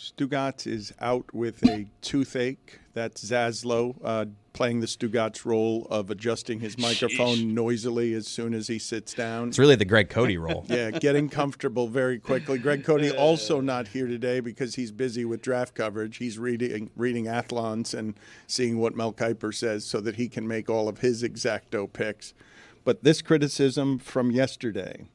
Stugotz is out with a toothache. That's Zaslow playing the Stugotz role of adjusting his microphone noisily as soon as he sits down. It's really the Greg Cody role. Yeah, getting comfortable very quickly. Greg Cody also not here today because he's busy with draft coverage. He's reading Athlons and seeing what Mel Kiper says so that he can make all of his exacto picks. But this criticism from yesterday.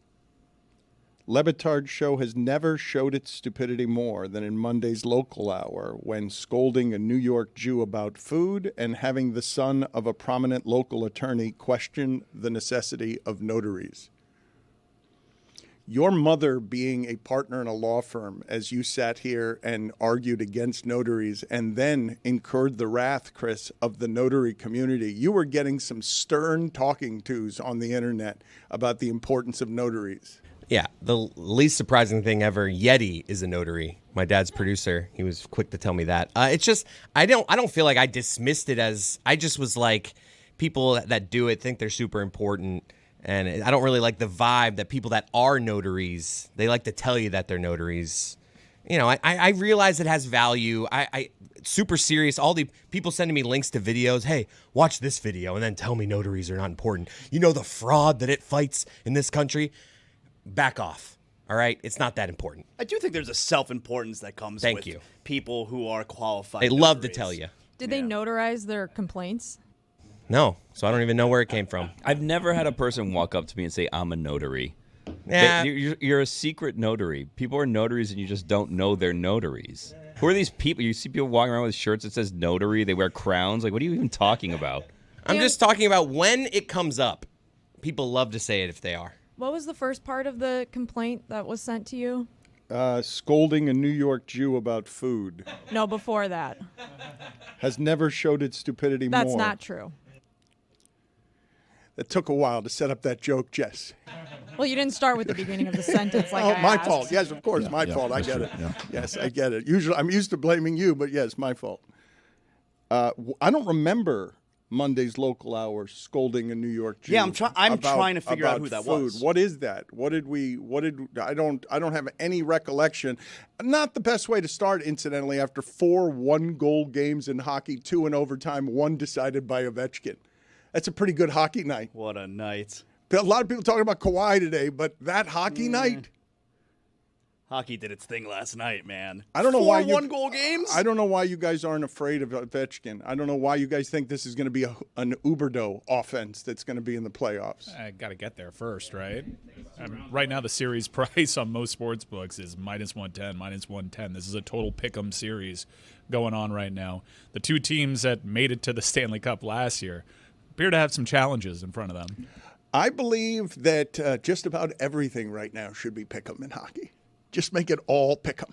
Le Batard Show has never showed its stupidity more than in Monday's local hour when scolding a New York Jew about food and having the son of a prominent local attorney question the necessity of notaries. Your mother being a partner in a law firm as you sat here and argued against notaries and then incurred the wrath, Chris, of the notary community. You were getting some stern talking tos on the internet about the importance of notaries. Yeah, the least surprising thing ever, Yeti is a notary. My dad's producer, he was quick to tell me that. It's just, I don't feel like I dismissed it as, I just was like, people that do it think they're super important. And I don't really like the vibe that people that are notaries, they like to tell you that they're notaries. You know, I realize it has value. It's super serious. All the people sending me links to videos. Hey, watch this video and then tell me notaries are not important. You know the fraud that it fights in this country? Back off. All right? It's not that important. I do think there's a self-importance that comes with people who are qualified. They love to tell you. Did they notarize their complaints? No. So I don't even know where it came from. I've never had a person walk up to me and say, I'm a notary. Yeah. You're a secret notary. People are notaries and you just don't know they're notaries. Who are these people? You see people walking around with shirts that says notary. They wear crowns. Like, what are you even talking about? I'm just talking about when it comes up. People love to say it if they are. What was the first part of the complaint that was sent to you? Scolding a New York Jew about food. No, before that. Has never showed its stupidity more. That's not true. It took a while to set up that joke, Jess. Well, you didn't start with the beginning of the sentence like I my asked. fault. Yes, of course, my fault. I get it. Yeah. Yes, I get it. Usually, I'm used to blaming you, but yes, my fault. I don't remember Monday's local hour scolding a New York Jew. Yeah, I'm trying to figure out who that food. was. What is that? I don't have any recollection. Not the best way to start, incidentally, after 4 one-goal games in hockey, 2 in overtime, 1 decided by Ovechkin. That's a pretty good hockey night. What a night. A lot of people talking about Kawhi today, but that hockey night? Hockey did its thing last night, man. I don't know why 4 one-goal games? I don't know why you guys aren't afraid of Ovechkin. I don't know why you guys think this is going to be an Uberdo offense that's going to be in the playoffs. I got to get there first, right? Right now, the series price on most sports books is -110, -110. This is a total pick'em series going on right now. The two teams that made it to the Stanley Cup last year appear to have some challenges in front of them. I believe that just about everything right now should be pick'em in hockey. Just make it all pick'em.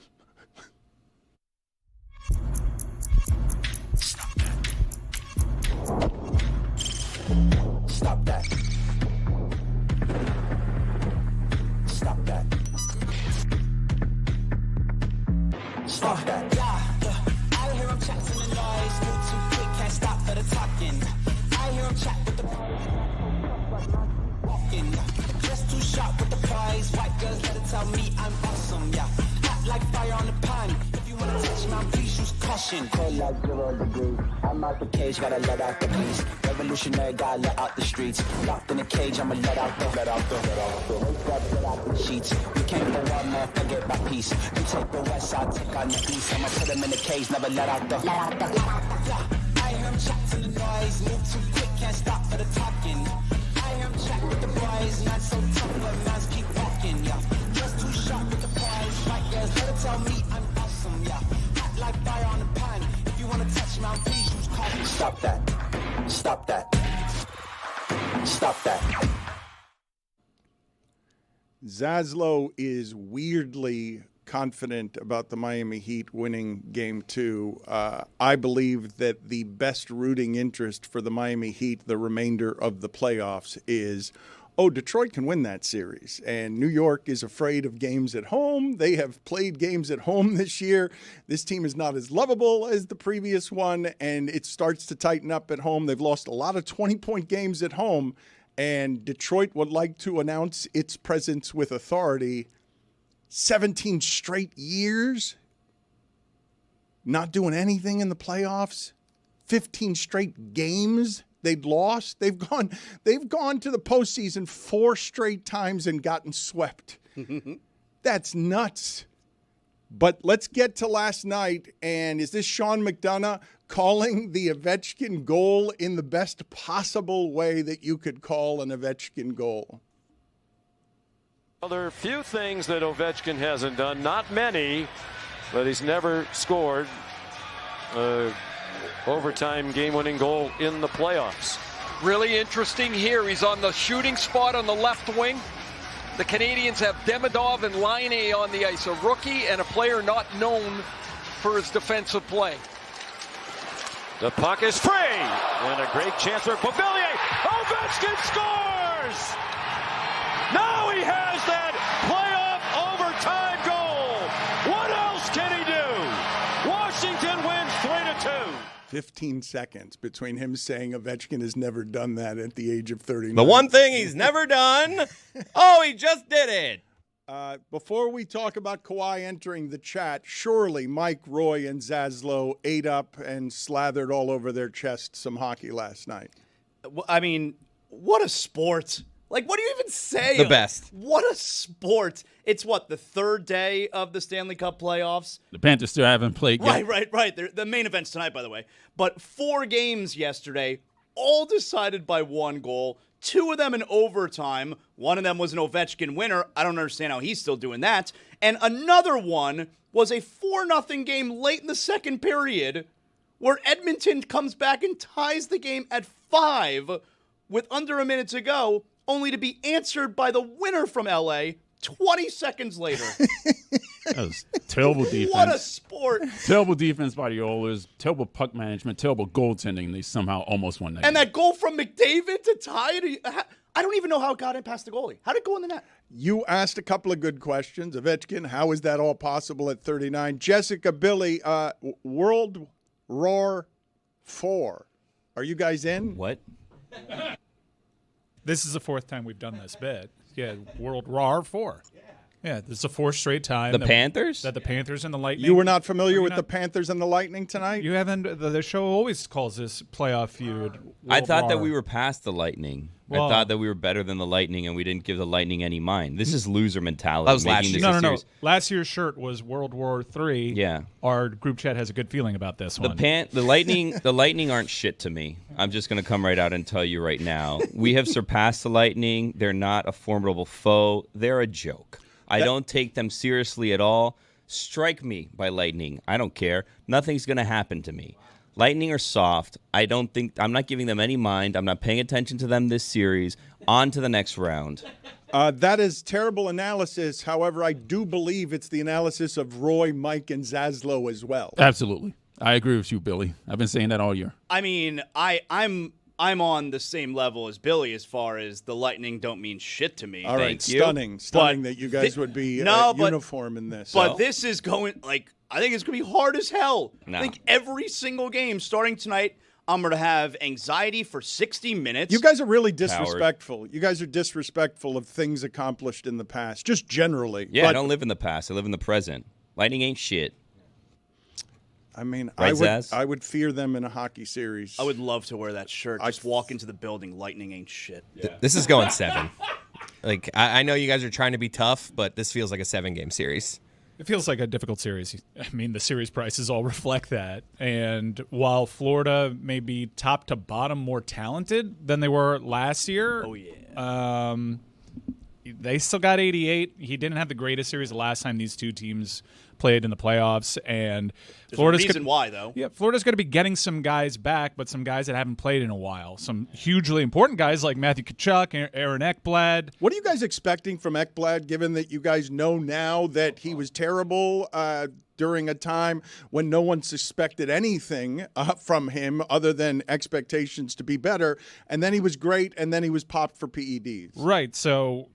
Stop that. Stop that. Stop that. Yeah. I hear him chat to the noise. Move too quick, can't stop for the talking. I hear him chat with the walking. Just too sharp with the prize. White girls let it tell me I'm awesome. Yeah. Hot like fire on the pan. If you wanna touch my please use caution. Cold like 0 degrees. I'm out the cage, gotta let out the beast. Revolutionary, gotta let out the streets. Locked in a cage, I'ma let out the sheets. We can't go out, motherfucker, get by peace. You take the west, I'll take on the east. I'ma put them in the cage, never let out the. I hear him chat to the noise. Move too quick, can't stop for the talking. I hear him chat with the boys. Not so tough, but man's keep walking, yeah. Just too sharp with the prize. White girls, let it tell me I'm awesome, yeah. Hot like fire on the pan. If you wanna touch my please use caution. Stop that. Stop that. Stop that. Zaslow is weirdly confident about the Miami Heat winning Game 2. I believe that the best rooting interest for the Miami Heat the remainder of the playoffs is, Detroit can win that series. And New York is afraid of games at home. They have played games at home this year. This team is not as lovable as the previous one, and it starts to tighten up at home. They've lost a lot of 20-point games at home, and Detroit would like to announce its presence with authority. 17 straight years not doing anything in the playoffs. 15 straight games they'd lost. They've gone to the postseason 4 straight times and gotten swept. That's nuts. But let's get to last night. And is this Sean McDonough calling the Ovechkin goal in the best possible way that you could call an Ovechkin goal? Well, there are a few things that Ovechkin hasn't done. Not many, but he's never scored an overtime game-winning goal in the playoffs. Really interesting here. He's on the shooting spot on the left wing. The Canadians have Demidov and Laine on the ice, a rookie and a player not known for his defensive play. The puck is free, and a great chance for Beauvillier. Ovechkin scores! Now he has that playoff overtime goal. What else can he do? Washington wins 3-2. 15 seconds between him saying Ovechkin has never done that at the age of 39. The one thing he's never done. Oh, he just did it. Before we talk about Kawhi entering the chat, surely Mike, Roy, and Zaslow ate up and slathered all over their chest some hockey last night. I mean, what a sport. Like, what do you even say? The best. What a sport. It's what, the third day of the Stanley Cup playoffs? The Panthers still haven't played yet. Right. The main event's tonight, by the way. But 4 games yesterday, all decided by 1 goal. 2 of them in overtime. 1 of them was an Ovechkin winner. I don't understand how he's still doing that. And another one was a 4-0 game late in the second period where Edmonton comes back and ties the game at 5 with under a minute to go, only to be answered by the winner from LA 20 seconds later. That was terrible defense. What a sport. Terrible defense by the Oilers. Terrible puck management. Terrible goaltending. They somehow almost won that And game. that goal from McDavid to tie it. I don't even know how it got in past the goalie. How did it go in the net? You asked a couple of good questions. Ovechkin, how is that all possible at 39? Jessica, Billy, World Roar 4. Are you guys in? What? This is the 4th time we've done this bit. Yeah, World Roar 4. Yeah, this is the 4th straight time. The Panthers? That the Panthers and the Lightning. You were not familiar with the Panthers and the Lightning tonight? You haven't. The show always calls this playoff feud. I thought that Roar. we were past the Lightning. Well- I thought that we were better than the Lightning, and we didn't give the Lightning any mind. This is loser mentality. That was last making year. this a No. series. Last year's shirt was World War III. Yeah. Our group chat has a good feeling about this one. The Lightning aren't shit to me. I'm just going to come right out and tell you right now. We have surpassed the Lightning. They're not a formidable foe. They're a joke. I don't take them seriously at all. Strike me by Lightning. I don't care. Nothing's going to happen to me. Lightning are soft. I'm not giving them any mind. I'm not paying attention to them this series. On to the next round. That is terrible analysis. However, I do believe it's the analysis of Roy, Mike, and Zaslow as well. Absolutely. I agree with you, Billy. I've been saying that all year. I mean, I'm on the same level as Billy as far as the Lightning don't mean shit to me. All right, Thank you. stunning But that you guys would be uniform in this. But this is going, I think it's going to be hard as hell. No. I think every single game starting tonight, I'm going to have anxiety for 60 minutes. You guys are really disrespectful. You guys are disrespectful of things accomplished in the past, just generally. Yeah, but, I don't live in the past. I live in the present. Lightning ain't shit. I mean, Right, Zaz? I would fear them in a hockey series. I would love to wear that shirt. Just walk into the building. Lightning ain't shit. This is going 7. Like, I know you guys are trying to be tough, but this feels like a 7-game series. It feels like a difficult series. I mean, the series prices all reflect that. And while Florida may be top to bottom more talented than they were last year, they still got 88. He didn't have the greatest series the last time these two teams played in the playoffs. And There's a reason why, though. Yeah, Florida's going to be getting some guys back, but some guys that haven't played in a while. Some hugely important guys like Matthew Tkachuk, Aaron Ekblad. What are you guys expecting from Ekblad, given that you guys know now that he was terrible during a time when no one suspected anything from him other than expectations to be better, and then he was great, and then he was popped for PEDs? Right, so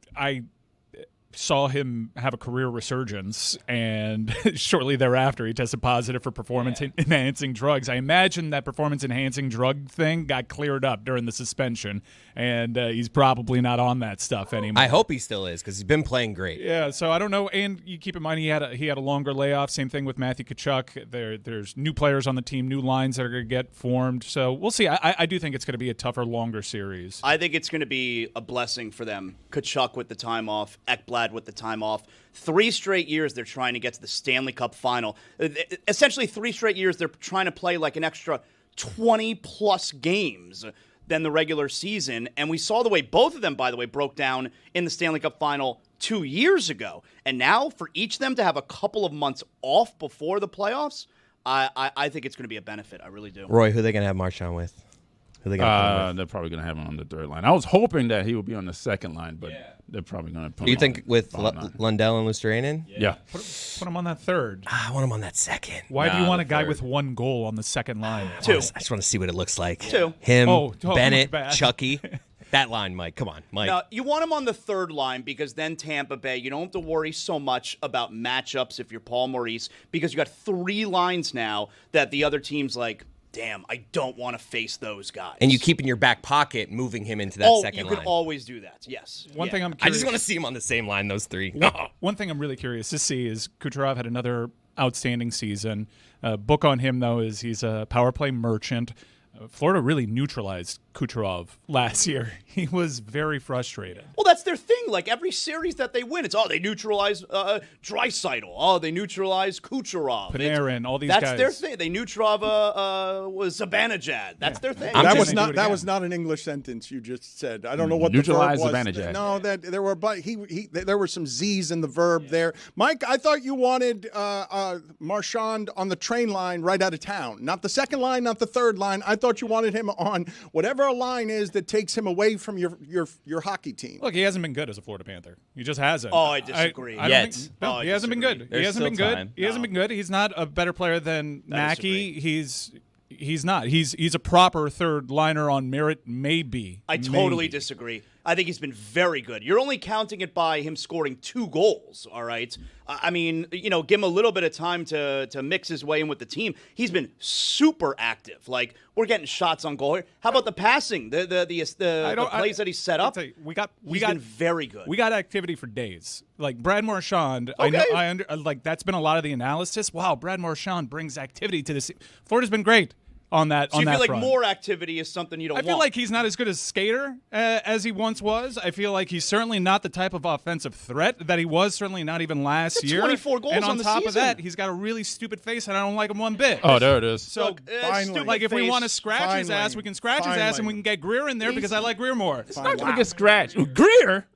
saw him have a career resurgence, and shortly thereafter he tested positive for performance-enhancing drugs. I imagine that performance-enhancing drug thing got cleared up during the suspension, and he's probably not on that stuff anymore. I hope he still is because he's been playing great. Yeah, so I don't know. And you keep in mind he had a longer layoff. Same thing with Matthew Tkachuk. There's new players on the team, new lines that are going to get formed. So we'll see. I do think it's going to be a tougher, longer series. I think it's going to be a blessing for them. Tkachuk with the time off, Ekblad with the time off. 3 straight years they're trying to get to the Stanley Cup final. Essentially 3 straight years they're trying to play like an extra 20-plus games than the regular season. And we saw the way both of them, by the way, broke down in the Stanley Cup final 2 years ago. And now for each of them to have a couple of months off before the playoffs, I think it's going to be a benefit. I really do. Roy, who are they going to have Marchand with? Who are they gonna put They're probably going to have him on the third line. I was hoping that he would be on the second line, but they're probably going to put him You think on with the line. Lundell and Lustranen? Yeah. Put him on that third. I want him on that second. Why do you Nah, want a the guy third. with 1 goal on the second line? I just want to see what it looks like. 2. Him, Oh, Bennett, bad. Chucky. That line, Mike. Come on, Mike. Now, you want him on the third line because then Tampa Bay, you don't have to worry so much about matchups if you're Paul Maurice because you got 3 lines now that the other team's like, damn, I don't want to face those guys. And you keep in your back pocket moving him into that second you line. can always do that, yes. One thing I'm I curious. just want to see him on the same line, those 3. One thing I'm really curious to see is Kucherov had another outstanding season. Book on him, though, is he's a power play merchant. Florida really neutralized Kucherov last year. He was very frustrated. Well, that's their thing. Like every series that they win, it's they neutralize Draisaitl. They neutralize Kucherov. Panarin, all these that's guys. Their thing. They neutralize was Zibanejad. That's their thing. That just- was not an English sentence you just said. I don't know what Neutralize the verb was. Zibanejad. No, that there were there were some Z's in the verb there. Mike, I thought you wanted Marchand on the train line right out of town, not the second line, not the third line. I thought you wanted him on whatever a line is that takes him away from your hockey team. Look, he hasn't been good as a Florida Panther. He just hasn't. Oh, I disagree. I don't Yet. think- Oh, no, I he hasn't been disagree. good. There's he hasn't still been good. time. He hasn't been good. He's not a better player than I Mackey. He's not. He's a proper third liner on merit, maybe. I totally Maybe. disagree. I think he's been very good. You're only counting it by him scoring 2 goals, all right? I mean, give him a little bit of time to mix his way in with the team. He's been super active. Like, we're getting shots on goal here. How about the passing? The plays that he set up? I'll tell you, we got been very good. We got activity for days. Like Brad Marchand, Okay. like that's been a lot of the analysis. Wow, Brad Marchand brings activity to this. Florida's been great on that. So on you that feel like front. more activity is something you don't I want? feel like he's not as good a skater as he once was. I feel like he's certainly not the type of offensive threat that he was, certainly not even last year. 24 goals and on on the top of season. that, he's got a really stupid face, and I don't like him one bit. Oh, there it is. So, Look, finally. like, if we face. want to scratch his Finally. ass, we can scratch his ass, and we can get Greer in there because I like Greer more. Not going to get scratched. Greer?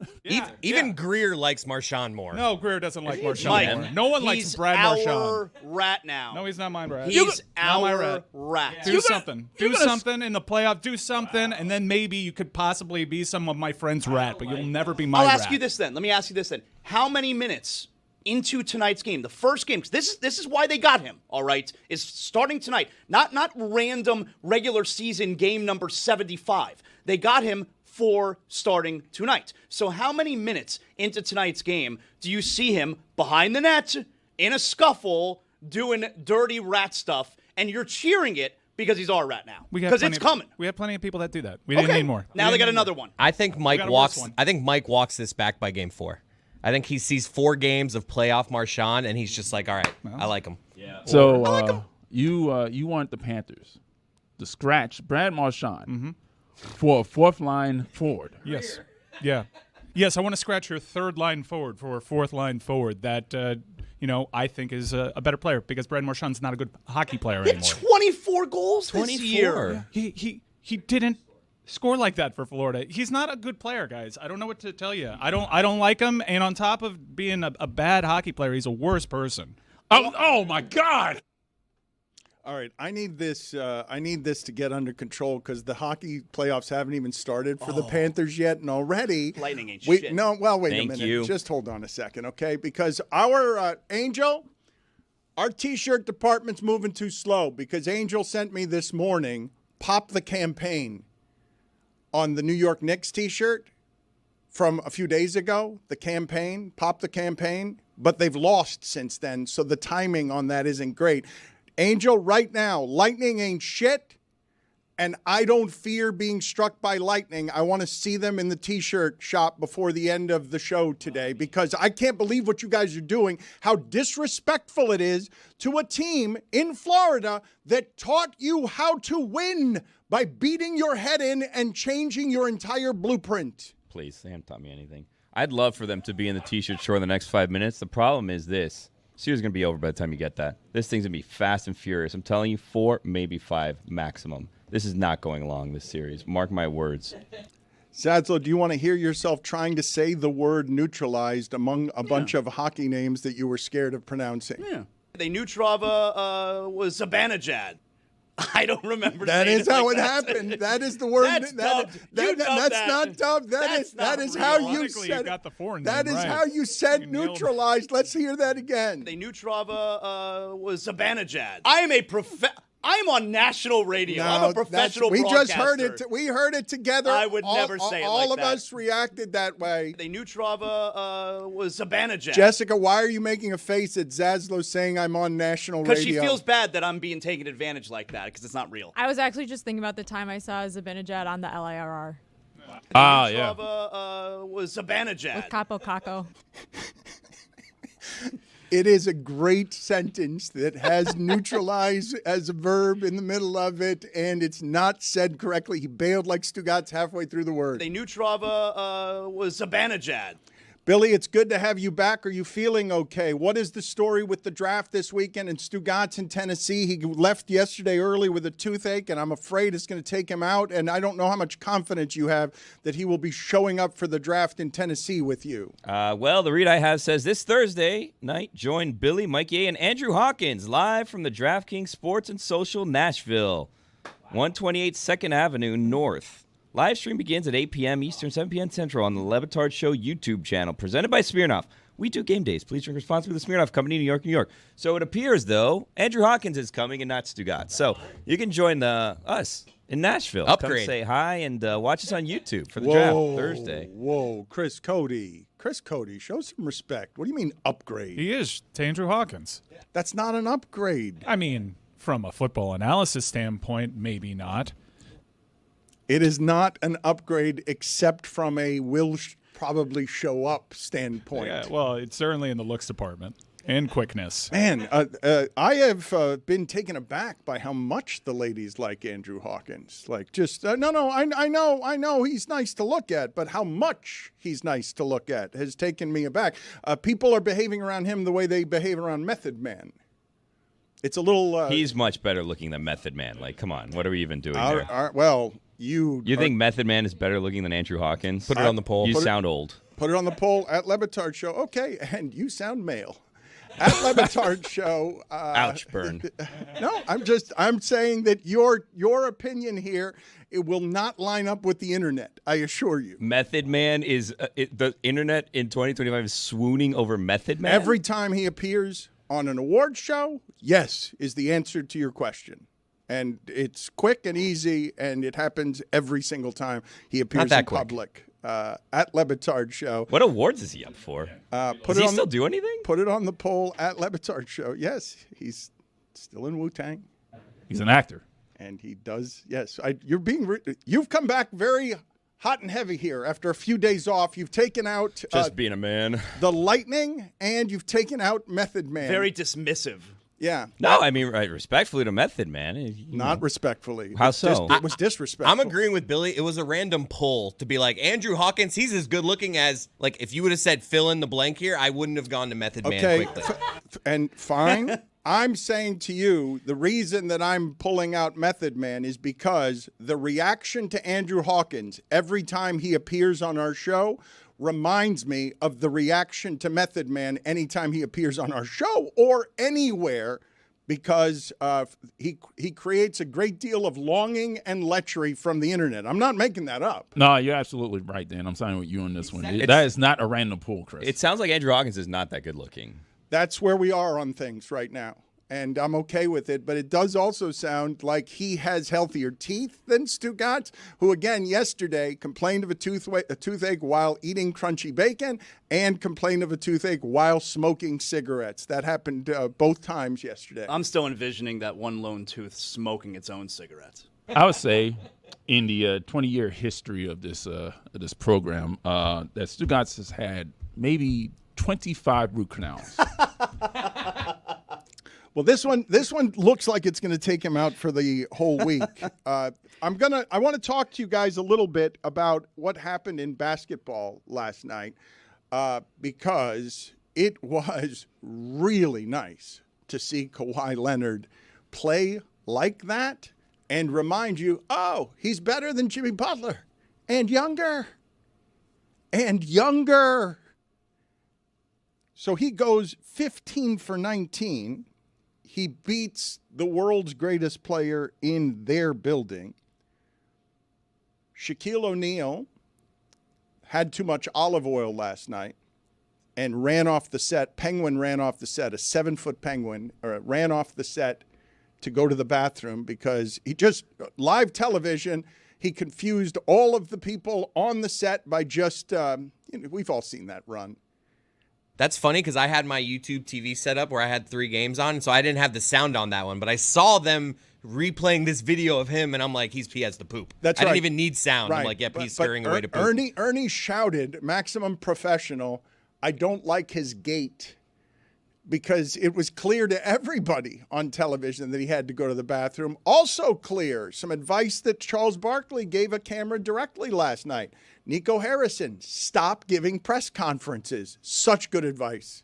Even Greer likes Marchand more. No, Greer doesn't like Marchand Mike, anymore. No one likes he's Brad our Marchand. rat now. No, he's not mine, Brad. He's not my our rat. rat. Do something. Do something in the playoff. Do something, and then maybe you could possibly be some of my friends' rat, but you'll never be my I'll rat. ask you this then. Let me ask you this then. How many minutes into tonight's game, the first game, 'cause this is why they got him, all right, is starting tonight. Not random regular season game number 75. They got him for starting tonight. So how many minutes into tonight's game do you see him behind the net in a scuffle doing dirty rat stuff, and you're cheering it because he's our rat now? Because it's coming. We have plenty of people that do that. We didn't need more. Now they got another one. I think Mike got a walks. worse one. I think Mike walks this back by game 4. I think he sees 4 games of playoff Marchand, and he's just like, all right, I like him. So you want the Panthers to scratch Brad Marchand for a fourth line forward. Yes. Yeah. Yes, I want to scratch your third line forward for a fourth line forward that I think is a better player because Brad Marchand's not a good hockey player He had anymore. 24 goals this year. He didn't score like that for Florida. He's not a good player, guys. I don't know what to tell you. I don't like him, and on top of being a bad hockey player, he's a worse person. Oh my God! All right, I need this to get under control because the hockey playoffs haven't even started for the Panthers yet, and already Lightning ain't shit. No, well, wait Thank a minute. you. Just hold on a second, okay? Because our Angel, our T-shirt department's moving too slow because Angel sent me this morning, "Pop the campaign" on the New York Knicks T-shirt from a few days ago, the campaign, pop the campaign, but they've lost since then, so the timing on that isn't great. Angel, right now, lightning ain't shit. And I don't fear being struck by lightning. I want to see them in the T-shirt shop before the end of the show today because I can't believe what you guys are doing, how disrespectful it is to a team in Florida that taught you how to win by beating your head in and changing your entire blueprint. Please, they haven't taught me anything. I'd love for them to be in the T-shirt store in the next 5 minutes. The problem is this. Series going to be over by the time you get that. This thing's going to be fast and furious. I'm telling you, 4, maybe 5 maximum. This is not going long, this series. Mark my words. Zaslow, do you want to hear yourself trying to say the word neutralized among a bunch of hockey names that you were scared of pronouncing? Yeah. They Neutrava was Zibanejad. I don't remember. That saying is how like it that. happened. That is the word. That's dubbed. That's not dubbed. That is how you Ironically, said you got the foreign That name is right. how you said You nailed it. neutralized. Let's hear that again. They Neutrava was Zibanejad. I'm on national radio. I'm a professional We broadcaster. just heard it. We heard it together. I would never say it all like of that. us reacted that way. They Neutrava was Zibanejad. Jessica, why are you making a face at Zaslow saying I'm on national radio? Because she feels bad that I'm being taken advantage like that because it's not real. I was actually just thinking about the time I saw Zibanejad on the LIRR Ah, yeah. Neutrava was Zibanejad. with Capo Caco. It is a great sentence that has neutralize as a verb in the middle of it, and it's not said correctly. He bailed like Stugotz halfway through the word. They Neutrava was Zibanejad. Billy, it's good to have you back. Are you feeling okay? What is the story with the draft this weekend? And Stugotz in Tennessee, he left yesterday early with a toothache, and I'm afraid it's going to take him out. And I don't know how much confidence you have that he will be showing up for the draft in Tennessee with you. Well, the read I have says this Thursday night, join Billy, Mikey A, and Andrew Hawkins live from the DraftKings Sports and Social Nashville, 128 2nd Avenue North. Live stream begins at 8 p.m. Eastern, 7 p.m. Central on the Le Batard Show YouTube channel, presented by Smirnoff. We do game days. Please drink responsibly with the Smirnoff Company, New York, New York. So it appears, though, Andrew Hawkins is coming and not Stugotz. So you can join us in Nashville. Upgrade. Come say hi and watch us on YouTube for the draft Thursday. Whoa, Chris Cody, show some respect. What do you mean upgrade? He is to Andrew Hawkins. That's not an upgrade. I mean, from a football analysis standpoint, maybe not. It is not an upgrade except from a probably show up standpoint. Yeah, well, it's certainly in the looks department and quickness. Man, I have been taken aback by how much the ladies like Andrew Hawkins. Like, just, I know he's nice to look at, but how much he's nice to look at has taken me aback. People are behaving around him the way they behave around Method Man. It's a little... He's much better looking than Method Man. Like, come on, what are we even doing there? Well, you think Method Man is better looking than Andrew Hawkins? Put it on the poll. You sound old. Put it on the poll at Le Batard Show. Okay, and you sound male. At Le Batard Show. Ouch, burn. No, I'm saying that your opinion here, it will not line up with the internet. I assure you. Method Man is the internet in 2025 is swooning over Method Man. Every time he appears on an award show, yes, is the answer to your question. And it's quick and easy, and it happens every single time he appears in public. At Le Batard Show. What awards is he up for? Does he still do anything? Put it on the poll at Le Batard Show. Yes, he's still in Wu-Tang. He's an actor. And he does, yes. You've come back very hot and heavy here after a few days off. You've taken out... Just being a man. The Lightning, and you've taken out Method Man. Very dismissive. Yeah. No, I mean, respectfully to Method Man. Not respectfully. How so? It was disrespectful. I'm agreeing with Billy. It was a random poll to be like, Andrew Hawkins, he's as good looking as, like, if you would have said fill in the blank here, I wouldn't have gone to Method Man quickly. And fine. I'm saying to you, the reason that I'm pulling out Method Man is because the reaction to Andrew Hawkins every time he appears on our show reminds me of the reaction to Method Man anytime he appears on our show or anywhere, because he creates a great deal of longing and lechery from the internet. I'm not making that up. No, you're absolutely right, Dan. I'm siding with you on this one. That is not a random pool, Chris. It sounds like Andrew Hawkins is not that good looking. That's where we are on things right now. and I'm okay with it. But it does also sound like he has healthier teeth than Stugotz, who, again, yesterday complained of a toothache while eating crunchy bacon and complained of a toothache while smoking cigarettes. That happened both times yesterday. I'm still envisioning that one lone tooth smoking its own cigarettes. I would say in the 20-year history of this program, that Stugotz has had maybe 25 root canals. Well, this one looks like it's going to take him out for the whole week. I want to talk to you guys a little bit about what happened in basketball last night, because it was really nice to see Kawhi Leonard play like that and remind you, oh, he's better than Jimmy Butler and younger. So he goes 15 for 19. He beats the world's greatest player in their building. Shaquille O'Neal had too much olive oil last night and ran off the set. Penguin ran off the set, a 7-foot penguin, ran off the set to go to the bathroom because he just, live television, he confused all of the people on the set by just, we've all seen that run. That's funny because I had my YouTube TV set up where I had 3 games on, so I didn't have the sound on that one. But I saw them replaying this video of him, and I'm like, he has the poop. That's I right. didn't even need sound. Right. I'm like, yep, he's scurrying away to poop. Ernie shouted, maximum professional, I don't like his gait, because it was clear to everybody on television that he had to go to the bathroom. Also clear, some advice that Charles Barkley gave a camera directly last night. Nico Harrison, stop giving press conferences. Such good advice.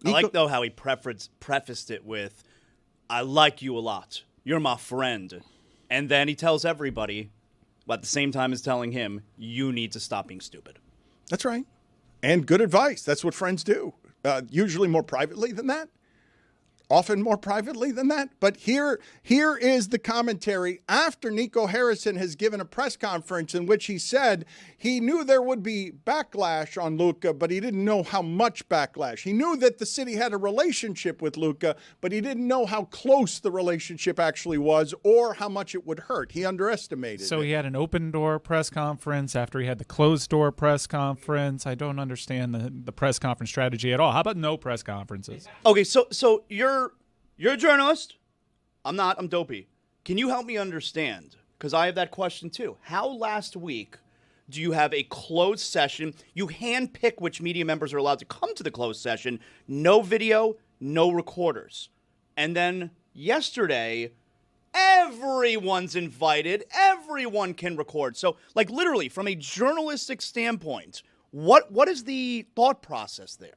I like, though, how he prefaced it with, I like you a lot. You're my friend. And then he tells everybody, but at the same time as telling him, you need to stop being stupid. That's right. And good advice. That's what friends do. Usually more privately than that. Often more privately than that. But here is the commentary after Nico Harrison has given a press conference in which he said he knew there would be backlash on Luka, but he didn't know how much backlash. He knew that the city had a relationship with Luka, but he didn't know how close the relationship actually was or how much it would hurt. He underestimated So it. he had an open-door press conference after he had the closed-door press conference. I don't understand the press conference strategy at all. How about no press conferences? Okay, so you're a journalist. I'm not. I'm dopey. Can you help me understand? Because I have that question too. How last week do you have a closed session? You handpick which media members are allowed to come to the closed session. No video, no recorders. And then yesterday, everyone's invited. Everyone can record. So, like, literally, from a journalistic standpoint, what is the thought process there?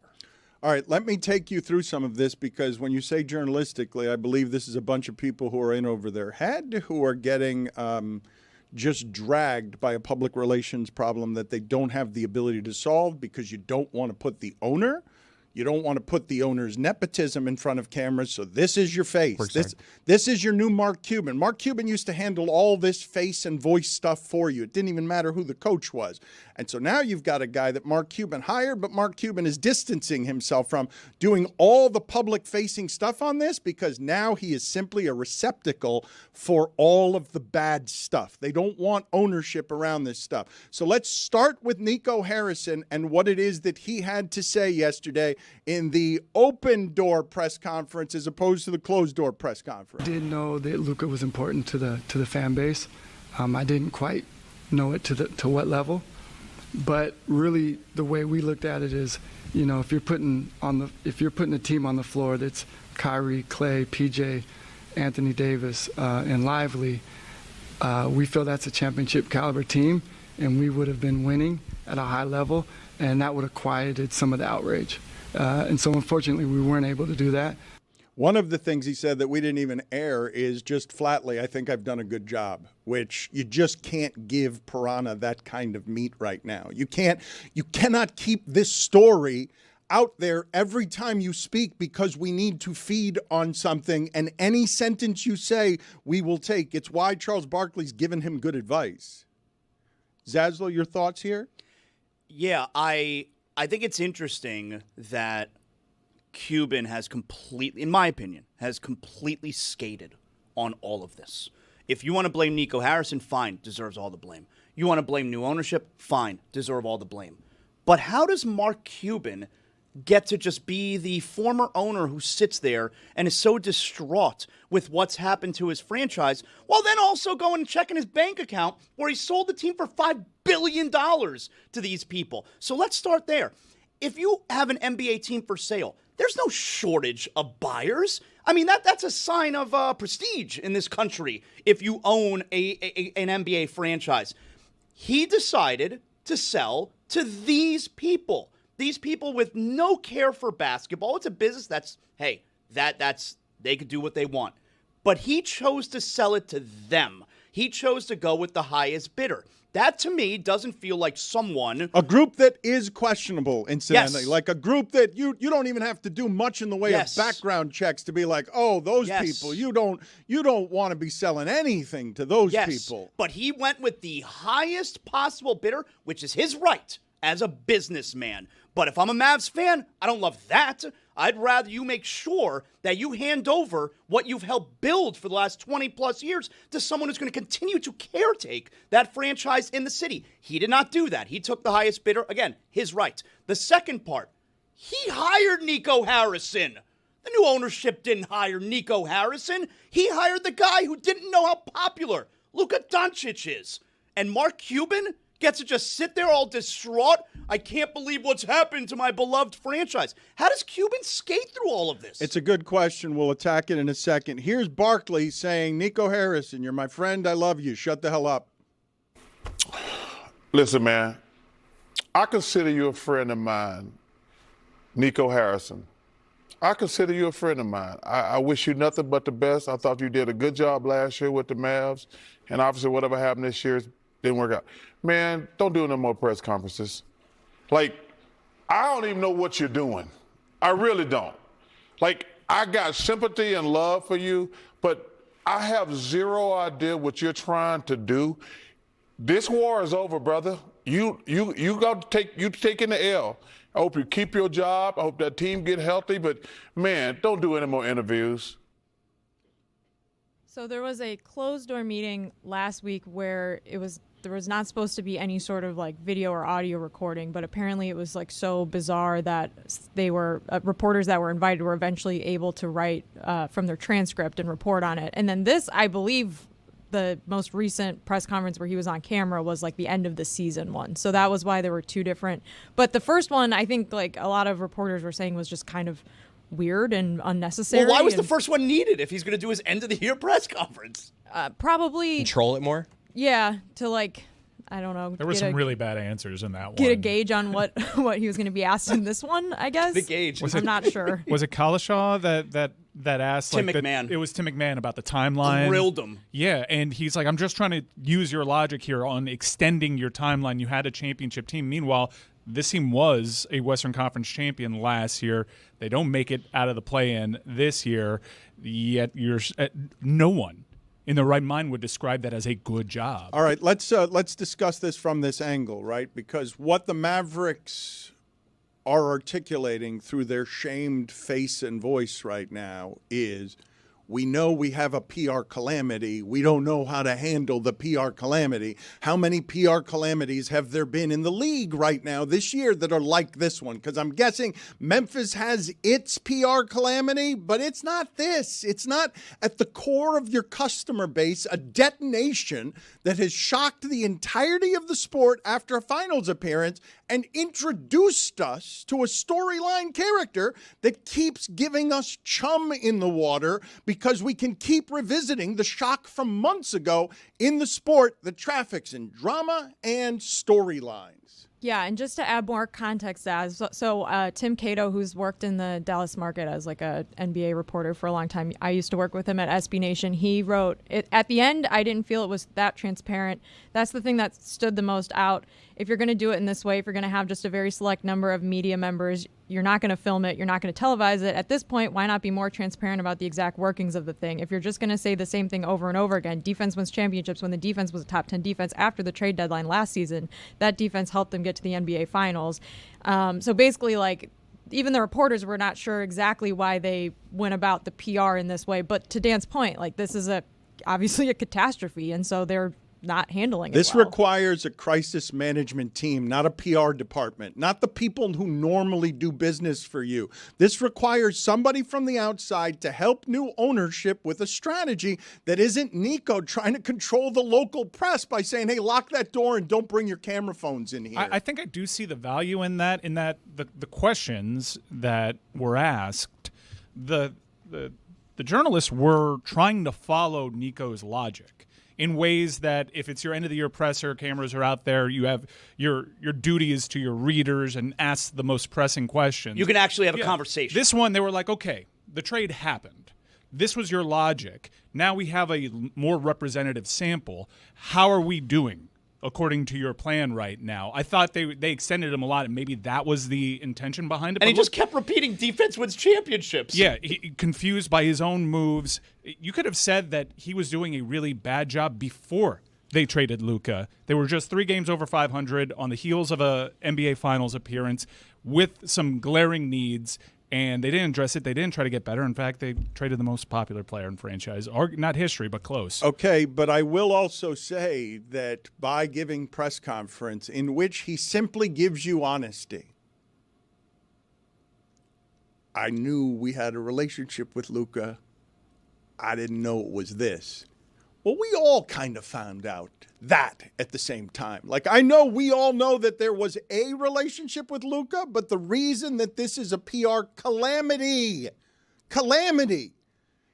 All right, let me take you through some of this, because when you say journalistically, I believe this is a bunch of people who are in over their head, who are getting just dragged by a public relations problem that they don't have the ability to solve because you don't want to put the owner. You don't want to put the owner's nepotism in front of cameras, so this is your face. This is your new Mark Cuban. Mark Cuban used to handle all this face and voice stuff for you. It didn't even matter who the coach was. And so now you've got a guy that Mark Cuban hired, but Mark Cuban is distancing himself from doing all the public-facing stuff on this because now he is simply a receptacle for all of the bad stuff. They don't want ownership around this stuff. So let's start with Nico Harrison and what it is that he had to say yesterday in the open-door press conference as opposed to the closed-door press conference. I did know that Luka was important to the fan base. I didn't quite know it to what level, but really the way we looked at it is, you know, if you're putting a team on the floor that's Kyrie, Clay, PJ, Anthony Davis, and Lively, we feel that's a championship caliber team, and we would have been winning at a high level, and that would have quieted some of the outrage. And so, unfortunately, we weren't able to do that. One of the things he said that we didn't even air is just flatly, I think I've done a good job, which you just can't give Piranha that kind of meat right now. You cannot keep this story out there every time you speak because we need to feed on something, and any sentence you say, we will take. It's why Charles Barkley's given him good advice. Zaslow, your thoughts here? Yeah, I think it's interesting that Cuban has completely, in my opinion, has completely skated on all of this. If you want to blame Nico Harrison, fine, deserves all the blame. You want to blame new ownership, fine, deserve all the blame. But how does Mark Cuban get to just be the former owner who sits there and is so distraught with what's happened to his franchise, while then also going and checking his bank account where he sold the team for $5 billion to these people? So let's start there. If you have an NBA team for sale, there's no shortage of buyers. I mean, that's a sign of prestige in this country if you own an NBA franchise. He decided to sell to these people with no care for basketball. It's a business that's they could do what they want. But he chose to sell it to them. He chose to go with the highest bidder. That, to me, doesn't feel like someone... A group that is questionable, incidentally. Yes. Like a group that you don't even have to do much in the way Yes. of background checks to be like, oh, those Yes. people, you don't want to be selling anything to those Yes, people. but he went with the highest possible bidder, which is his right as a businessman. But if I'm a Mavs fan, I don't love that. I'd rather you make sure that you hand over what you've helped build for the last 20 plus years to someone who's going to continue to caretake that franchise in the city. He did not do that. He took the highest bidder. Again, his right. The second part, he hired Nico Harrison. The new ownership didn't hire Nico Harrison. He hired the guy who didn't know how popular Luka Doncic is. And Mark Cuban gets to just sit there all distraught. I can't believe what's happened to my beloved franchise. How does Cuban skate through all of this? It's a good question. We'll attack it in a second. Here's Barkley saying, Nico Harrison, you're my friend. I love you. Shut the hell up. Listen, man, I consider you a friend of mine, Nico Harrison. I consider you a friend of mine. I wish you nothing but the best. I thought you did a good job last year with the Mavs, and obviously whatever happened this year didn't work out. Man, don't do no more press conferences. Like, I don't even know what you're doing. I really don't. Like, I got sympathy and love for you, but I have zero idea what you're trying to do. This war is over, brother. You got to taking the L. I hope you keep your job. I hope that team get healthy, but man, don't do any more interviews. So there was a closed-door meeting last week where there was not supposed to be any sort of like video or audio recording, but apparently it was like so bizarre that they were reporters that were invited were eventually able to write from their transcript and report on it. And then this, I believe, the most recent press conference where he was on camera was like the end of the season one. So that was why there were two different. But the first one, I think like a lot of reporters were saying was just kind of weird and unnecessary. Well, why was the first one needed if he's going to do his end of the year press conference? Probably control it more. Yeah, to like, I don't know. There were some really bad answers in that one. Get a gauge on what he was going to be asked in this one, I guess. The gauge. I'm not sure. Was it Kalashaw that asked? Tim like, McMahon. It was Tim McMahon about the timeline. Grilled him. Yeah, and he's like, I'm just trying to use your logic here on extending your timeline. You had a championship team. Meanwhile, this team was a Western Conference champion last year. They don't make it out of the play-in this year. Yet no one in the right mind would describe that as a good job. All right, let's discuss this from this angle, right? Because what the Mavericks are articulating through their shamed face and voice right now is, we know we have a PR calamity. We don't know how to handle the PR calamity. How many PR calamities have there been in the league right now this year that are like this one? Because I'm guessing Memphis has its PR calamity, but it's not this. It's not at the core of your customer base, a detonation that has shocked the entirety of the sport after a finals appearance and introduced us to a storyline character that keeps giving us chum in the water because we can keep revisiting the shock from months ago in the sport that traffics in drama and storylines. Yeah, and just to add more context, so Tim Cato, who's worked in the Dallas market as like a NBA reporter for a long time, I used to work with him at SB Nation. He wrote, at the end, I didn't feel it was that transparent. That's the thing that stood the most out. If you're going to do it in this way, if you're going to have just a very select number of media members, you're not going to film it, you're not going to televise it. At this point, why not be more transparent about the exact workings of the thing? If you're just going to say the same thing over and over again, defense wins championships when the defense was a top 10 defense after the trade deadline last season, that defense helped them get to the NBA Finals. So basically, like, even the reporters were not sure exactly why they went about the PR in this way. But to Dan's point, like, this is obviously a catastrophe, and so they're not handling it This well. requires a crisis management team, not a PR department, not the people who normally do business for you. This requires somebody from the outside to help new ownership with a strategy that isn't Nico trying to control the local press by saying, hey, lock that door and don't bring your camera phones in here. I think I do see the value in that the questions that were asked, the journalists were trying to follow Nico's logic in ways that if it's your end of the year presser, cameras are out there, you have your duty is to your readers and ask the most pressing questions. You can actually have a conversation. This one, they were like, okay, the trade happened. This was your logic. Now we have a more representative sample. How are we doing according to your plan right now? I thought they extended him a lot, and maybe that was the intention behind it. And but he just kept repeating defense wins championships. Yeah, confused by his own moves. You could have said that he was doing a really bad job before they traded Luka. They were just 3 games over 500 on the heels of a NBA Finals appearance with some glaring needs, and they didn't address it. They didn't try to get better. In fact, they traded the most popular player in franchise. Not history, but close. Okay, but I will also say that by giving press conference in which he simply gives you honesty, I knew we had a relationship with Luka. I didn't know it was this. Well, we all kind of found out that at the same time. Like, I know we all know that there was a relationship with Luka, but the reason that this is a PR calamity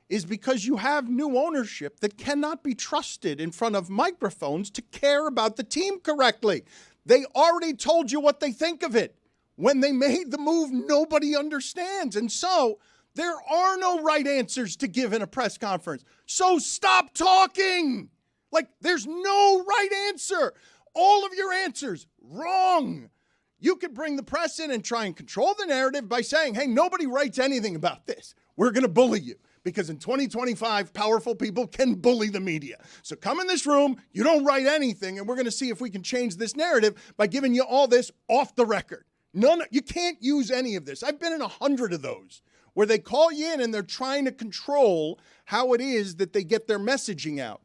is because you have new ownership that cannot be trusted in front of microphones to care about the team correctly. They already told you what they think of it. When they made the move, nobody understands. And so there are no right answers to give in a press conference. So stop talking. Like, there's no right answer. All of your answers, wrong. You could bring the press in and try and control the narrative by saying, hey, nobody writes anything about this. We're going to bully you. Because in 2025, powerful people can bully the media. So come in this room, you don't write anything, and we're going to see if we can change this narrative by giving you all this off the record. You can't use any of this. I've been in 100 of those where they call you in and they're trying to control how it is that they get their messaging out.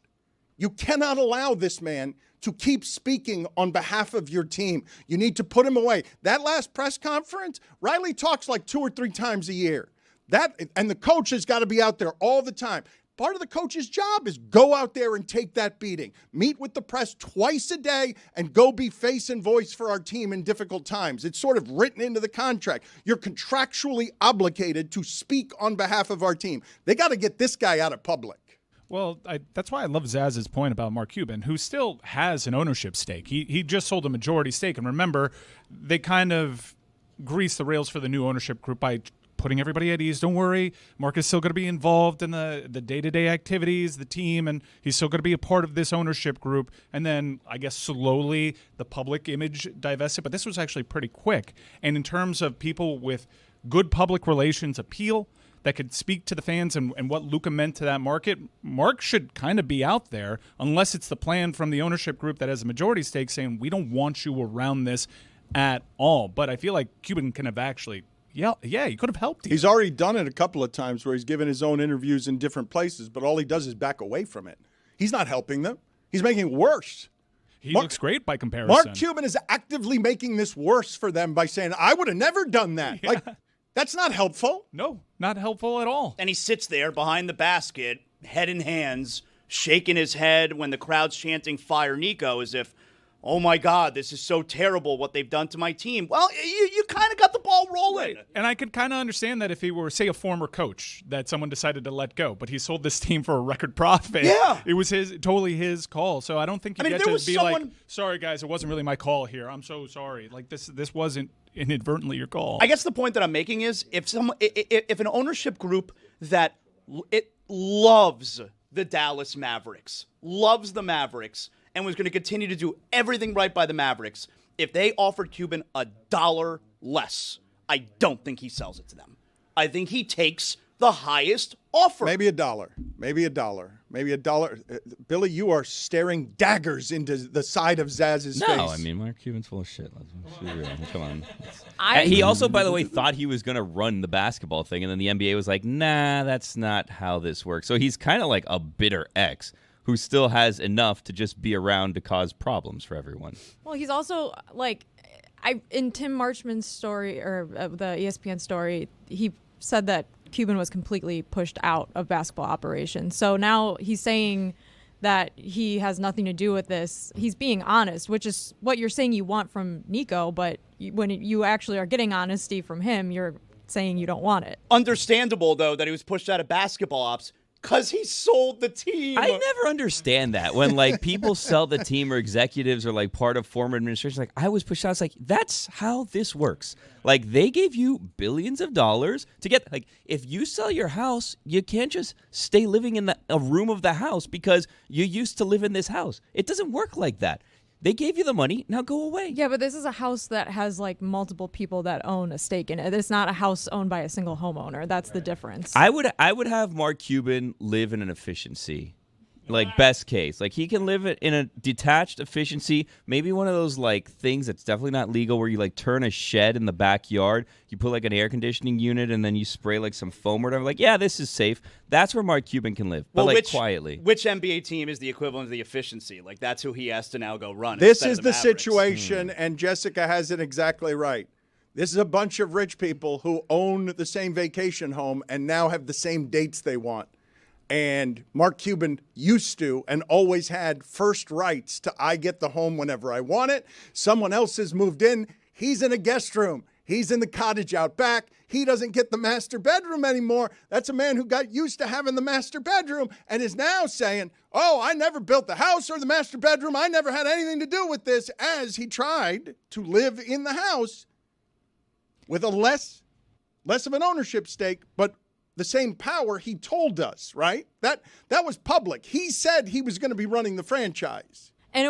You cannot allow this man to keep speaking on behalf of your team. You need to put him away. That last press conference, Riley talks like 2 or 3 times a year. And the coach has got to be out there all the time. Part of the coach's job is go out there and take that beating. Meet with the press twice a day and go be face and voice for our team in difficult times. It's sort of written into the contract. You're contractually obligated to speak on behalf of our team. They got to get this guy out of public. Well, that's why I love Zaz's point about Mark Cuban, who still has an ownership stake. He just sold a majority stake. And remember, they kind of greased the rails for the new ownership group by putting everybody at ease. Don't worry, Mark is still going to be involved in the day-to-day activities, the team, and he's still going to be a part of this ownership group. And then, I guess, slowly the public image divested. But this was actually pretty quick. And in terms of people with good public relations appeal that could speak to the fans and what Luka meant to that market, Mark should kind of be out there, unless it's the plan from the ownership group that has a majority stake saying, we don't want you around this at all. But I feel like Cuban can have actually... Yeah, he could have helped you. He's already done it a couple of times where he's given his own interviews in different places, but all he does is back away from it. He's not helping them. He's making it worse. He looks great by comparison. Mark Cuban is actively making this worse for them by saying, I would have never done that. Yeah. Like, that's not helpful. No, not helpful at all. And he sits there behind the basket, head in hands, shaking his head when the crowd's chanting, fire Nico, as if, oh my God, this is so terrible what they've done to my team. Well, you kind of got the ball rolling. Right. And I could kind of understand that if he were, say, a former coach that someone decided to let go, but he sold this team for a record profit. Yeah. It was totally his call. So I don't think you get to be like, sorry, guys, it wasn't really my call here. I'm so sorry. Like, this wasn't inadvertently your call. I guess the point that I'm making is if an ownership group that it loves the Dallas Mavericks, loves the Mavericks, and was going to continue to do everything right by the Mavericks, if they offered Cuban $1 less, I don't think he sells it to them. I think he takes the highest offer. Maybe $1. Maybe $1. Maybe $1. Billy, you are staring daggers into the side of Zaz's face. No, I mean, Mark Cuban's full of shit. Let's be real. Come on. He also, by the way, thought he was going to run the basketball thing, and then the NBA was like, nah, that's not how this works. So he's kind of like a bitter ex who still has enough to just be around to cause problems for everyone. Well, he's also, like, in Tim Marchman's story, or the ESPN story, he said that Cuban was completely pushed out of basketball operations. So now he's saying that he has nothing to do with this. He's being honest, which is what you're saying you want from Nico, but when you actually are getting honesty from him, you're saying you don't want it. Understandable, though, that he was pushed out of basketball ops because he sold the team. I never understand that when like people sell the team or executives or like part of former administration. Like I was pushed out. It's like that's how this works. Like they gave you billions of dollars to get. Like if you sell your house, you can't just stay living in a room of the house because you used to live in this house. It doesn't work like that. They gave you the money. Now go away. Yeah, but this is a house that has like multiple people that own a stake in it. It's not a house owned by a single homeowner. That's the difference. I would have Mark Cuban live in an efficiency. Like best case. Like he can live in a detached efficiency, maybe one of those like things that's definitely not legal where you like turn a shed in the backyard, you put like an air conditioning unit and then you spray like some foam or whatever. Like, yeah, this is safe. That's where Mark Cuban can live. But like quietly. Which NBA team is the equivalent of the efficiency? Like that's who he has to now go run. This is the situation, and Jessica has it exactly right. This is a bunch of rich people who own the same vacation home and now have the same dates they want. And Mark Cuban used to and always had first rights to I get the home whenever I want it. Someone else has moved in. He's in a guest room. He's in the cottage out back. He doesn't get the master bedroom anymore. That's a man who got used to having the master bedroom and is now saying, oh, I never built the house or the master bedroom. I never had anything to do with this, as he tried to live in the house with a less of an ownership stake, but the same power. He told us, right? That was public. He said he was going to be running the franchise. And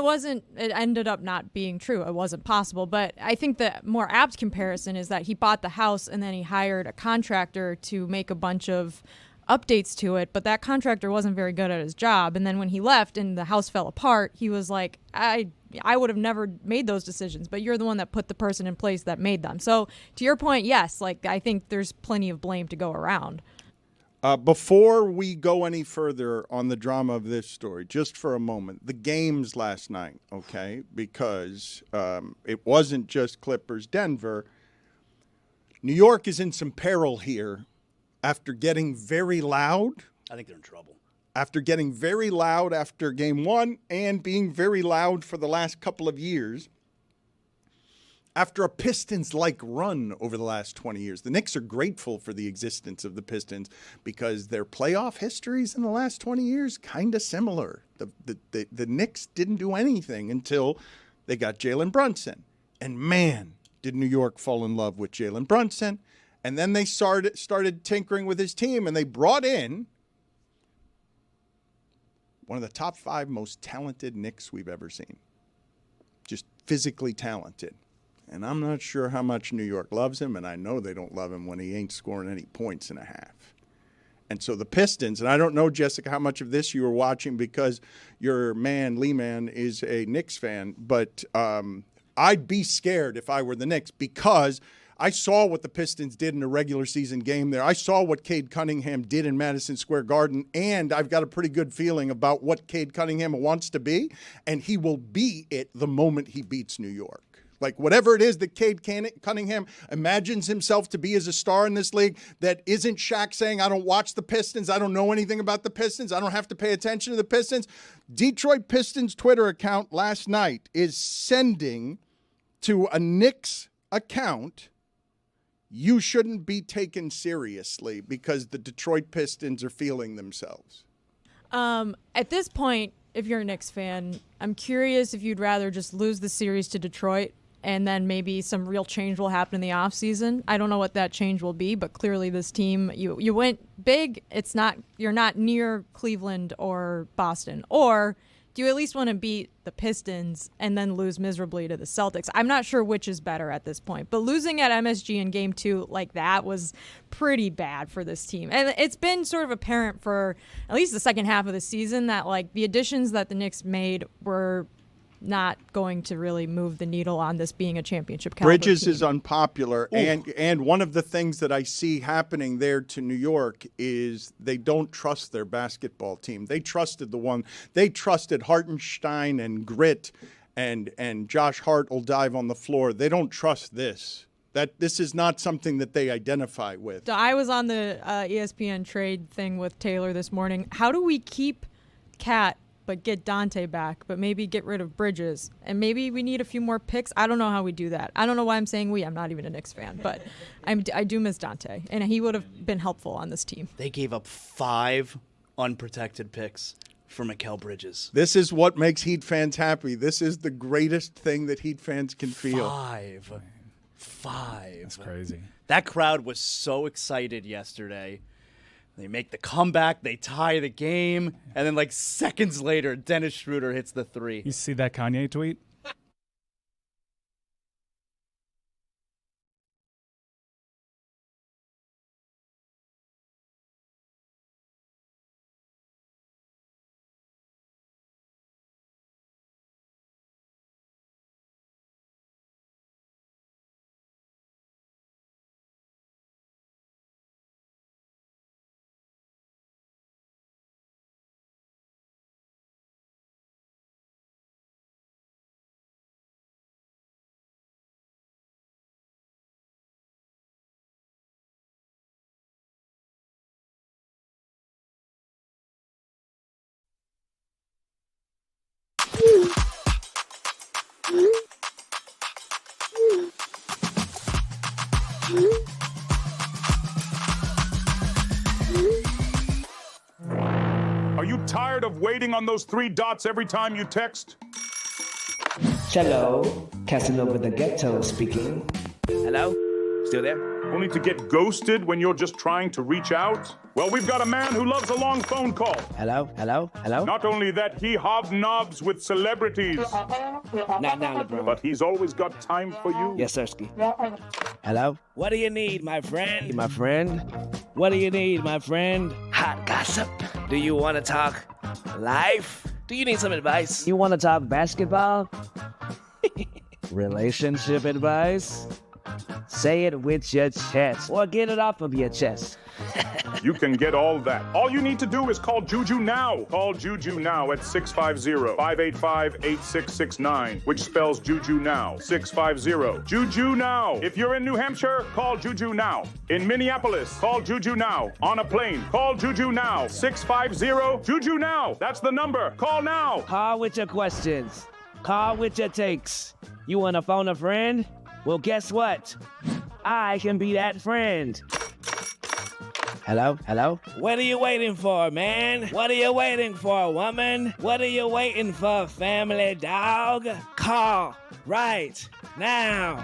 it ended up not being true. It wasn't possible. But I think the more apt comparison is that he bought the house and then he hired a contractor to make a bunch of updates to it. But that contractor wasn't very good at his job. And then when he left and the house fell apart, he was like, I would have never made those decisions, but you're the one that put the person in place that made them. So to your point, yes, like I think there's plenty of blame to go around. Before we go any further on the drama of this story, just for a moment, the games last night, okay, because it wasn't just Clippers-Denver. New York is in some peril here after getting very loud. I think they're in trouble. After getting very loud after game one and being very loud for the last couple of years. After a Pistons-like run over the last 20 years. The Knicks are grateful for the existence of the Pistons because their playoff histories in the last 20 years kind of similar. The Knicks didn't do anything until they got Jalen Brunson. And man, did New York fall in love with Jalen Brunson. And then they started tinkering with his team, and they brought in one of the top 5 most talented Knicks we've ever seen. Just physically talented. And I'm not sure how much New York loves him, and I know they don't love him when he ain't scoring any points and a half. And so the Pistons, and I don't know, Jessica, how much of this you were watching because your man, Lee Man, is a Knicks fan, but I'd be scared if I were the Knicks because I saw what the Pistons did in a regular season game there. I saw what Cade Cunningham did in Madison Square Garden, and I've got a pretty good feeling about what Cade Cunningham wants to be, and he will be it the moment he beats New York. Like whatever it is that Cade Cunningham imagines himself to be as a star in this league, that isn't Shaq saying, I don't watch the Pistons, I don't know anything about the Pistons, I don't have to pay attention to the Pistons. Detroit Pistons Twitter account last night is sending to a Knicks account, you shouldn't be taken seriously because the Detroit Pistons are feeling themselves. At this point, if you're a Knicks fan, I'm curious if you'd rather just lose the series to Detroit and then maybe some real change will happen in the offseason. I don't know what that change will be, but clearly this team, you went big. You're not near Cleveland or Boston. Or do you at least want to beat the Pistons and then lose miserably to the Celtics? I'm not sure which is better at this point, but losing at MSG in Game 2 like that was pretty bad for this team. And it's been sort of apparent for at least the second half of the season that like the additions that the Knicks made were not going to really move the needle on this being a championship caliber Bridges team. is unpopular, and one of the things that I see happening there to New York is they don't trust their basketball team. They trusted Hartenstein and Grit, and Josh Hart will dive on the floor. They don't trust this. That this is not something that they identify with. I was on the ESPN trade thing with Taylor this morning. How do we keep Cat but get Dante back, but maybe get rid of Bridges? And maybe we need a few more picks. I don't know how we do that. I don't know why I'm saying we. I'm not even a Knicks fan, but I do miss Dante, and he would have been helpful on this team. They gave up 5 unprotected picks for Mikal Bridges. This is what makes Heat fans happy. This is the greatest thing that Heat fans can feel. 5. That's crazy. That crowd was so excited yesterday. They make the comeback, they tie the game, and then like seconds later, Dennis Schroeder hits the 3. You see that Kanye tweet? Are you tired of waiting on those 3 dots every time you text? Hello, Casanova the Ghetto speaking. Hello? Still there? Only to get ghosted when you're just trying to reach out? Well, we've got a man who loves a long phone call. Hello? Hello? Hello? Not only that, he hobnobs with celebrities. Not now, LeBron. But he's always got time for you. Yes, Sirski. Hello? What do you need, my friend? My friend? What do you need, my friend? Hot gossip. Do you want to talk life? Do you need some advice? You want to talk basketball? Relationship advice? Say it with your chest, or get it off of your chest. You can get all that. All you need to do is call Juju now. Call Juju now at 650-585-8669, which spells Juju now. 650. Juju now. If you're in New Hampshire, call Juju now. In Minneapolis, call Juju now. On a plane, call Juju now. 650 Juju now. That's the number. Call now. Call with your questions. Call with your takes. You want to phone a friend? Well, guess what? I can be that friend. Hello? Hello? What are you waiting for, man? What are you waiting for, woman? What are you waiting for, family dog? Call right now.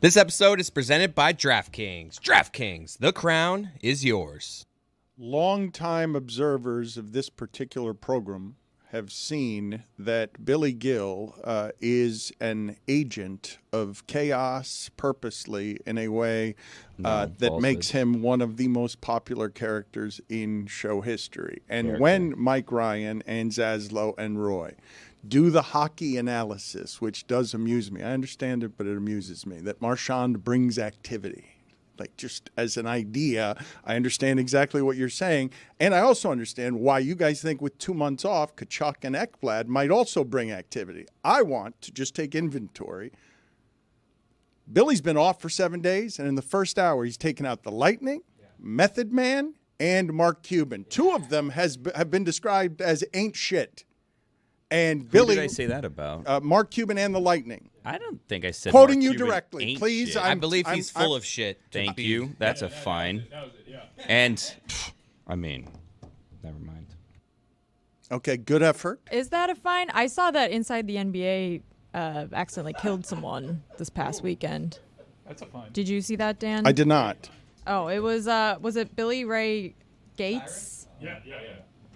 This episode is presented by DraftKings. DraftKings, the crown is yours. Longtime observers of this particular program have seen that Billy Gill is an agent of chaos purposely in a way that makes him one of the most popular characters in show history. And when Mike Ryan and Zaslow and Roy do the hockey analysis, which does amuse me, I understand it, but it amuses me, that Marchand brings activity. Like, just as an idea, I understand exactly what you're saying. And I also understand why you guys think with 2 months off, Kachuk and Ekblad might also bring activity. I want to just take inventory. Billy's been off for 7 days, and in the first hour, he's taken out the Lightning, Method Man, and Mark Cuban. 2 of them have been described as ain't shit. And Billy, Who did I say that about? Mark Cuban and the Lightning. I don't think I said Quoting Mark you Cuban directly, ain't please. shit. I believe he's full of shit. Thank you. That's a fine. And, I mean, never mind. Okay, good effort. Is that a fine? I saw that Inside the NBA accidentally killed someone this past weekend. That's a fine. Did you see that, Dan? I did not. Oh, it was it Billy Ray Gates? Yeah.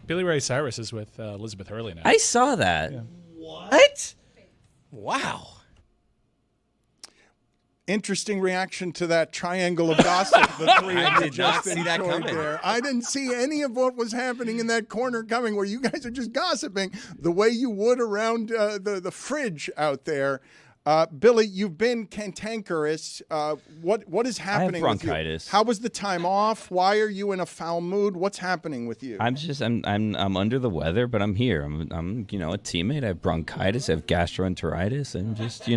Billy Ray Cyrus is with Elizabeth Hurley now. I saw that. Yeah. What? Wow. Interesting reaction to that triangle of gossip the three of you did not just see that enjoyed coming. there. I didn't see any of what was happening in that corner coming, where you guys are just gossiping the way you would around the fridge out there. Billy, you've been cantankerous. What is happening with you? bronchitis. How was the time off? Why are you in a foul mood? What's happening with you? I'm under the weather, but I'm here. I'm a teammate. I have bronchitis. I have gastroenteritis. I'm just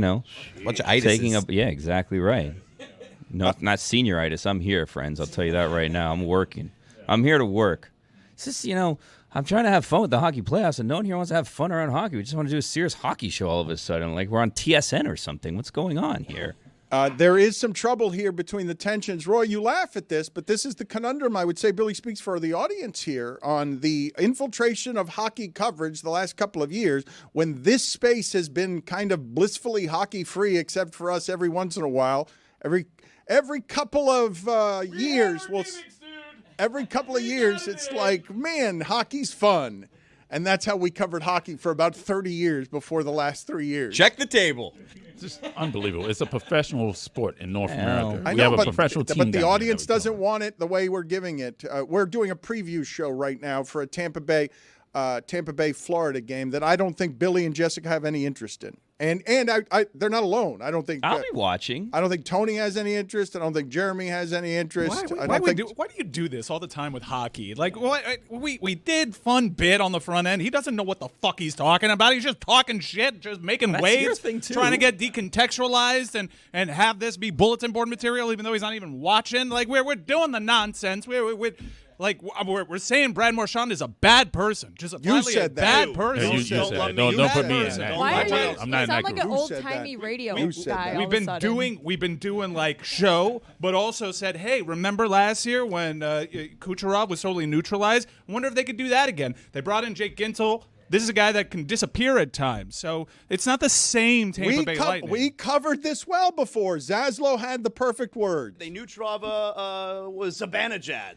bunch of itises. taking up. Yeah, exactly right. No, not senioritis. I'm here, friends. I'll tell you that right now. I'm working. I'm here to work. It's just I'm trying to have fun with the hockey playoffs, and no one here wants to have fun around hockey. We just want to do a serious hockey show all of a sudden, like we're on TSN or something. What's going on here? There is some trouble here between the tensions. Roy, you laugh at this, but this is the conundrum, I would say, Billy speaks for the audience here, on the infiltration of hockey coverage the last couple of years, when this space has been kind of blissfully hockey-free, except for us every once in a while. Every couple of years, every couple of years, it's like, man, hockey's fun. And that's how we covered hockey for about 30 years before the last 3 years. Check the table. It's just unbelievable. It's a professional sport in North America. I We know, have a but, professional team. but the down there audience that we doesn't want it the way we're giving it. We're doing a preview show right now for a Tampa Bay, Florida game that I don't think Billy and Jessica have any interest in. And they're not alone. I don't think I'll be watching. I don't think Tony has any interest. I don't think Jeremy has any interest. Why do you do this all the time with hockey? Like, we did fun bit on the front end. He doesn't know what the fuck he's talking about. He's just talking shit, just making That's waves, your thing, too. trying to get decontextualized and have this be bulletin board material, even though he's not even watching. Like, we're doing the nonsense. We're saying Brad Marchand is a bad person, just a bad person. Yeah, you said it. Don't put me in that. Why are you? I'm not in sound that like group. an old-timey radio guy. We've been doing like show, but also said, hey, remember last year when Kucherov was totally neutralized? I wonder if they could do that again. They brought in Jake Gintel. This is a guy that can disappear at times, so it's not the same Tampa Bay Lightning. We covered this well before. Zaslow had the perfect words. They Neutrava was Zibanejad.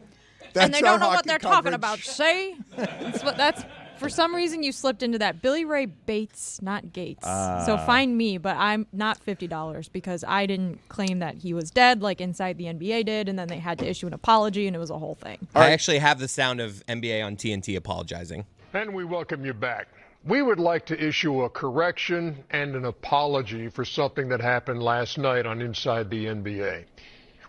And they don't know what they're talking about. See? That's for some reason you slipped into that. Billy Ray Bates, not Gates. So find me, but I'm not $50 because I didn't claim that he was dead like Inside the NBA did, and then they had to issue an apology, and it was a whole thing. I actually have the sound of NBA on TNT apologizing. And we welcome you back. We would like to issue a correction and an apology for something that happened last night on Inside the NBA.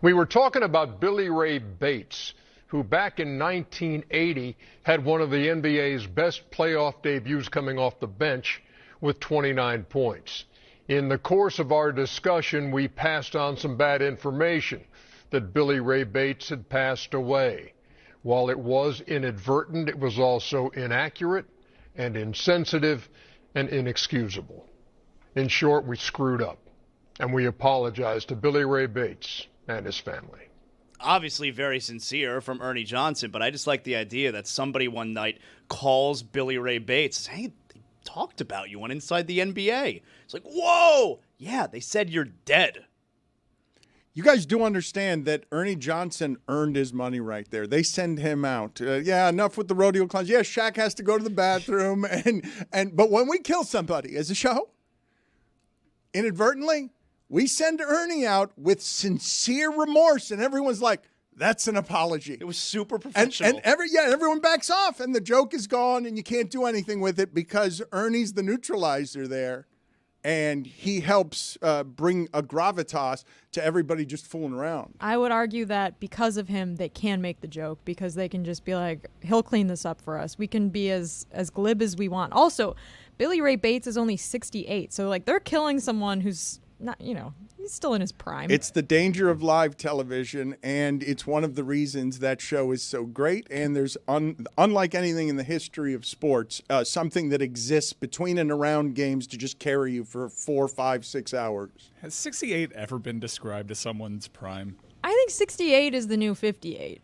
We were talking about Billy Ray Bates, who back in 1980 had one of the NBA's best playoff debuts coming off the bench with 29 points. In the course of our discussion, we passed on some bad information that Billy Ray Bates had passed away. While it was inadvertent, it was also inaccurate and insensitive and inexcusable. In short, we screwed up, and we apologize to Billy Ray Bates and his family. Obviously very sincere from Ernie Johnson, but I just like the idea that somebody one night calls Billy Ray Bates, says, hey, they talked about you on Inside the NBA. It's like, whoa! Yeah, they said you're dead. You guys do understand that Ernie Johnson earned his money right there. They send him out. Yeah, enough with the rodeo clowns. Yeah, Shaq has to go to the bathroom. But when we kill somebody as a show, inadvertently, we send Ernie out with sincere remorse, and everyone's like, that's an apology. It was super professional. And everyone backs off, and the joke is gone, and you can't do anything with it because Ernie's the neutralizer there. And he helps bring a gravitas to everybody just fooling around. I would argue that because of him, they can make the joke because they can just be like, he'll clean this up for us. We can be as glib as we want. Also, Billy Ray Bates is only 68. So, like, they're killing someone who's not, he's still in his prime. It's the danger of live television, and it's one of the reasons that show is so great. And there's, unlike anything in the history of sports, something that exists between and around games to just carry you for 4, 5, 6 hours. Has 68 ever been described as someone's prime? I think 68 is the new 58.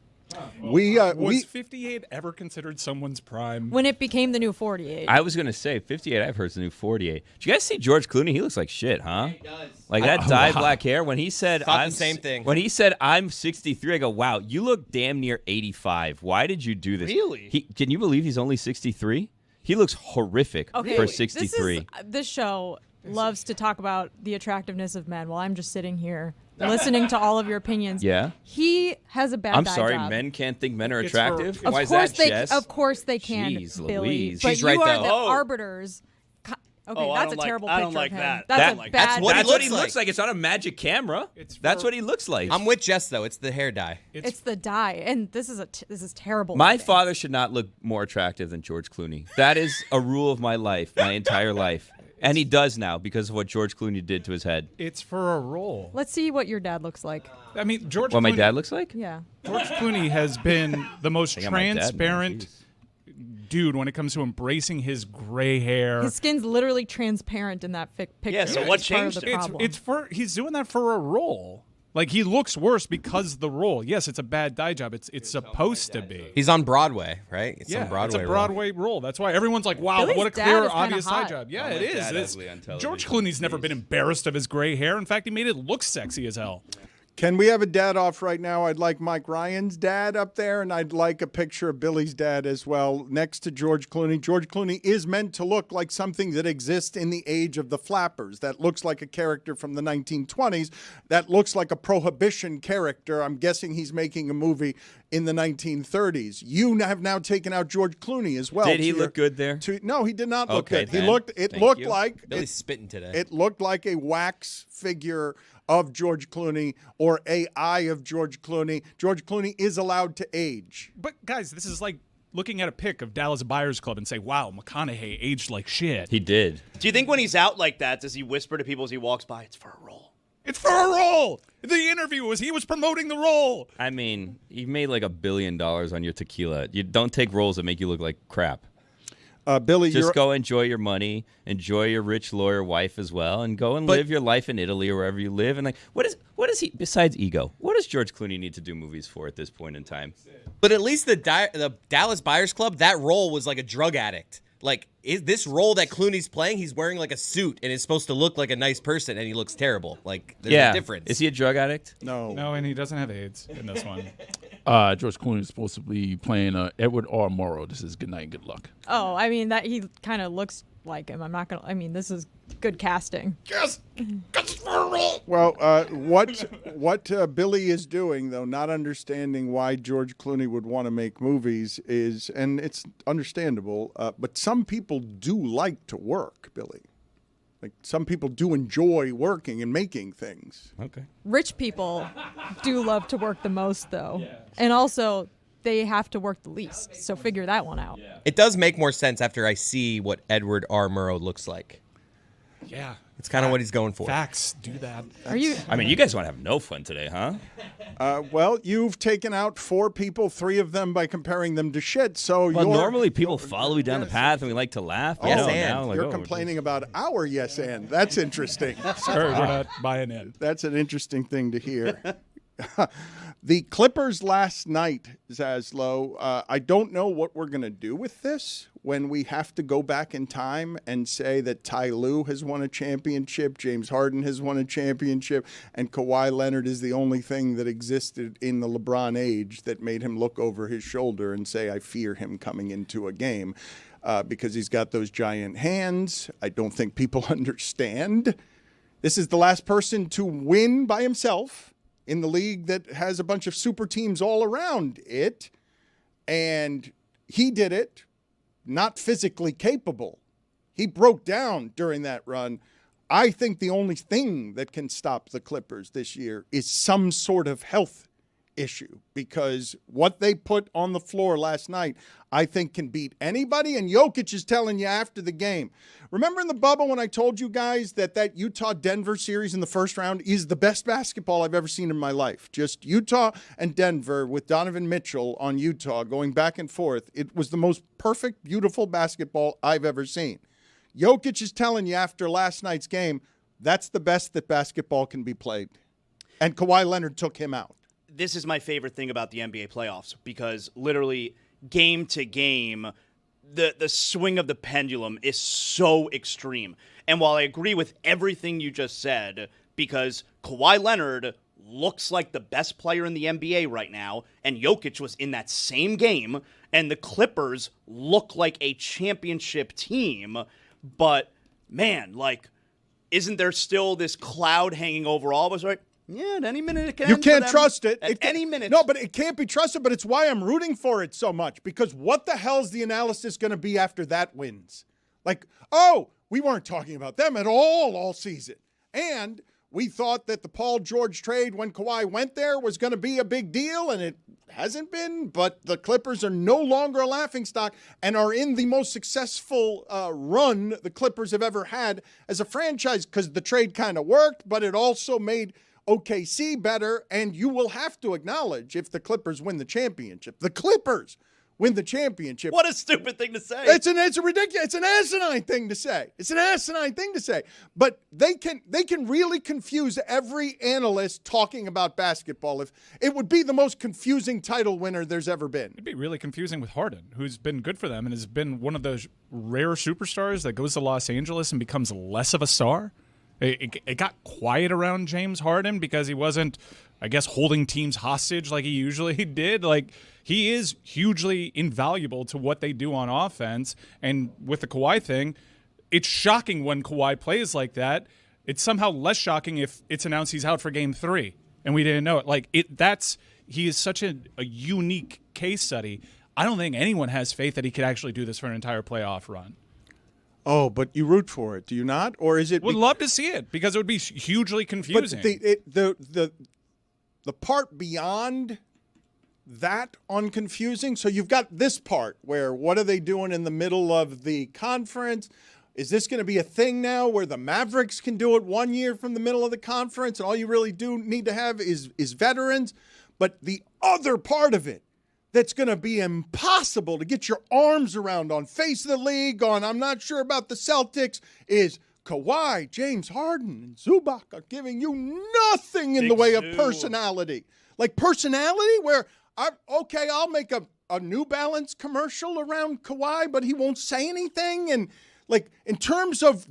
Was 58 ever considered someone's prime? When it became the new 48. I was going to say 58, I've heard is the new 48. Did you guys see George Clooney? He looks like shit, huh? He does. Like that dyed black hair. When he said the same thing. When he said I'm 63, I go, wow, you look damn near 85. Why did you do this? Really? Can you believe he's only 63? He looks horrific for 63. This show loves to talk about the attractiveness of men while I'm just sitting here listening to all of your opinions. Yeah. He has a bad I'm dye sorry, job. men can't think men are attractive? Of Why is course that, Jess? Of course they can, Jeez Billy. Louise. But She's you right, are though. the Oh. arbiters. Okay, Oh, that's a terrible picture I don't like of him. that. That's a bad. That's what he looks like. It's not a magic camera. That's what he looks like. I'm with Jess, though. It's the hair dye. It's the dye, and this is terrible. My looking. father should not look more attractive than George Clooney. That is a rule of my life, my entire life. And he does now because of what George Clooney did to his head. It's for a role. Let's see what your dad looks like. I mean, George. What Clooney, my dad looks like? Yeah. George Clooney has been the most I got my dad now, transparent jeez. dude when it comes to embracing his gray hair. His skin's literally transparent in that picture. Yeah, so what It's part of changed the him? problem. It's for he's doing that for a role. Like, he looks worse because the role. Yes, it's a bad dye job. It's supposed to be. He's on Broadway, right? It's Yeah, some Broadway it's a Broadway role. That's why everyone's like, wow, Billy's what a dad clear, is kinda obvious dye hot. job. Yeah, Oh, it my is. dad It's- ugly on television. George Clooney's never been embarrassed of his gray hair. In fact, he made it look sexy as hell. Can we have a dad off right now? I'd like Mike Ryan's dad up there, and I'd like a picture of Billy's dad as well next to George Clooney. George Clooney is meant to look like something that exists in the age of the Flappers, that looks like a character from the 1920s, that looks like a Prohibition character. I'm guessing he's making a movie in the 1930s. You have now taken out George Clooney as well. Did he look good there? No, he did not look Okay, good. then. He looked. It Thank looked you. like Billy's spitting today. It looked like a wax figure of George Clooney or a eye of George Clooney. George Clooney is allowed to age. But, guys, this is like looking at a pic of Dallas Buyers Club and say, wow, McConaughey aged like shit. He did. Do you think when he's out like that, does he whisper to people as he walks by, it's for a role? It's for a role. The interview was he was promoting the role. I mean, you made like $1 billion on your tequila. You don't take roles that make you look like crap. Billy, Just go enjoy your money, enjoy your rich lawyer wife as well, and go and live your life in Italy or wherever you live. And like, what is he besides ego? What does George Clooney need to do movies for at this point in time? But at least the Dallas Buyers Club, that role was like a drug addict. Like, is this role that Clooney's playing, he's wearing like a suit and is supposed to look like a nice person, and he looks terrible. Like, there's a difference. Is he a drug addict? No, and he doesn't have AIDS in this one. George Clooney is supposed to be playing Edward R. Morrow. This is Good Night and Good Luck. Oh, I mean, that he kind of looks like him. I'm not going to, I mean, this is good casting. Yes. Well, what Billy is doing, though, not understanding why George Clooney would want to make movies is, and it's understandable, but some people do like to work, Billy. Like, some people do enjoy working and making things. Okay. Rich people do love to work the most, though. Yeah. And also, they have to work the least. So figure that one out. Yeah. It does make more sense after I see what Edward R. Murrow looks like. Yeah. It's kind of what he's going for. Facts. Do that. Are you? I mean, you guys want to have no fun today, huh? Well, you've taken out 4 people, 3 of them by comparing them to shit. So Well, normally people follow me down the path and we like to laugh. Oh, You know, now, like, you're complaining about our yes and. That's interesting. Sorry, we're not buying in. That's an interesting thing to hear. The Clippers last night, Zaslow, I don't know what we're going to do with this when we have to go back in time and say that Ty Lue has won a championship, James Harden has won a championship, and Kawhi Leonard is the only thing that existed in the LeBron age that made him look over his shoulder and say, I fear him coming into a game because he's got those giant hands. I don't think people understand. This is the last person to win by himself in the league that has a bunch of super teams all around it. And he did it, not physically capable. He broke down during that run. I think the only thing that can stop the Clippers this year is some sort of health issue, because what they put on the floor last night, I think, can beat anybody. And Jokic is telling you after the game. Remember in the bubble when I told you guys that Utah-Denver series in the first round is the best basketball I've ever seen in my life? Just Utah and Denver with Donovan Mitchell on Utah going back and forth. It was the most perfect, beautiful basketball I've ever seen. Jokic is telling you after last night's game, that's the best that basketball can be played. And Kawhi Leonard took him out. This is my favorite thing about the NBA playoffs, because literally game to game, the swing of the pendulum is so extreme. And while I agree with everything you just said, because Kawhi Leonard looks like the best player in the NBA right now, and Jokic was in that same game, and the Clippers look like a championship team, but man, like, isn't there still this cloud hanging over all of us, right? Yeah, at any minute it can You end for can't them. trust it. At any minute. No, but it can't be trusted, but it's why I'm rooting for it so much, because what the hell's the analysis going to be after that wins? Like, oh, we weren't talking about them at all season. And we thought that the Paul George trade when Kawhi went there was going to be a big deal, and it hasn't been, but the Clippers are no longer a laughingstock and are in the most successful run the Clippers have ever had as a franchise, because the trade kind of worked, but it also made OKC better. And you will have to acknowledge, if the Clippers win the championship, win the championship. What a stupid thing to say. It's a ridiculous, it's an asinine thing to say. But they can really confuse every analyst talking about basketball. If it would be the most confusing title winner there's ever been. It'd be really confusing with Harden, who's been good for them and has been one of those rare superstars that goes to Los Angeles and becomes less of a star. It got quiet around James Harden because he wasn't, I guess, holding teams hostage like he usually did. Like, he is hugely invaluable to what they do on offense. And with the Kawhi thing, it's shocking when Kawhi plays like that. It's somehow less shocking if it's announced he's out for Game 3 and we didn't know it. Like, he is such a unique case study. I don't think anyone has faith that he could actually do this for an entire playoff run. Oh, but you root for it, do you not? Or is it? Would love to see it, because it would be hugely confusing. But the part beyond that on confusing. So you've got this part where what are they doing in the middle of the conference? Is this going to be a thing now where the Mavericks can do it 1 year from the middle of the conference, and all you really do need to have is veterans? But the other part of it that's going to be impossible to get your arms around on face of the league, on I'm not sure about the Celtics, is Kawhi, James Harden, and Zubac are giving you nothing in the way of personality. Like personality where, I'll make a New Balance commercial around Kawhi, but he won't say anything. And like in terms of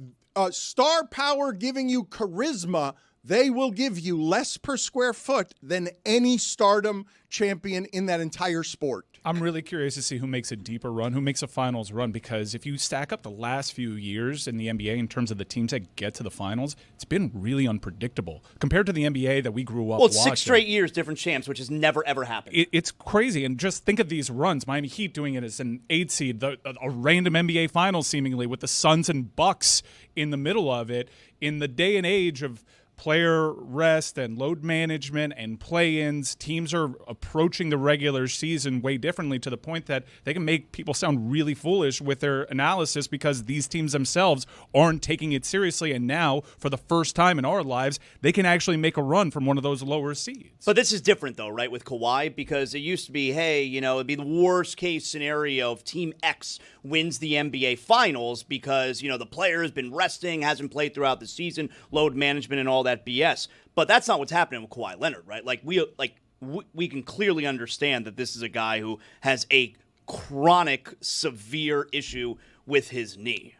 star power giving you charisma, they will give you less per square foot than any stardom champion in that entire sport. I'm really curious to see who makes a deeper run, who makes a finals run, because if you stack up the last few years in the NBA in terms of the teams that get to the finals, it's been really unpredictable compared to the NBA that we grew up watching. 6 straight years, different champs, which has never, ever happened. It's crazy. And just think of these runs. Miami Heat doing it as an 8 seed, a random NBA finals seemingly with the Suns and Bucks in the middle of it. In the day and age of player rest and load management and play-ins, teams are approaching the regular season way differently, to the point that they can make people sound really foolish with their analysis because these teams themselves aren't taking it seriously. And now, for the first time in our lives, they can actually make a run from one of those lower seeds. But this is different, though, right, with Kawhi, because it used to be, hey, it'd be the worst-case scenario if Team X wins the NBA Finals because, the player has been resting, hasn't played throughout the season, load management and all that that BS. But that's not what's happening with Kawhi Leonard, right? Like we can clearly understand that this is a guy who has a chronic, severe issue with his knee.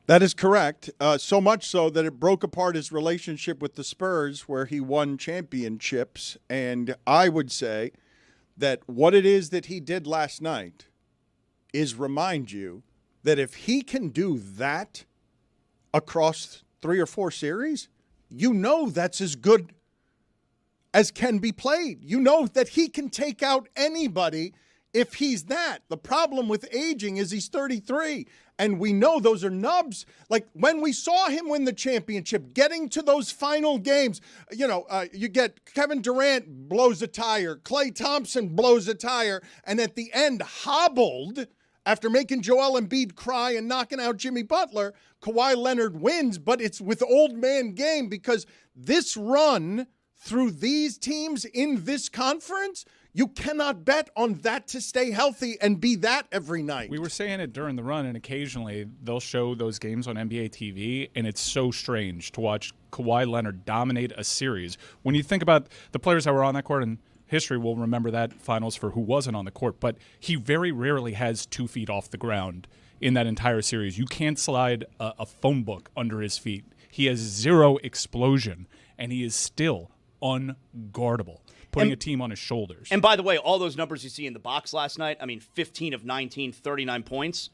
That is correct. So much so that it broke apart his relationship with the Spurs, where he won championships. And I would say that what it is that he did last night is remind you that if he can do that across 3 or 4 series, you know that's as good as can be played. You know that he can take out anybody if he's that. The problem with aging is he's 33, and we know those are nubs. Like when we saw him win the championship, getting to those final games, you get Kevin Durant blows a tire, Klay Thompson blows a tire, and at the end hobbled after making Joel Embiid cry and knocking out Jimmy Butler. Kawhi Leonard wins, but it's with old man game, because this run through these teams in this conference, you cannot bet on that to stay healthy and be that every night. We were saying it during the run, and occasionally they'll show those games on NBA TV, and it's so strange to watch Kawhi Leonard dominate a series. When you think about the players that were on that court, and history will remember that finals for who wasn't on the court, but he very rarely has 2 feet off the ground in that entire series. You can't slide a phone book under his feet. He has 0 explosion, and he is still unguardable, putting a team on his shoulders. And by the way, all those numbers you see in the box last night, 15 of 19, 39 points.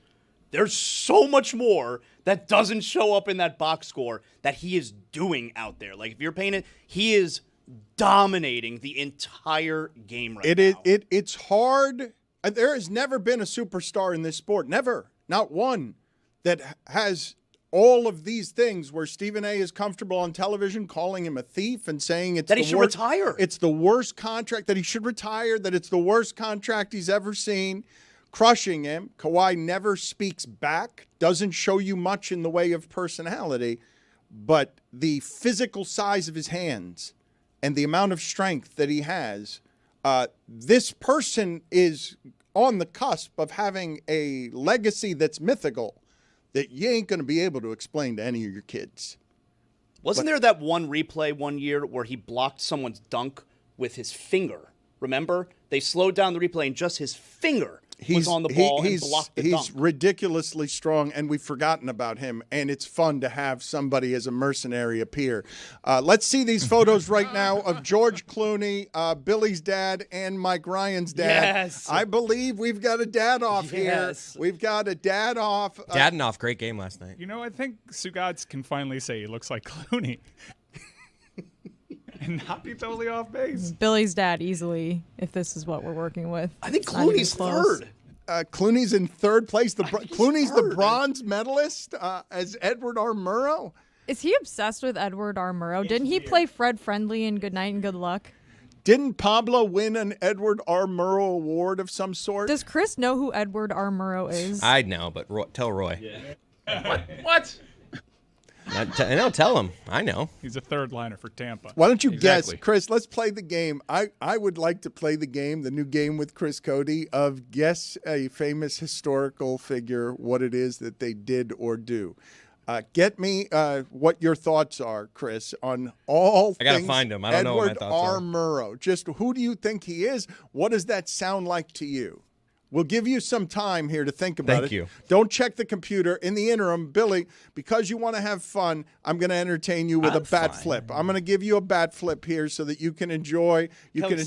There's so much more that doesn't show up in that box score that he is doing out there. Like, if you're paying it, he is dominating the entire game right now. It's hard. There has never been a superstar in this sport, never, not one, that has all of these things where Stephen A. is comfortable on television calling him a thief and saying it's that he should retire. It's the worst contract, that he should retire, that it's the worst contract he's ever seen, crushing him. Kawhi never speaks back, doesn't show you much in the way of personality, but the physical size of his hands and the amount of strength that he has, this person is on the cusp of having a legacy that's mythical, that you ain't going to be able to explain to any of your kids. Wasn't there that one replay one year where he blocked someone's dunk with his finger? Remember? They slowed down the replay and just his finger was on the ball and blocked the dunk. He's ridiculously strong, and we've forgotten about him, and it's fun to have somebody as a mercenary appear. Let's see these photos right now of George Clooney, Billy's dad, and Mike Ryan's dad. Yes. I believe we've got a dad-off here. We've got a dad-off. Dad-off, great game last night. I think Stugotz can finally say he looks like Clooney. And not be totally off base. Billy's dad easily, if this is what we're working with. I think Clooney's third. Clooney's in third place. Clooney's the bronze medalist as Edward R. Murrow. Is he obsessed with Edward R. Murrow? Didn't he play Fred Friendly in Good Night and Good Luck? Didn't Pablo win an Edward R. Murrow award of some sort? Does Chris know who Edward R. Murrow is? I know, but tell Roy. Yeah. What? No, tell him. I know. He's a third liner for Tampa. Why don't you guess, Chris? Let's play the game. I would like to play the game, the new game with Chris Cody, of guess a famous historical figure, what it is that they did or do. Get me what your thoughts are, Chris, on all things. I gotta find him. I don't know what my thoughts are. Edward R. Murrow. Just who do you think he is? What does that sound like to you? We'll give you some time here to think about it. Thank you. Don't check the computer. In the interim, Billy, because you want to have fun, I'm going to entertain you with a bat flip. I'm going to give you a bat flip here so that you can enjoy. You can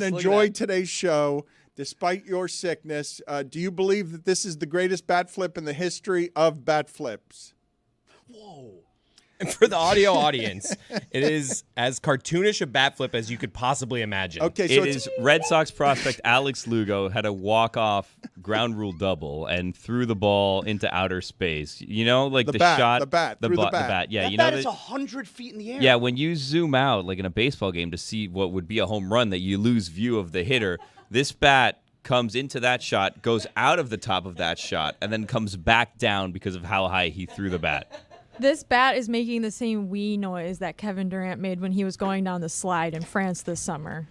enjoy today's show despite your sickness. Do you believe that this is the greatest bat flip in the history of bat flips? Whoa. And for the audio audience, it is as cartoonish a bat flip as you could possibly imagine. Okay, so it is Red Sox prospect Alex Lugo had a walk-off ground rule double and threw the ball into outer space. Like the bat, shot, the bat. Yeah, that is 100 feet in the air. Yeah, when you zoom out, like in a baseball game, to see what would be a home run, that you lose view of the hitter. This bat comes into that shot, goes out of the top of that shot, and then comes back down because of how high he threw the bat. This bat is making the same wee noise that Kevin Durant made when he was going down the slide in France this summer.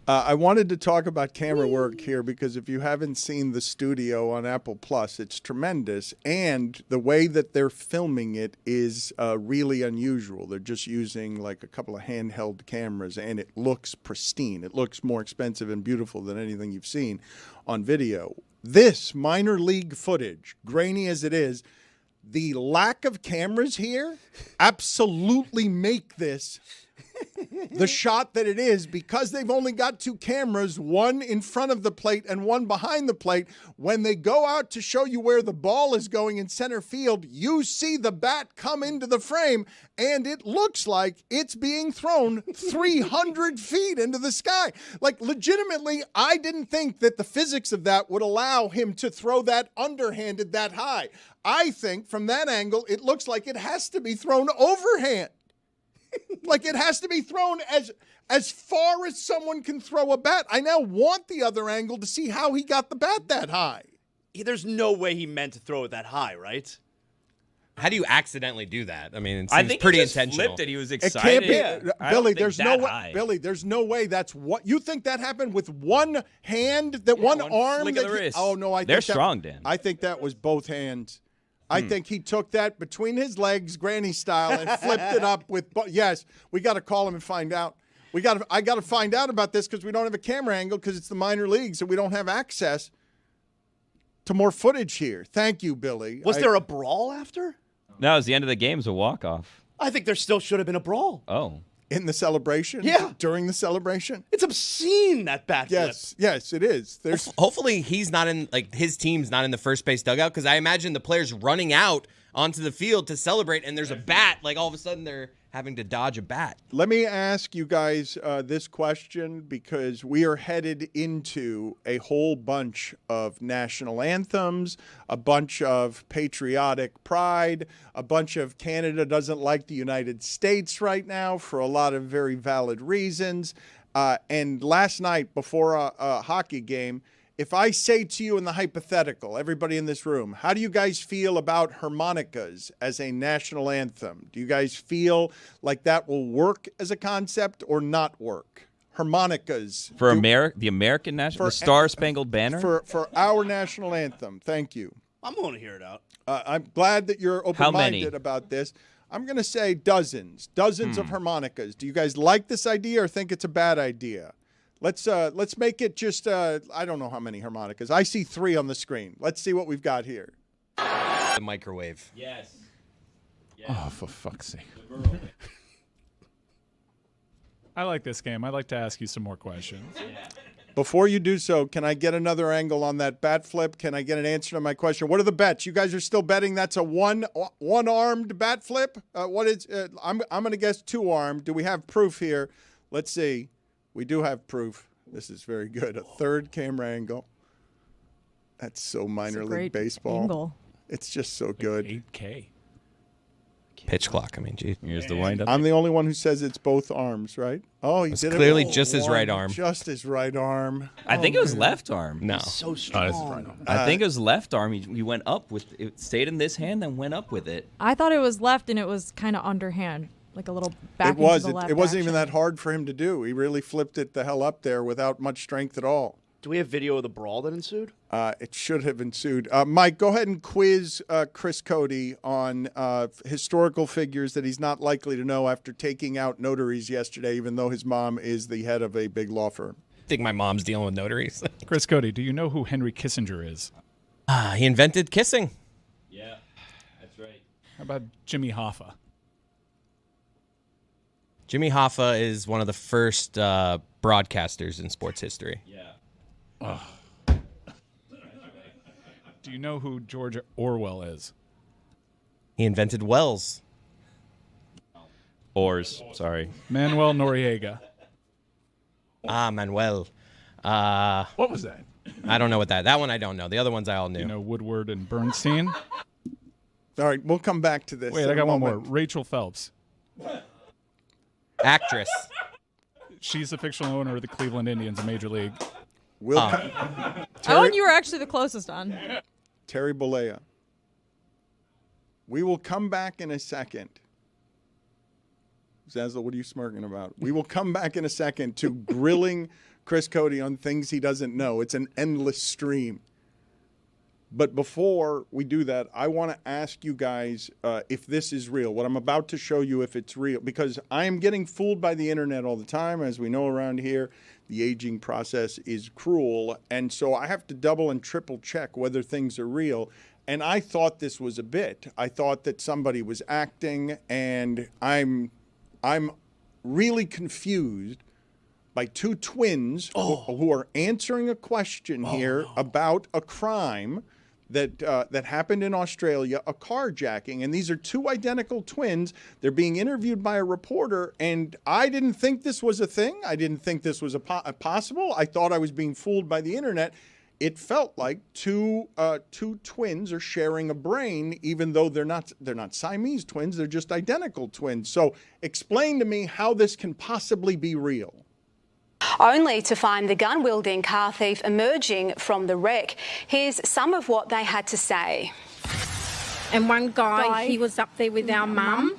I wanted to talk about camera work here because if you haven't seen the studio on Apple Plus, it's tremendous. And the way that they're filming it is really unusual. They're just using like a couple of handheld cameras, and it looks pristine. It looks more expensive and beautiful than anything you've seen on video. This minor league footage, grainy as it is, the lack of cameras here absolutely make this the shot that it is, because they've only got two cameras, one in front of the plate and one behind the plate. When they go out to show you where the ball is going in center field, you see the bat come into the frame, and it looks like it's being thrown 300 feet into the sky. Like, legitimately, I didn't think that the physics of that would allow him to throw that underhanded that high. I think from that angle, it looks like it has to be thrown overhand. Like, it has to be thrown as far as someone can throw a bat. I now want the other angle to see how he got the bat that high. There's no way he meant to throw it that high, right? How do you accidentally do that? I mean, it I seems think pretty he just intentional. flipped it. He was It excited. can't be. I Billy, don't think there's no that way. high. Billy, there's no way that's what you think that happened with one hand, one arm. flick of the wrist. Oh no, They're strong, Dan. I think that was both hands. I think he took that between his legs, granny style, and flipped it up with. Yes, we got to call him and find out. I got to find out about this because we don't have a camera angle because it's the minor leagues and we don't have access to more footage here. Thank you, Billy. Was there a brawl after? No, it was the end of the game. It was a walk-off. I think there still should have been a brawl. Oh. In the celebration? Yeah. During the celebration? It's obscene, that bat flip. Yes, it is. There's Hopefully he's not in, like, his team's not in the first base dugout, because I imagine the players running out onto the field to celebrate, and there's a bat. Like, all of a sudden they're having to dodge a bat. Let me ask you guys this question, because we are headed into a whole bunch of national anthems, a bunch of patriotic pride, a bunch of Canada doesn't like the United States right now for a lot of very valid reasons. And last night before a hockey game, if I say to you in the hypothetical, everybody in this room, how do you guys feel about harmonicas as a national anthem? Do you guys feel like that will work as a concept or not work? Harmonicas. For the American national, the Star-Spangled Banner? For our national anthem. Thank you. I'm going to hear it out. I'm glad that you're open-minded about this. I'm going to say dozens of harmonicas. Do you guys like this idea or think it's a bad idea? Let's make it just, I don't know how many harmonicas. I see 3 on the screen. Let's see what we've got here. The microwave. Yes. Oh, for fuck's sake. I like this game. I'd like to ask you some more questions. Before you do so, can I get another angle on that bat flip? Can I get an answer to my question? What are the bets? You guys are still betting that's a one-armed bat flip? What is? I'm going to guess 2-armed. Do we have proof here? Let's see. We do have proof. This is very good. A third camera angle. That's so minor league baseball. Angle. It's just so good. 8K. Pitch clock. I mean, geez. Here's the windup. I'm the only one who says it's both arms, right? Oh, he It's did clearly it. just his right arm. Just his right arm. I think it was left arm. No. So strong. I think it was left arm. He went up with it. Stayed in this hand, then went up with it. I thought it was left, and it was kind of underhand, like a little back It was. into the left It wasn't even action. that hard for him to do. He really flipped it the hell up there without much strength at all. Do we have video of the brawl that ensued? It should have ensued. Mike, go ahead and quiz Chris Cody on historical figures that he's not likely to know after taking out notaries yesterday, even though his mom is the head of a big law firm. I think my mom's dealing with notaries. Chris Cody, do you know who Henry Kissinger is? He invented kissing. Yeah, that's right. How about Jimmy Hoffa? Jimmy Hoffa is one of the first broadcasters in sports history. Yeah. Oh. Do you know who George Orwell is? He invented wells. Oars. Sorry. Manuel Noriega. Manuel. What was that? I don't know what that one I don't know. The other ones I all knew. You know Woodward and Bernstein? All right, we'll come back to this. Wait, in I a got one more. moment. Rachel Phelps. Actress. She's the fictional owner of the Cleveland Indians in Major League. That one you were actually the closest on. Terry Bollea. We will come back in a second. Zaslow, what are you smirking about? We will come back in a second to grilling Chris Cody on things he doesn't know. It's an endless stream. But before we do that, I want to ask you guys if this is real. What I'm about to show you, if it's real, because I am getting fooled by the internet all the time. As we know around here, the aging process is cruel. And so I have to double and triple check whether things are real. And I thought this was a bit. I thought that somebody was acting, and I'm really confused by two twins who are answering a question here about a crime that happened in Australia, a carjacking. And these are two identical twins. They're being interviewed by a reporter, and I didn't think this was a thing. I didn't think this was possible. I thought I was being fooled by the internet. It felt like two twins are sharing a brain, even though they're not Siamese twins. They're just identical twins. So explain to me how this can possibly be real. Only to find the gun-wielding car thief emerging from the wreck. Here's some of what they had to say. And one guy, he was up there with our mum,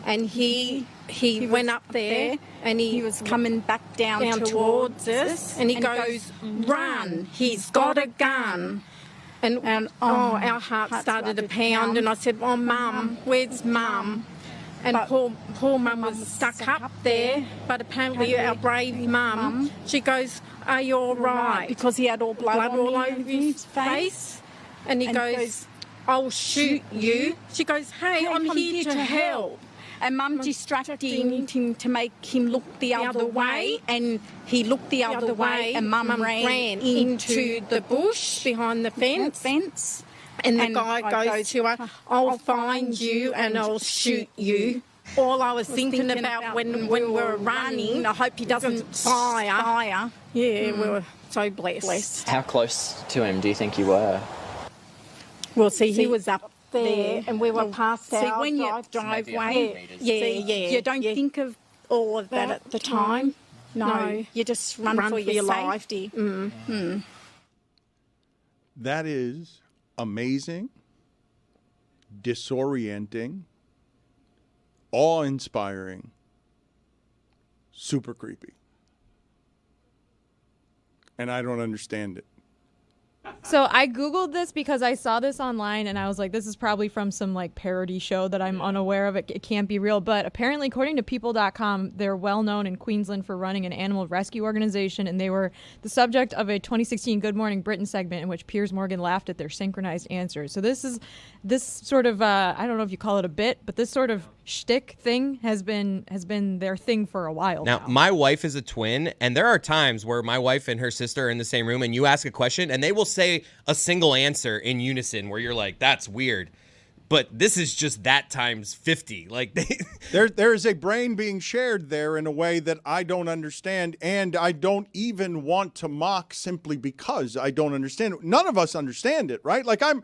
and he went up there, and he was coming back down towards us, and he goes, "Run, he's got a gun." And our heart started to pound, and I said, "Oh, Mum, where's Mum?" And poor Mum was stuck up there, but apparently our brave Mum, she goes, "Are you all right?" Because he had all blood all over his face. And he goes, "I'll shoot you." She goes, "Hey, I'm here to help." And Mum distracted him to make him look the other way, and he looked the other way, and Mum ran into the bush behind the fence. And the guy goes to her, "I'll find you and I'll shoot you." All I was thinking about when we were running, I hope he doesn't fire. Yeah, we were so blessed. How close to him do you think you were? Well, see, he was up there and we were past our when you driveway. Yeah. You don't think of all of that at the time. No, you just run for your safety. That is amazing, disorienting, awe-inspiring, super creepy. And I don't understand it. So I Googled this because I saw this online and I was like, this is probably from some like parody show that I'm unaware of. It can't be real. But apparently, according to people.com, they're well known in Queensland for running an animal rescue organization. And they were the subject of a 2016 Good Morning Britain segment in which Piers Morgan laughed at their synchronized answers. So this sort of, I don't know if you call it a bit, but this sort of shtick thing has been their thing for a while now. Now, my wife is a twin, and there are times where my wife and her sister are in the same room, and you ask a question, and they will say a single answer in unison where you're like, that's weird. But this is just that times 50. Like there is a brain being shared there in a way that I don't understand, and I don't even want to mock simply because I don't understand it. None of us understand it, right? Like I'm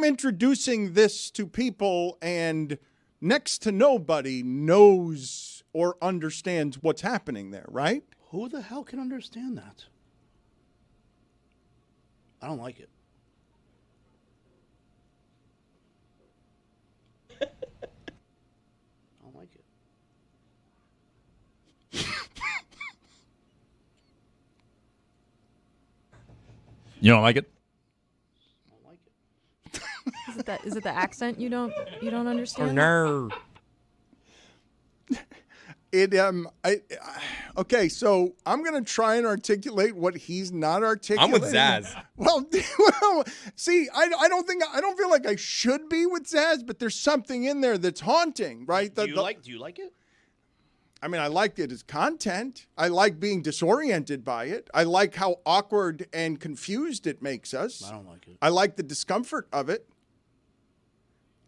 introducing this to people, and next to nobody knows or understands what's happening there, right? Who the hell can understand that? I don't like it. I don't like it. You don't like it? Is it the accent you don't understand? No. Okay, so I'm gonna try and articulate what he's not articulating. I'm with Zaz. Well, see, I don't feel like I should be with Zaz, but there's something in there that's haunting, right? Do you like it? I mean, I liked it as content. I like being disoriented by it. I like how awkward and confused it makes us. I don't like it. I like the discomfort of it.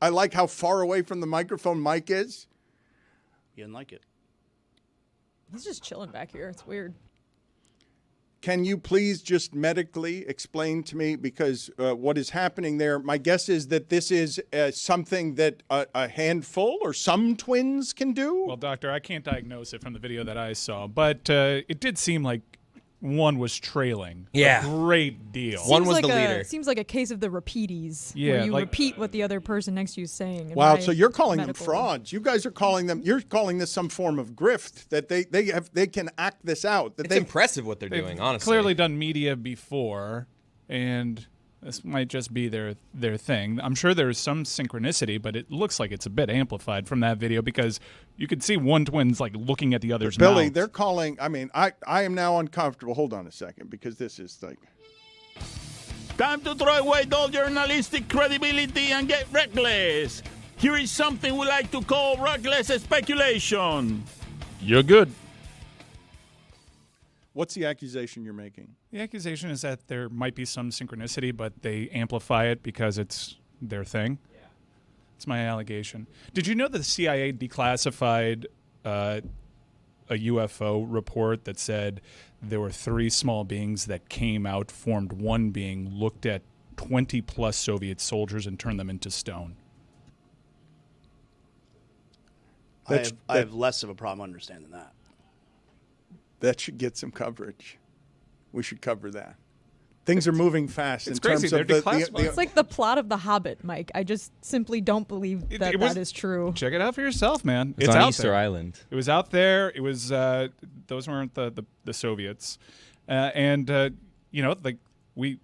I like how far away from the microphone Mike is. You didn't like it. He's just chilling back here. It's weird. Can you please just medically explain to me, because what is happening there, my guess is that this is something that a handful or some twins can do? Well, doctor, I can't diagnose it from the video that I saw, but it did seem like one was trailing. Yeah. A great deal. One was the leader. Seems like a case of the repeaties. Yeah, where you like- repeat what the other person next to you is saying. in Wow, my so you're calling them medical- frauds. You guys are calling them. You're calling this some form of grift that they can act this out. That It's impressive what they're They've doing, honestly. clearly done media before, and this might just be their thing. I'm sure there's some synchronicity, but it looks like it's a bit amplified from that video because you could see one twin's like looking at the other's Billy, mouth. they're calling. I mean, I am now uncomfortable. Hold on a second, because this is like. Time to throw away all journalistic credibility and get reckless. Here is something we like to call reckless speculation. You're good. What's the accusation you're making? The accusation is that there might be some synchronicity, but they amplify it because it's their thing. Yeah. It's my allegation. Did you know that the CIA declassified a UFO report that said there were 3 small beings that came out, formed one being, looked at 20-plus Soviet soldiers, and turned them into stone? I have less of a problem understanding that. That should get some coverage. We should cover that. Things are moving fast in It's crazy. terms of They're the declassified. It's like the plot of The Hobbit, Mike. I just simply don't believe that was- that is true. Check it out for yourself, man. It's on out Easter there. Island. It was out there. It was those weren't the Soviets, you know, like we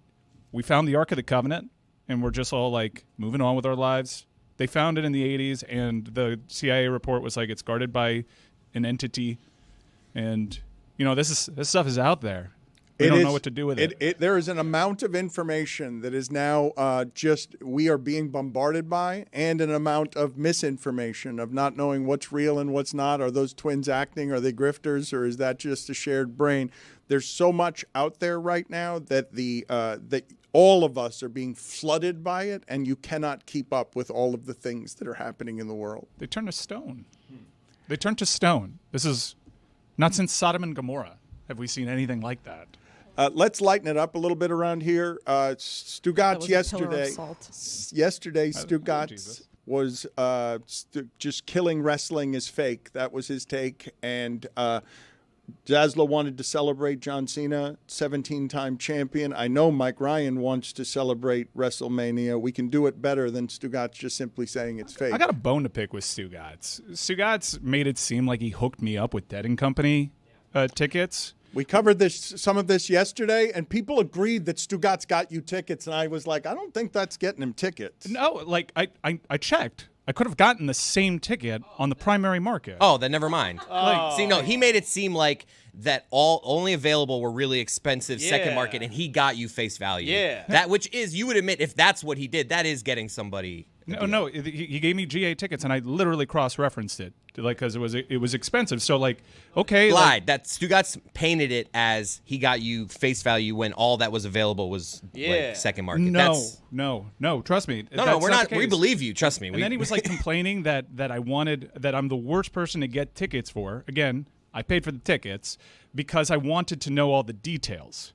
found the Ark of the Covenant, and we're just all like moving on with our lives. They found it in the 80s, and the CIA report was like it's guarded by an entity, and you know this stuff is out there. We don't know what to do with it. There is an amount of information that is now we are being bombarded by, and an amount of misinformation of not knowing what's real and what's not. Are those twins acting? Are they grifters? Or is that just a shared brain? There's so much out there right now that that all of us are being flooded by it, and you cannot keep up with all of the things that are happening in the world. They turn to stone. They turn to stone. This is not since Sodom and Gomorrah have we seen anything like that. Let's lighten it up a little bit around here. Stugotz yesterday. Stugotz was just killing wrestling is fake. That was his take. And Zaslow wanted to celebrate John Cena, 17-time champion. I know Mike Ryan wants to celebrate Wrestlemania. We can do it better than Stugotz just simply saying it's fake. I got a bone to pick with Stugotz. Stugotz made it seem like he hooked me up with Dead & Company tickets. We covered some of this yesterday, and people agreed that Stugotz got you tickets, and I was like, I don't think that's getting him tickets. No, like I checked. I could have gotten the same ticket on the primary market. Oh, then never mind. See, no, he made it seem like that all only available were really expensive second market, and he got you face value. Yeah. That which is, you would admit, if that's what he did, that is getting somebody. No, he gave me GA tickets, and I literally cross-referenced it, like because it was expensive. So like, okay, lied. That Stugotz painted it as he got you face value when all that was available was like second market. No. Trust me. No, we're not. We believe you. Trust me. And then he was like complaining that I'm the worst person to get tickets for. Again, I paid for the tickets because I wanted to know all the details.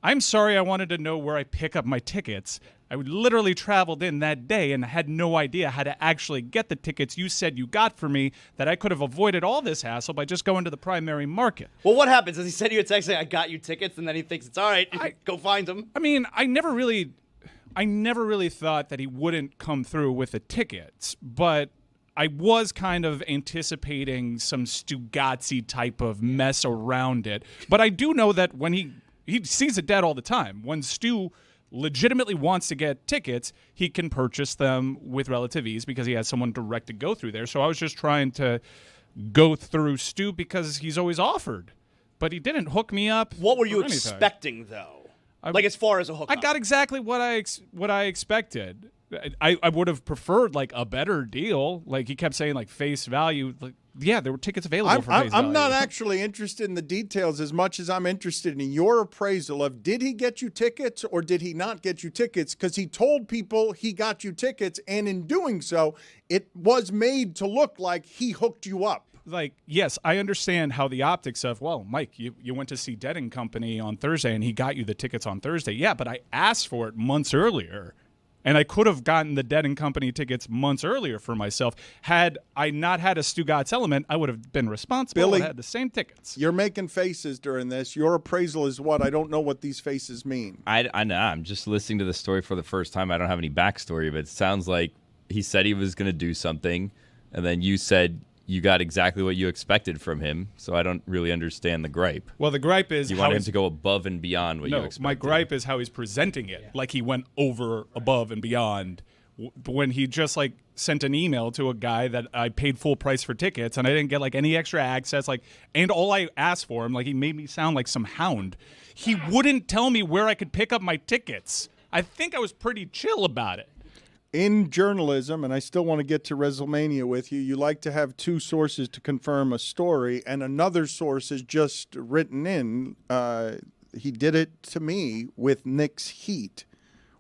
I'm sorry, I wanted to know where I pick up my tickets. I literally traveled in that day and had no idea how to actually get the tickets you said you got for me, that I could have avoided all this hassle by just going to the primary market. Well, what happens? Does he send you a text saying, I got you tickets, and then he thinks it's all right, go find them? I mean, I never really thought that he wouldn't come through with the tickets, but I was kind of anticipating some Stugotz type of mess around it. But I do know that when he sees it dead all the time. When Stu legitimately wants to get tickets, he can purchase them with relative ease because he has someone direct to go through there. So I was just trying to go through Stu because he's always offered. But he didn't hook me up. What were you expecting, though? Like as far as a hookup? I got exactly what I expected. I would have preferred like a better deal. Like he kept saying like face value. Like, yeah, there were tickets available for face value. I'm not actually interested in the details as much as I'm interested in your appraisal of did he get you tickets or did he not get you tickets? Because he told people he got you tickets, and in doing so, it was made to look like he hooked you up. Like, yes, I understand how the optics of, well, Mike, you went to see Dead & Company on Thursday and he got you the tickets on Thursday. Yeah, but I asked for it months earlier. And I could have gotten the Dead and Company tickets months earlier for myself. Had I not had a Stugotz element, I would have been responsible. Billy, I had the same tickets. You're making faces during this. Your appraisal is what? I don't know what these faces mean. I know. I'm just listening to the story for the first time. I don't have any backstory, but it sounds like he said he was going to do something, and then you said you got exactly what you expected from him. So I don't really understand the gripe. Well, the gripe is you want him to go above and beyond what you expected. My gripe is how he's presenting it. Like he went over, above, and beyond. When he just like sent an email to a guy that I paid full price for tickets, and I didn't get like any extra access. And all I asked for him, he made me sound like some hound. He wouldn't tell me where I could pick up my tickets. I think I was pretty chill about it. In journalism, and I still want to get to Wrestlemania with you, you like to have two sources to confirm a story, and another source is just written in. He did it to me with Knicks Heat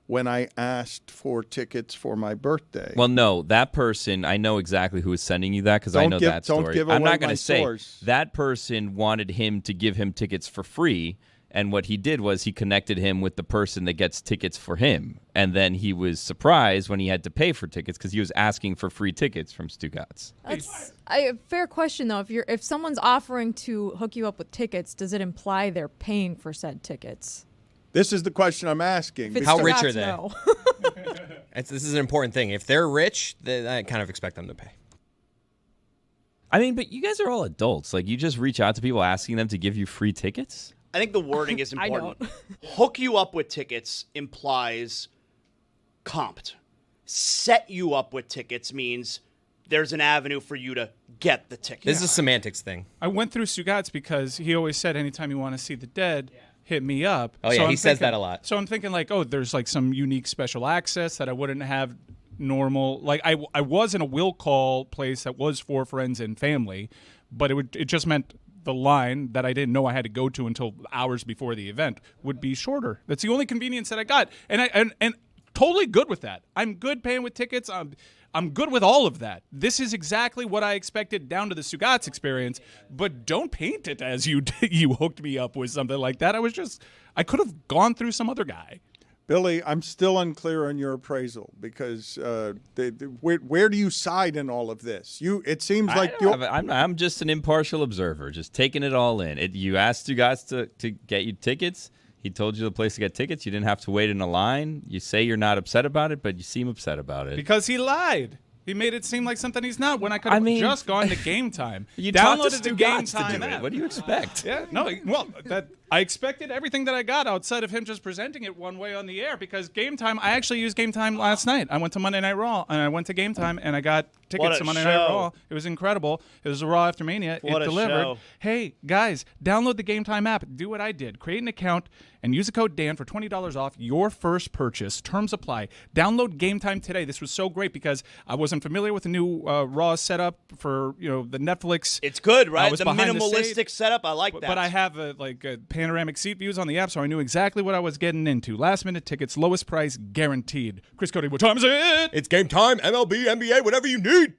when I asked for tickets for my birthday. Well, no, that person, I know exactly who is sending you that because I know that story. Don't give away I'm not going my to say source. That person wanted him to give him tickets for free. And what he did was he connected him with the person that gets tickets for him. And then he was surprised when he had to pay for tickets because he was asking for free tickets from Stugotz. That's a fair question, though. If someone's offering to hook you up with tickets, does it imply they're paying for said tickets? This is the question I'm asking. How rich are they? No. This is an important thing. If they're rich, then I kind of expect them to pay. I mean, but you guys are all adults. You just reach out to people asking them to give you free tickets? I think the wording is I important. don't. Hook you up with tickets implies comped. Set you up with tickets means there's an avenue for you to get the ticket. This is a semantics thing. I went through Stugotz because he always said, anytime you want to see the Dead, hit me up. Oh, yeah, he says that a lot. So I'm thinking there's some unique special access that I wouldn't have normal. I was in a will call place that was for friends and family, but it just meant the line that I didn't know I had to go to until hours before the event would be shorter. That's the only convenience that I got. And totally good with that. I'm good paying with tickets. I'm good with all of that. This is exactly what I expected down to the Stugotz experience, but don't paint it as you hooked me up with something like that. I could have gone through some other guy. Billy, I'm still unclear on your appraisal because where do you side in all of this? It seems like I'm just an impartial observer, just taking it all in. You asked Stugotz to get you tickets. He told you the place to get tickets. You didn't have to wait in a line. You say you're not upset about it, but you seem upset about it. Because he lied. He made it seem like something he's not when I could have just gone to Game Time. You downloaded the Game to Time do app. it. What do you expect? Yeah, no, well, I expected everything that I got outside of him just presenting it one way on the air because Game Time, I actually used Game Time last night. I went to Monday Night Raw, and I went to Game Time, and I got tickets to Monday Night Raw. It was incredible. It was a Raw after Mania. It delivered. Show. Hey, guys, download the Game Time app. Do what I did. Create an account and use the code Dan for $20 off your first purchase. Terms apply. Download Game Time today. This was so great because I wasn't familiar with the new Raw setup for the Netflix. It's good, right? The behind minimalistic setup. I like that. But I have panoramic seat views on the app, so I knew exactly what I was getting into. Last minute tickets, lowest price guaranteed. Chris Cody, what time is it? It's Game Time, MLB, NBA, whatever you need.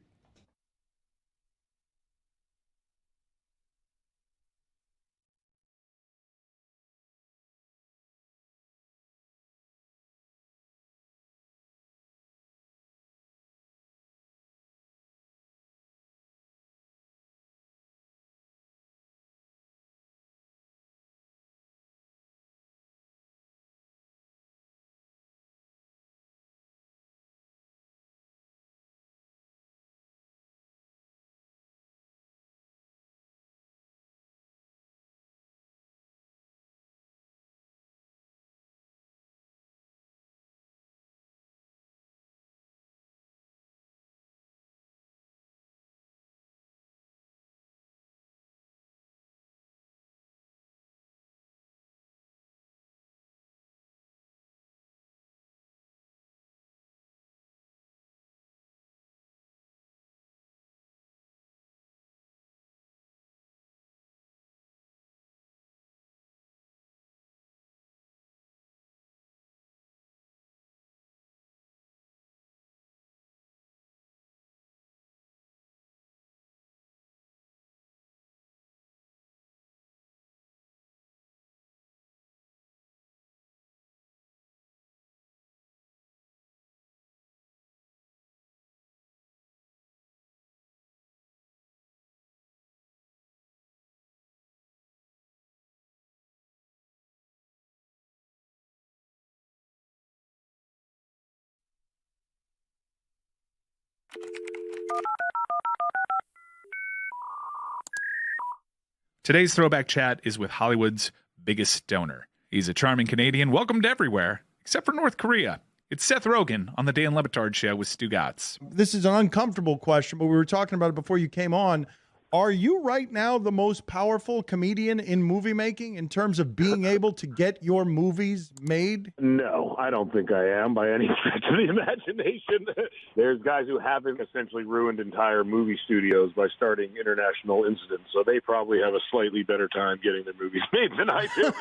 Today's Throwback Chat is with Hollywood's biggest stoner. He's a charming Canadian, welcomed everywhere, except for North Korea. It's Seth Rogen on the Dan Le Batard Show with Stugotz. This is an uncomfortable question, but we were talking about it before you came on. Are you right now the most powerful comedian in movie making in terms of being able to get your movies made? No, I don't think I am by any stretch of the imagination. There's guys who haven't essentially ruined entire movie studios by starting international incidents, so they probably have a slightly better time getting their movies made than I do.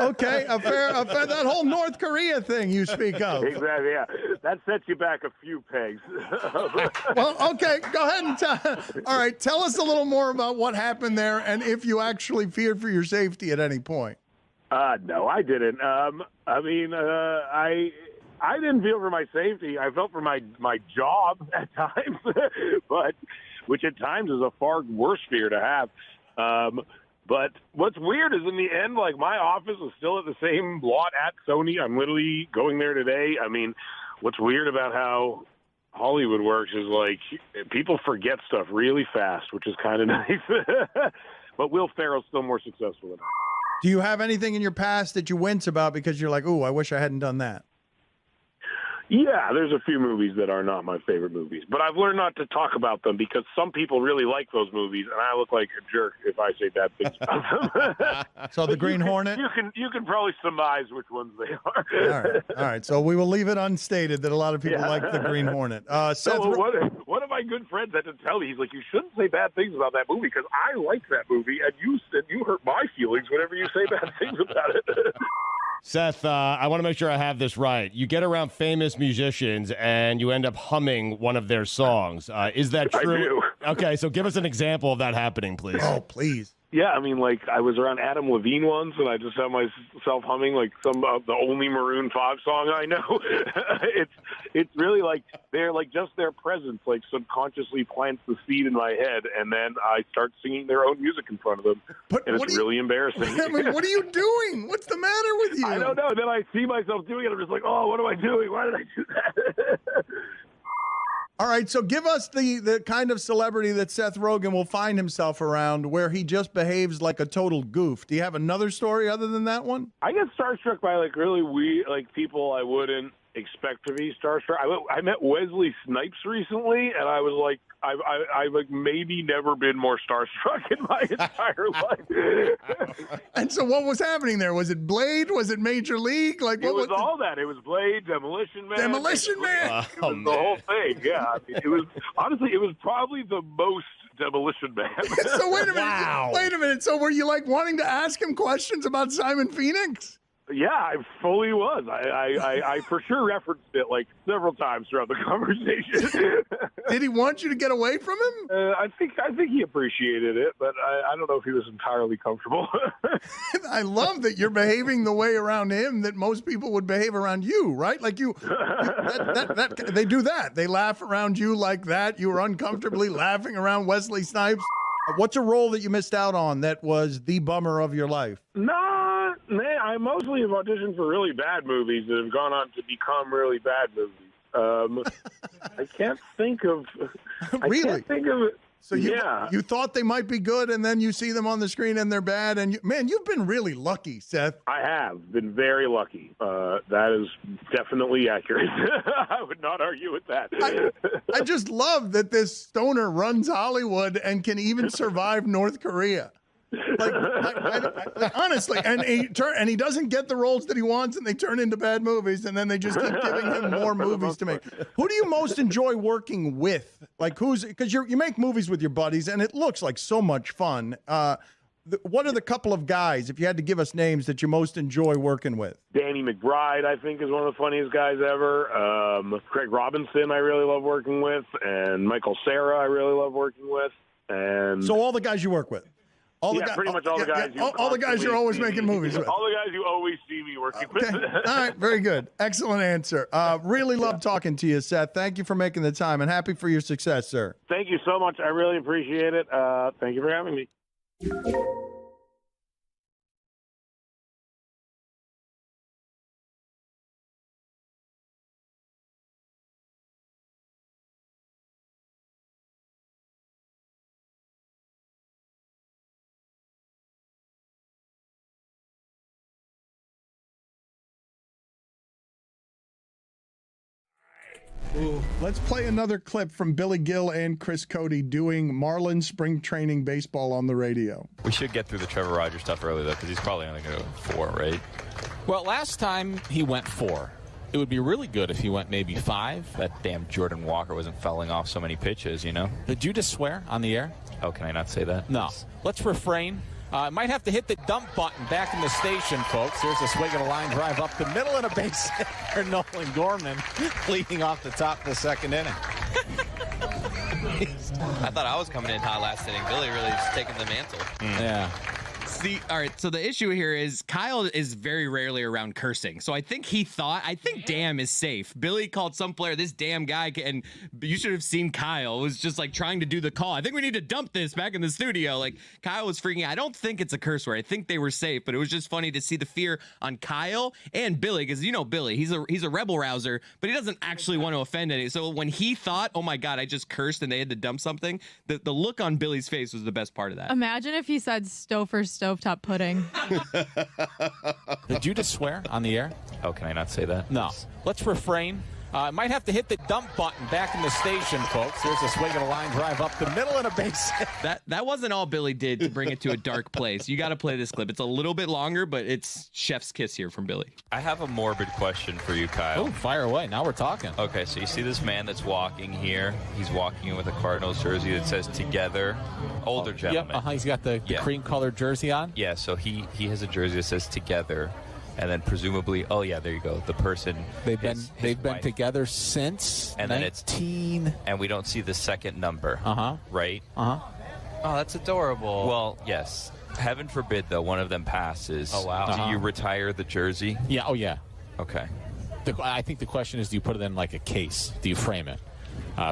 Okay, a fair, that whole North Korea thing you speak of. Exactly, yeah. That sets you back a few pegs. Well, okay, go ahead and all right, tell us a little more about what happened there and if you actually feared for your safety at any point. No, I didn't. I didn't feel for my safety. I felt for my job at times, but which at times is a far worse fear to have. But what's weird is in the end, like my office is still at the same lot at Sony. I'm literally going there today. I mean, what's weird about how Hollywood works is like people forget stuff really fast, which is kind of nice. But Will Ferrell's still more successful than I. Do you have anything in your past that you wince about because you're like, ooh, I wish I hadn't done that? Yeah, there's a few movies that are not my favorite movies, but I've learned not to talk about them because some people really like those movies, and I look like a jerk if I say bad things about them. So the Green Hornet? You can probably surmise which ones they are. All right. So we will leave it unstated that a lot of people like the Green Hornet. Seth, one of my good friends had to tell me, he's like, you shouldn't say bad things about that movie because I like that movie, and you hurt my feelings whenever you say bad things about it. Seth, I want to make sure I have this right. You get around famous musicians and you end up humming one of their songs. Is that true? I do. Okay, so give us an example of that happening, please. Oh, please. Yeah, I mean, like, I was around Adam Levine once, and I just have myself humming, like, some of the only Maroon 5 song I know. It's really, like, they're, like, just their presence, like, subconsciously plants the seed in my head, and then I start singing their own music in front of them, and it's really embarrassing. I mean, what are you doing? What's the matter with you? I don't know. Then I see myself doing it, I'm just like, oh, what am I doing? Why did I do that? All right, so give us the kind of celebrity that Seth Rogen will find himself around where he just behaves like a total goof. Do you have another story other than that one? I get starstruck by, like, really weird, like, people I wouldn't expect to be starstruck. I met Wesley Snipes recently, and I was like, I've like maybe never been more starstruck in my entire life. And so what was happening there? Was it Blade? Was it Major League? Like, what it was all that. It was Blade, Demolition Man. Demolition Man. It was the whole thing. Yeah, I mean, it was honestly, it was probably the most Demolition Man. So wait a minute. Wow. Wait a minute. So were you like wanting to ask him questions about Simon Phoenix? Yeah, I fully was. I for sure referenced it like several times throughout the conversation. Did he want you to get away from him? I think he appreciated it, but I don't know if he was entirely comfortable. I love that you're behaving the way around him that most people would behave around you, right? Like they do that. They laugh around you like that. You were uncomfortably laughing around Wesley Snipes. What's a role that you missed out on that was the bummer of your life? No, man, I mostly have auditioned for really bad movies that have gone on to become really bad movies. I can't think of. Really? I can't think of it. So you thought they might be good, and then you see them on the screen and they're bad. And man, you've been really lucky, Seth. I have been very lucky. That is definitely accurate. I would not argue with that. I just love that this stoner runs Hollywood and can even survive North Korea. Like, honestly, and he doesn't get the roles that he wants, and they turn into bad movies, and then they just keep giving him more movies to make. Who do you most enjoy working with? Like, because you make movies with your buddies, and it looks like so much fun. What are the couple of guys, if you had to give us names, that you most enjoy working with? Danny McBride, I think, is one of the funniest guys ever. Craig Robinson, I really love working with, and Michael Cera, I really love working with. And so all the guys you work with. Pretty much all the guys. All the guys you're always making movies with. All the guys you always see me working with. All right, very good. Excellent answer. Really love talking to you, Seth. Thank you for making the time, and happy for your success, sir. Thank you so much. I really appreciate it. Thank you for having me. Let's play another clip from Billy Gill and Chris Cody doing Marlins spring training baseball on the radio. We should get through the Trevor Rogers stuff early, though, because he's probably only going to go 4, right? Well, last time he went 4. It would be really good if he went maybe 5. That damn Jordan Walker wasn't fouling off so many pitches, you know? Did you just swear on the air? Oh, can I not say that? No. Let's refrain. Might have to hit the dump button back in the station, folks. Here's a swing and a line drive up the middle and a base hit for Nolan Gorman, leading off the top of the second inning. I thought I was coming in hot last inning. Billy really just taking the mantle. Yeah. See, all right, so the issue here is Kyle is very rarely around cursing. So I think damn is safe. Billy called some player this damn guy, and you should have seen Kyle was just like trying to do the call. I think we need to dump this back in the studio. Like Kyle was freaking out. I don't think it's a curse word. I think they were safe, but it was just funny to see the fear on Kyle and Billy, because you know Billy, he's a rebel rouser, but he doesn't actually want to offend any. So when he thought, oh my God, I just cursed and they had to dump something, the look on Billy's face was the best part of that. Imagine if he said stovetop pudding. Did you just swear on the air? Oh, can I not say that? No. Let's refrain. Might have to hit the dump button back in the station, folks. Here's a swing and a line drive up the middle and a base hit. That wasn't all Billy did to bring it to a dark place. You got to play this clip. It's a little bit longer, but it's chef's kiss here from Billy. I have a morbid question for you, Kyle. Oh, fire away. Now we're talking. Okay, so you see this man that's walking here. He's walking in with a Cardinals jersey that says "Together." Older gentleman. Yep, he's got the cream-colored jersey on. Yeah, so he has a jersey that says "Together." And then presumably, oh yeah, there you go. The person they've been together since and 19. Then and we don't see the second number. Right. Oh, that's adorable. Well, yes. Heaven forbid though, one of them passes. Oh wow. Do you retire the jersey? Yeah. Oh yeah. Okay. I think the question is, do you put it in like a case? Do you frame it?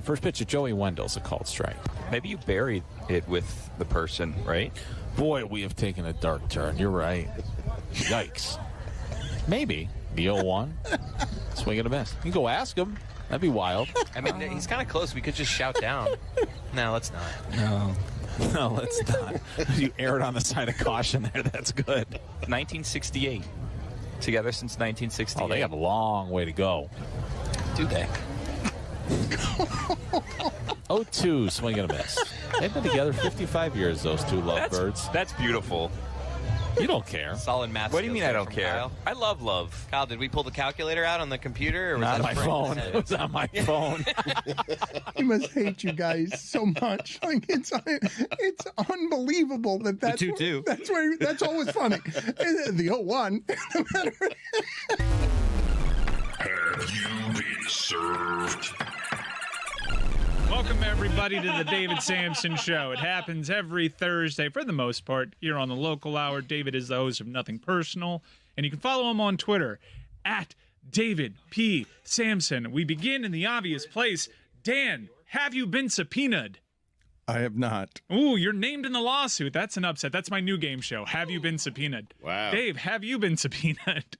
First pitch of Joey Wendell's a called strike. Maybe you buried it with the person, right? Boy, we have taken a dark turn. You're right. Yikes. Maybe the 0-1. Swing and a miss. You can go ask him. That'd be wild. I mean, he's kind of close. We could just shout down. No, let's not. No, let's not. You erred on the side of caution there. That's good. 1968. Together since 1968. Oh, they have a long way to go. Do they? 0-2, swing and a miss. They've been together 55 years, those two lovebirds. That's beautiful. You don't care. Solid math. What do you mean I don't care? Kyle. I love love. Kyle, did we pull the calculator out on the computer? Or was Not that on my phone. It was on my phone. He must hate you guys so much. Like it's unbelievable that's the 2-2. That's always funny. The 0-1. Have you been served? Welcome, everybody, to the David Samson Show. It happens every Thursday, for the most part, here on the local hour. David is the host of Nothing Personal, and you can follow him on Twitter, at David P. Samson. We begin in the obvious place. Dan, have you been subpoenaed? I have not. Ooh, you're named in the lawsuit. That's an upset. That's my new game show. Have you been subpoenaed? Wow. Dave, have you been subpoenaed?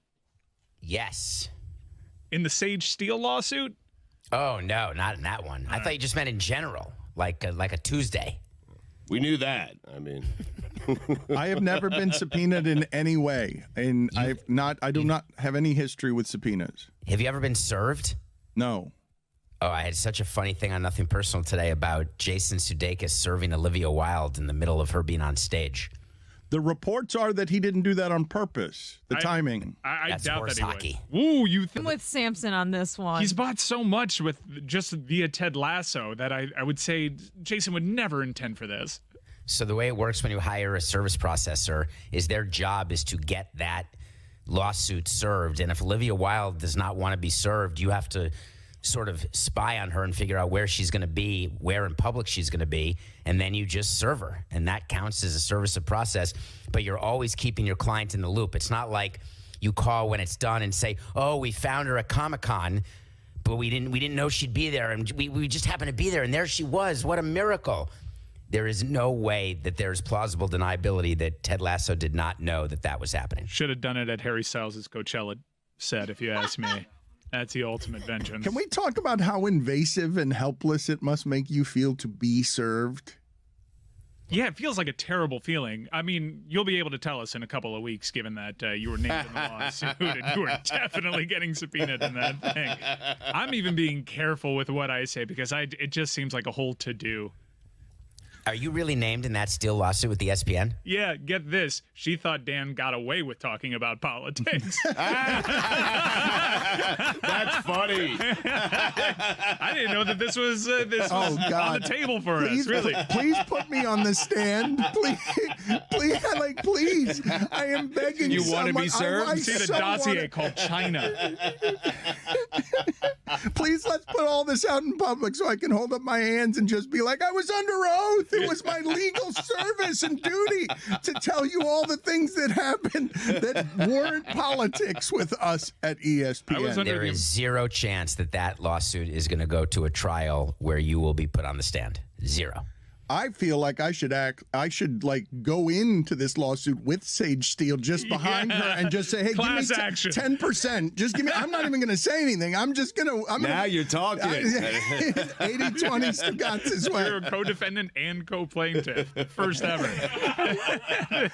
Yes. In the Sage Steele lawsuit? Oh, no, not in that one. I thought you just meant in general, like a Tuesday. We knew that. I mean, I have never been subpoenaed in any way, and I do not have any history with subpoenas. Have you ever been served? No. Oh, I had such a funny thing on Nothing Personal today about Jason Sudeikis serving Olivia Wilde in the middle of her being on stage. The reports are that he didn't do that on purpose. The timing. I That's doubt horse that he hockey. would. Ooh, I'm with Samson on this one. He's bought so much with just via Ted Lasso that I would say Jason would never intend for this. So the way it works when you hire a service processor is their job is to get that lawsuit served. And if Olivia Wilde does not want to be served, you have to sort of spy on her and figure out where she's going to be, where in public she's going to be, and then you just serve her. And that counts as a service of process, but you're always keeping your client in the loop. It's not like you call when it's done and say, oh, we found her at Comic-Con, but we didn't know she'd be there, and we just happened to be there, and there she was. What a miracle. There is no way that there's plausible deniability that Ted Lasso did not know that was happening. Should have done it at Harry Styles' Coachella set, if you ask me. That's the ultimate vengeance. Can we talk about how invasive and helpless it must make you feel to be served? Yeah, it feels like a terrible feeling. I mean, you'll be able to tell us in a couple of weeks, given that you were named in the lawsuit and you were definitely getting subpoenaed in that thing. I'm even being careful with what I say because it just seems like a whole to-do. Are you really named in that Steele lawsuit with the ESPN? Yeah, get this. She thought Dan got away with talking about politics. That's funny. I didn't know that this was on the table for Please, us, really. Please put me on the stand. Please. I am begging You want to be someone- served? I See the so dossier wanna- called China. Please, let's put all this out in public so I can hold up my hands and just be like, I was under oath. It was my legal service and duty to tell you all the things that happened that weren't politics with us at ESPN. There is zero chance that lawsuit is going to go to a trial where you will be put on the stand. Zero. I feel like I should go into this lawsuit with Sage Steele just behind her and just say, hey, Class give me action. 10%. Just give me, I'm not even going to say anything. I'm Now you're talking. 80-20 Stugotz's way. You're a co-defendant and co-plaintiff. First ever.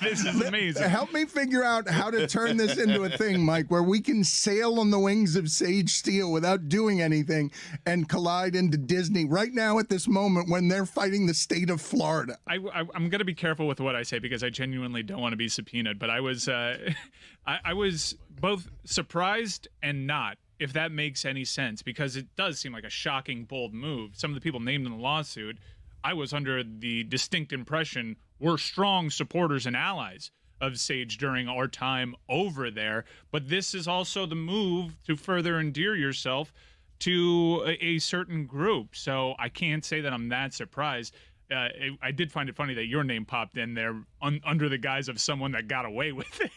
This is amazing. Help me figure out how to turn this into a thing, Mike, where we can sail on the wings of Sage Steele without doing anything and collide into Disney right now at this moment when they're fighting the state of Florida. I'm going to be careful with what I say because I genuinely don't want to be subpoenaed. But I was, I was both surprised and not, if that makes any sense, because it does seem like a shocking, bold move. Some of the people named in the lawsuit, I was under the distinct impression were strong supporters and allies of Sage during our time over there. But this is also the move to further endear yourself to a certain group. So I can't say that I'm that surprised. I did find it funny that your name popped in there under the guise of someone that got away with it.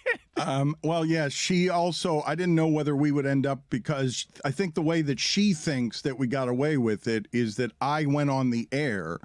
Well, yeah, she also, I didn't know whether we would end up, because I think the way that she thinks that we got away with it is that I went on the air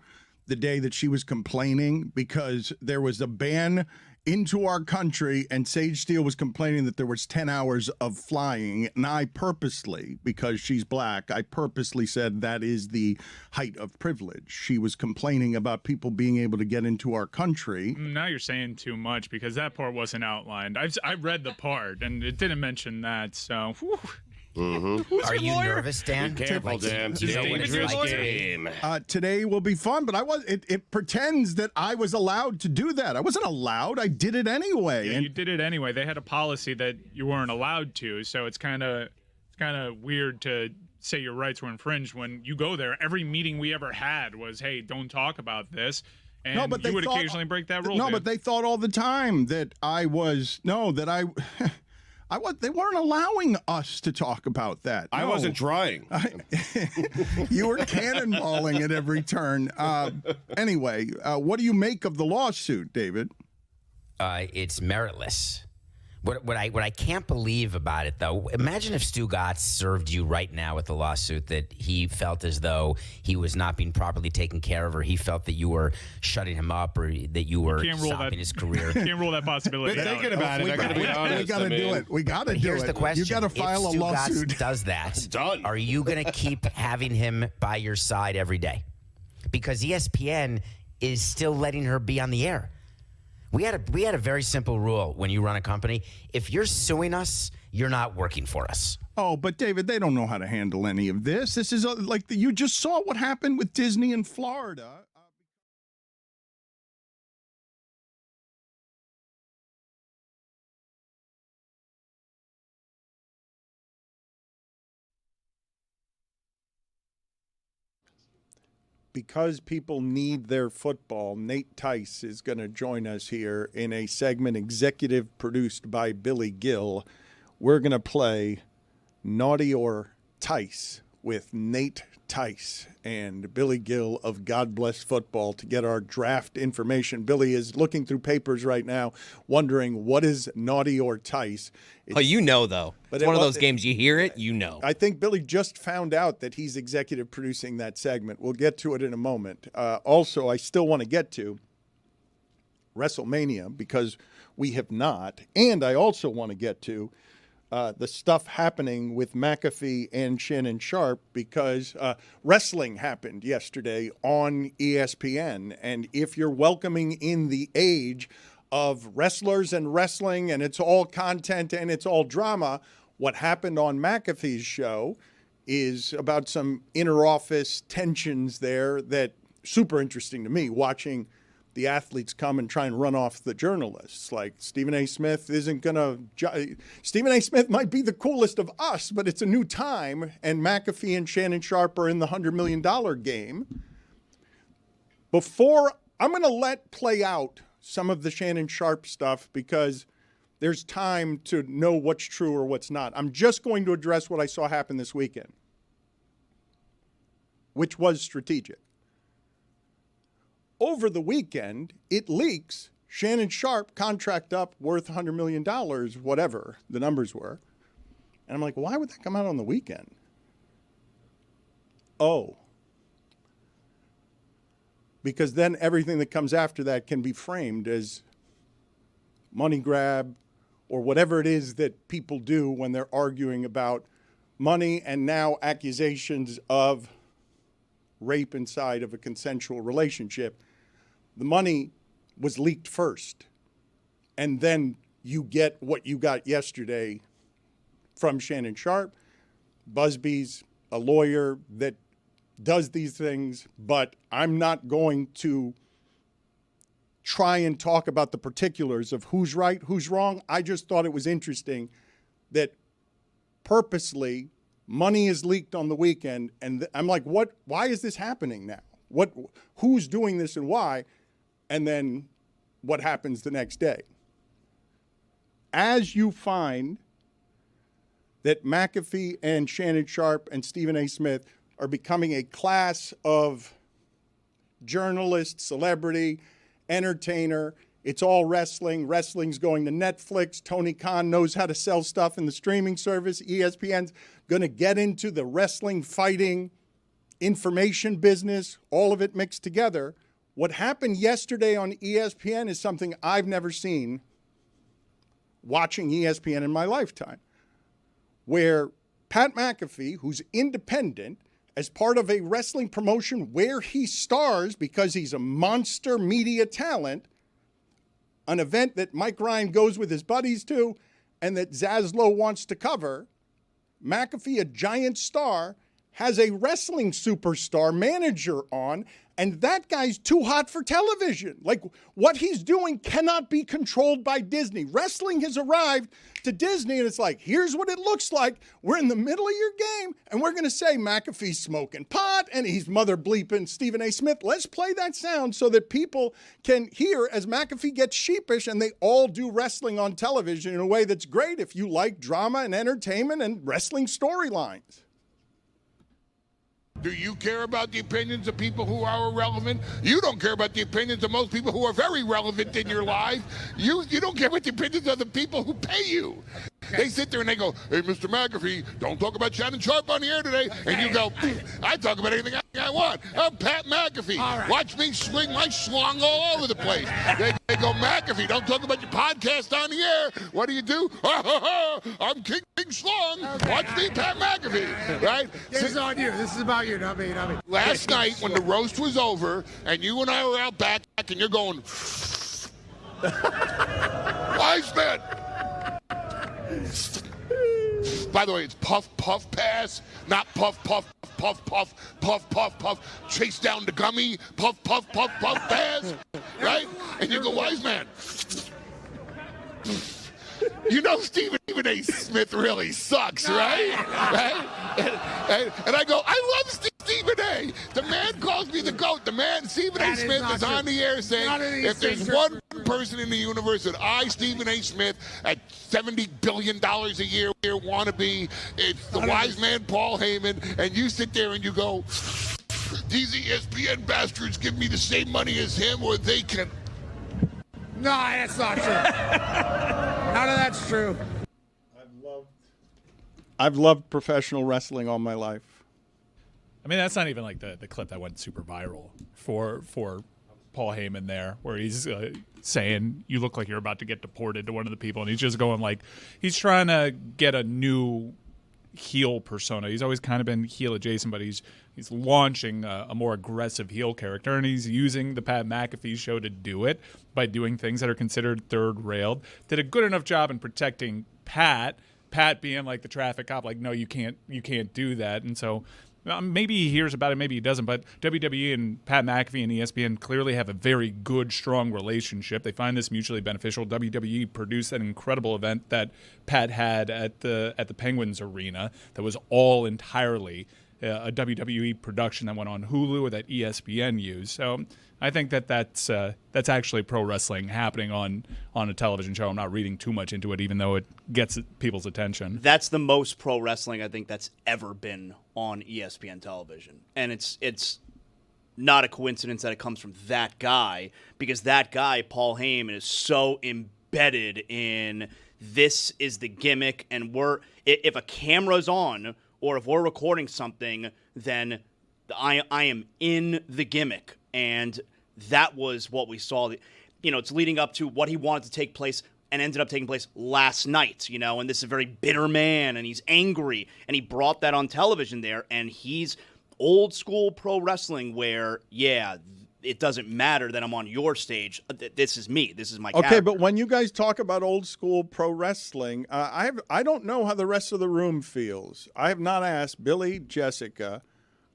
the day that she was complaining because there was a ban into our country and Sage Steele was complaining that there was 10 hours of flying. And I purposely, because she's black, I purposely said that is the height of privilege. She was complaining about people being able to get into our country. Now you're saying too much because that part wasn't outlined. I read the part and it didn't mention that. So, whew. Mm-hmm. Are you nervous, Dan? Be careful, Dan. Do you know what it's like? Game. Today will be fun, but it pretends that I was allowed to do that. I wasn't allowed. I did it anyway. Yeah, you did it anyway. They had a policy that you weren't allowed to, so it's kind of weird to say your rights were infringed when you go there. Every meeting we ever had was, hey, don't talk about this. And no, but you would occasionally break that rule. No, dude. but they thought all the time that they weren't allowing us to talk about that. I No. wasn't trying. You were cannonballing at every turn. Anyway, what do you make of the lawsuit, David? It's meritless. What I can't believe about it, though, imagine if Stugotz served you right now with the lawsuit that he felt as though he was not being properly taken care of, or he felt that you were shutting him up, or that you were stopping his career. Can't rule that possibility out. Thinking about it, I got to be honest. We got to do it. We got to do it. Here's the question. You got to file if a lawsuit. Stugotz does that, Done. Are you going to keep having him by your side every day? Because ESPN is still letting her be on the air. We had a very simple rule when you run a company. If you're suing us, you're not working for us. Oh, but David, they don't know how to handle any of this. This is you just saw what happened with Disney in Florida. Because people need their football, Nate Tice is going to join us here in a segment executive produced by Billy Gill. We're going to play Naughty or Tice with Nate Tice and Billy Gill of God Bless Football to get our draft information. Billy is looking through papers right now, wondering what is Naughty or Tice. You know, though. But it's one of those games, you hear it, you know. I think Billy just found out that he's executive producing that segment. We'll get to it in a moment. Also, I still want to get to Wrestlemania because we have not. And I also want to get to the stuff happening with McAfee and Shannon Sharp because wrestling happened yesterday on ESPN. And if you're welcoming in the age of wrestlers and wrestling and it's all content and it's all drama, what happened on McAfee's show is about some inner office tensions there that super interesting to me, watching the athletes come and try and run off the journalists. Like Stephen A. Smith isn't going to... Stephen A. Smith might be the coolest of us, but it's a new time, and McAfee and Shannon Sharp are in the $100 million game. Before, I'm going to let play out some of the Shannon Sharp stuff because there's time to know what's true or what's not. I'm just going to address what I saw happen this weekend, which was strategic. Over the weekend, it leaks Shannon Sharp contract up worth $100 million, whatever the numbers were. And I'm like, why would that come out on the weekend? Oh. Because then everything that comes after that can be framed as money grab or whatever it is that people do when they're arguing about money and now accusations of rape inside of a consensual relationship. The money was leaked first, and then you get what you got yesterday from Shannon Sharp. Busby's a lawyer that does these things, but I'm not going to try and talk about the particulars of who's right, who's wrong. I just thought it was interesting that purposely money is leaked on the weekend, and I'm like, what? Why is this happening now? Who's doing this and why? And then what happens the next day? As you find that McAfee and Shannon Sharp and Stephen A. Smith are becoming a class of journalist, celebrity, entertainer, it's all wrestling. Wrestling's going to Netflix. Tony Khan knows how to sell stuff in the streaming service. ESPN's going to get into the wrestling, fighting, information business, all of it mixed together. What happened yesterday on ESPN is something I've never seen watching ESPN in my lifetime, where Pat McAfee, who's independent, as part of a wrestling promotion where he stars because he's a monster media talent, an event that Mike Ryan goes with his buddies to and that Zaslow wants to cover, McAfee, a giant star, has a wrestling superstar manager on, and that guy's too hot for television. Like, what he's doing cannot be controlled by Disney. Wrestling has arrived to Disney, and it's like, here's what it looks like. We're in the middle of your game, and we're going to say McAfee's smoking pot, and he's mother bleeping Stephen A. Smith. Let's play that sound so that people can hear as McAfee gets sheepish, and they all do wrestling on television in a way that's great if you like drama and entertainment and wrestling storylines. Do you care about the opinions of people who are irrelevant? You don't care about the opinions of most people who are very relevant in your life. You don't care about the opinions of the people who pay you. They sit there and they go, hey, Mr. McAfee, don't talk about Shannon Sharp on the air today. And you go, I talk about anything I want. I'm Pat McAfee. Right. Watch me swing my schlong all over the place. They go, McAfee, don't talk about your podcast on the air. What do? I'm King Schlong. Okay. Watch me, Pat McAfee. Right? This is on you. This is about you, not me. Last night when the roast was over and you and I were out back and you're going, wise man. By the way, it's puff, puff, pass, not puff, puff, puff, puff, puff, puff, puff, chase down the gummy, puff, puff, puff, puff, pass, right? And you go, wise man. You know Stephen A. Smith really sucks, right? Right? And I go, I love Stephen A. The man calls me the GOAT. The man, Stephen A. Smith, is on the air saying, if there's one person in the universe that I, Stephen A. Smith, at $70 billion a year want to be, it's the wise man Paul Heyman. And you sit there and you go, these ESPN bastards give me the same money as him or they can. No, that's not true. None of that's true. I've loved professional wrestling all my life. I mean, that's not even like the clip that went super viral for Paul Heyman there, where he's saying, you look like you're about to get deported to one of the people. And he's just going like, he's trying to get a new heel persona. He's always kind of been heel adjacent, but he's launching a more aggressive heel character, and he's using the Pat McAfee show to do it by doing things that are considered third-railed. Did a good enough job in protecting Pat being like the traffic cop, like, no, you can't do that. And so maybe he hears about it, maybe he doesn't, but WWE and Pat McAfee and ESPN clearly have a very good, strong relationship. They find this mutually beneficial. WWE produced an incredible event that Pat had at the Penguins Arena that was all entirely a WWE production that went on Hulu or that ESPN used. So I think that's actually pro wrestling happening on a television show. I'm not reading too much into it, even though it gets people's attention. That's the most pro wrestling I think that's ever been on ESPN television. And it's not a coincidence that it comes from that guy, because that guy, Paul Heyman, is so embedded in this is the gimmick, and if a camera's on or if we're recording something, then I am in the gimmick. And that was what we saw. It's leading up to what he wanted to take place and ended up taking place last night, and this is a very bitter man, and he's angry, and he brought that on television there, and he's old school pro wrestling where, it doesn't matter that I'm on your stage. This is me. This is my character. Okay, but when you guys talk about old school pro wrestling, I don't know how the rest of the room feels. I have not asked Billy, Jessica,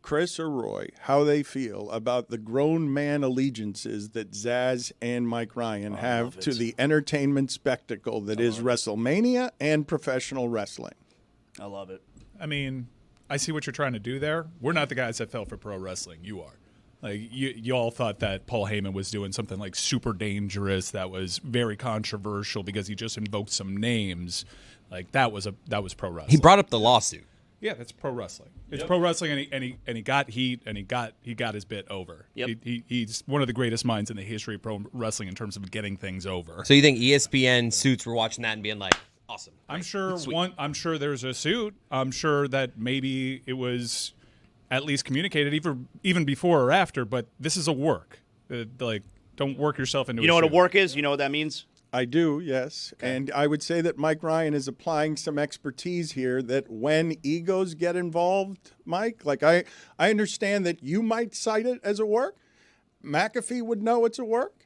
Chris, or Roy how they feel about the grown man allegiances that Zaz and Mike Ryan have to the entertainment spectacle that is WrestleMania and professional wrestling. I love it. I mean, I see what you're trying to do there. We're not the guys that fell for pro wrestling. You are. Like, you all thought that Paul Heyman was doing something like super dangerous that was very controversial because he just invoked some names. Like, that was pro wrestling. He brought up the lawsuit. Yeah, that's pro wrestling. It's pro wrestling, and he got heat, and he got his bit over. Yep. He's one of the greatest minds in the history of pro wrestling in terms of getting things over. So you think ESPN suits were watching that and being like, awesome? I'm sure there's a suit. I'm sure that maybe it was at least communicated even before or after, but this is a work. Don't work yourself into You know what a work is? You know what that means? I do, yes. Okay. And I would say that Mike Ryan is applying some expertise here that when egos get involved, Mike, like I understand that you might cite it as a work. McAfee would know it's a work.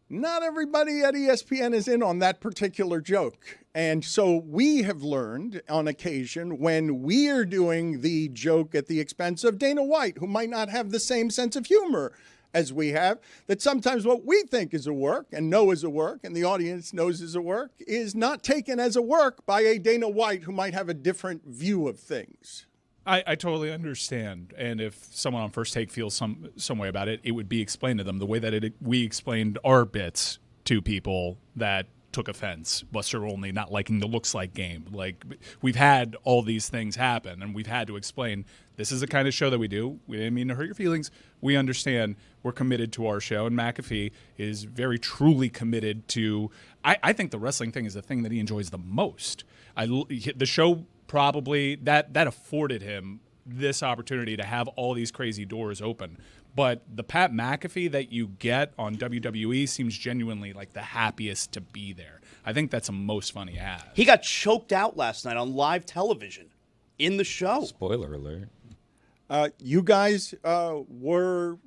Not everybody at ESPN is in on that particular joke. And so we have learned on occasion when we're doing the joke at the expense of Dana White, who might not have the same sense of humor as we have, that sometimes what we think is a work and know is a work and the audience knows is a work is not taken as a work by a Dana White who might have a different view of things. I totally understand. And if someone on First Take feels some way about it, it would be explained to them the way that we explained our bits to people that took offense. Buster Olney not liking the looks like game. Like, we've had all these things happen, and we've had to explain this is the kind of show that we do. We didn't mean to hurt your feelings. We understand. We're committed to our show, and McAfee is very truly committed to. I think the wrestling thing is the thing that he enjoys the most. The show probably that afforded him this opportunity to have all these crazy doors open. But the Pat McAfee that you get on WWE seems genuinely like the happiest to be there. I think that's the most fun he has. He got choked out last night on live television in the show. Spoiler alert. You guys were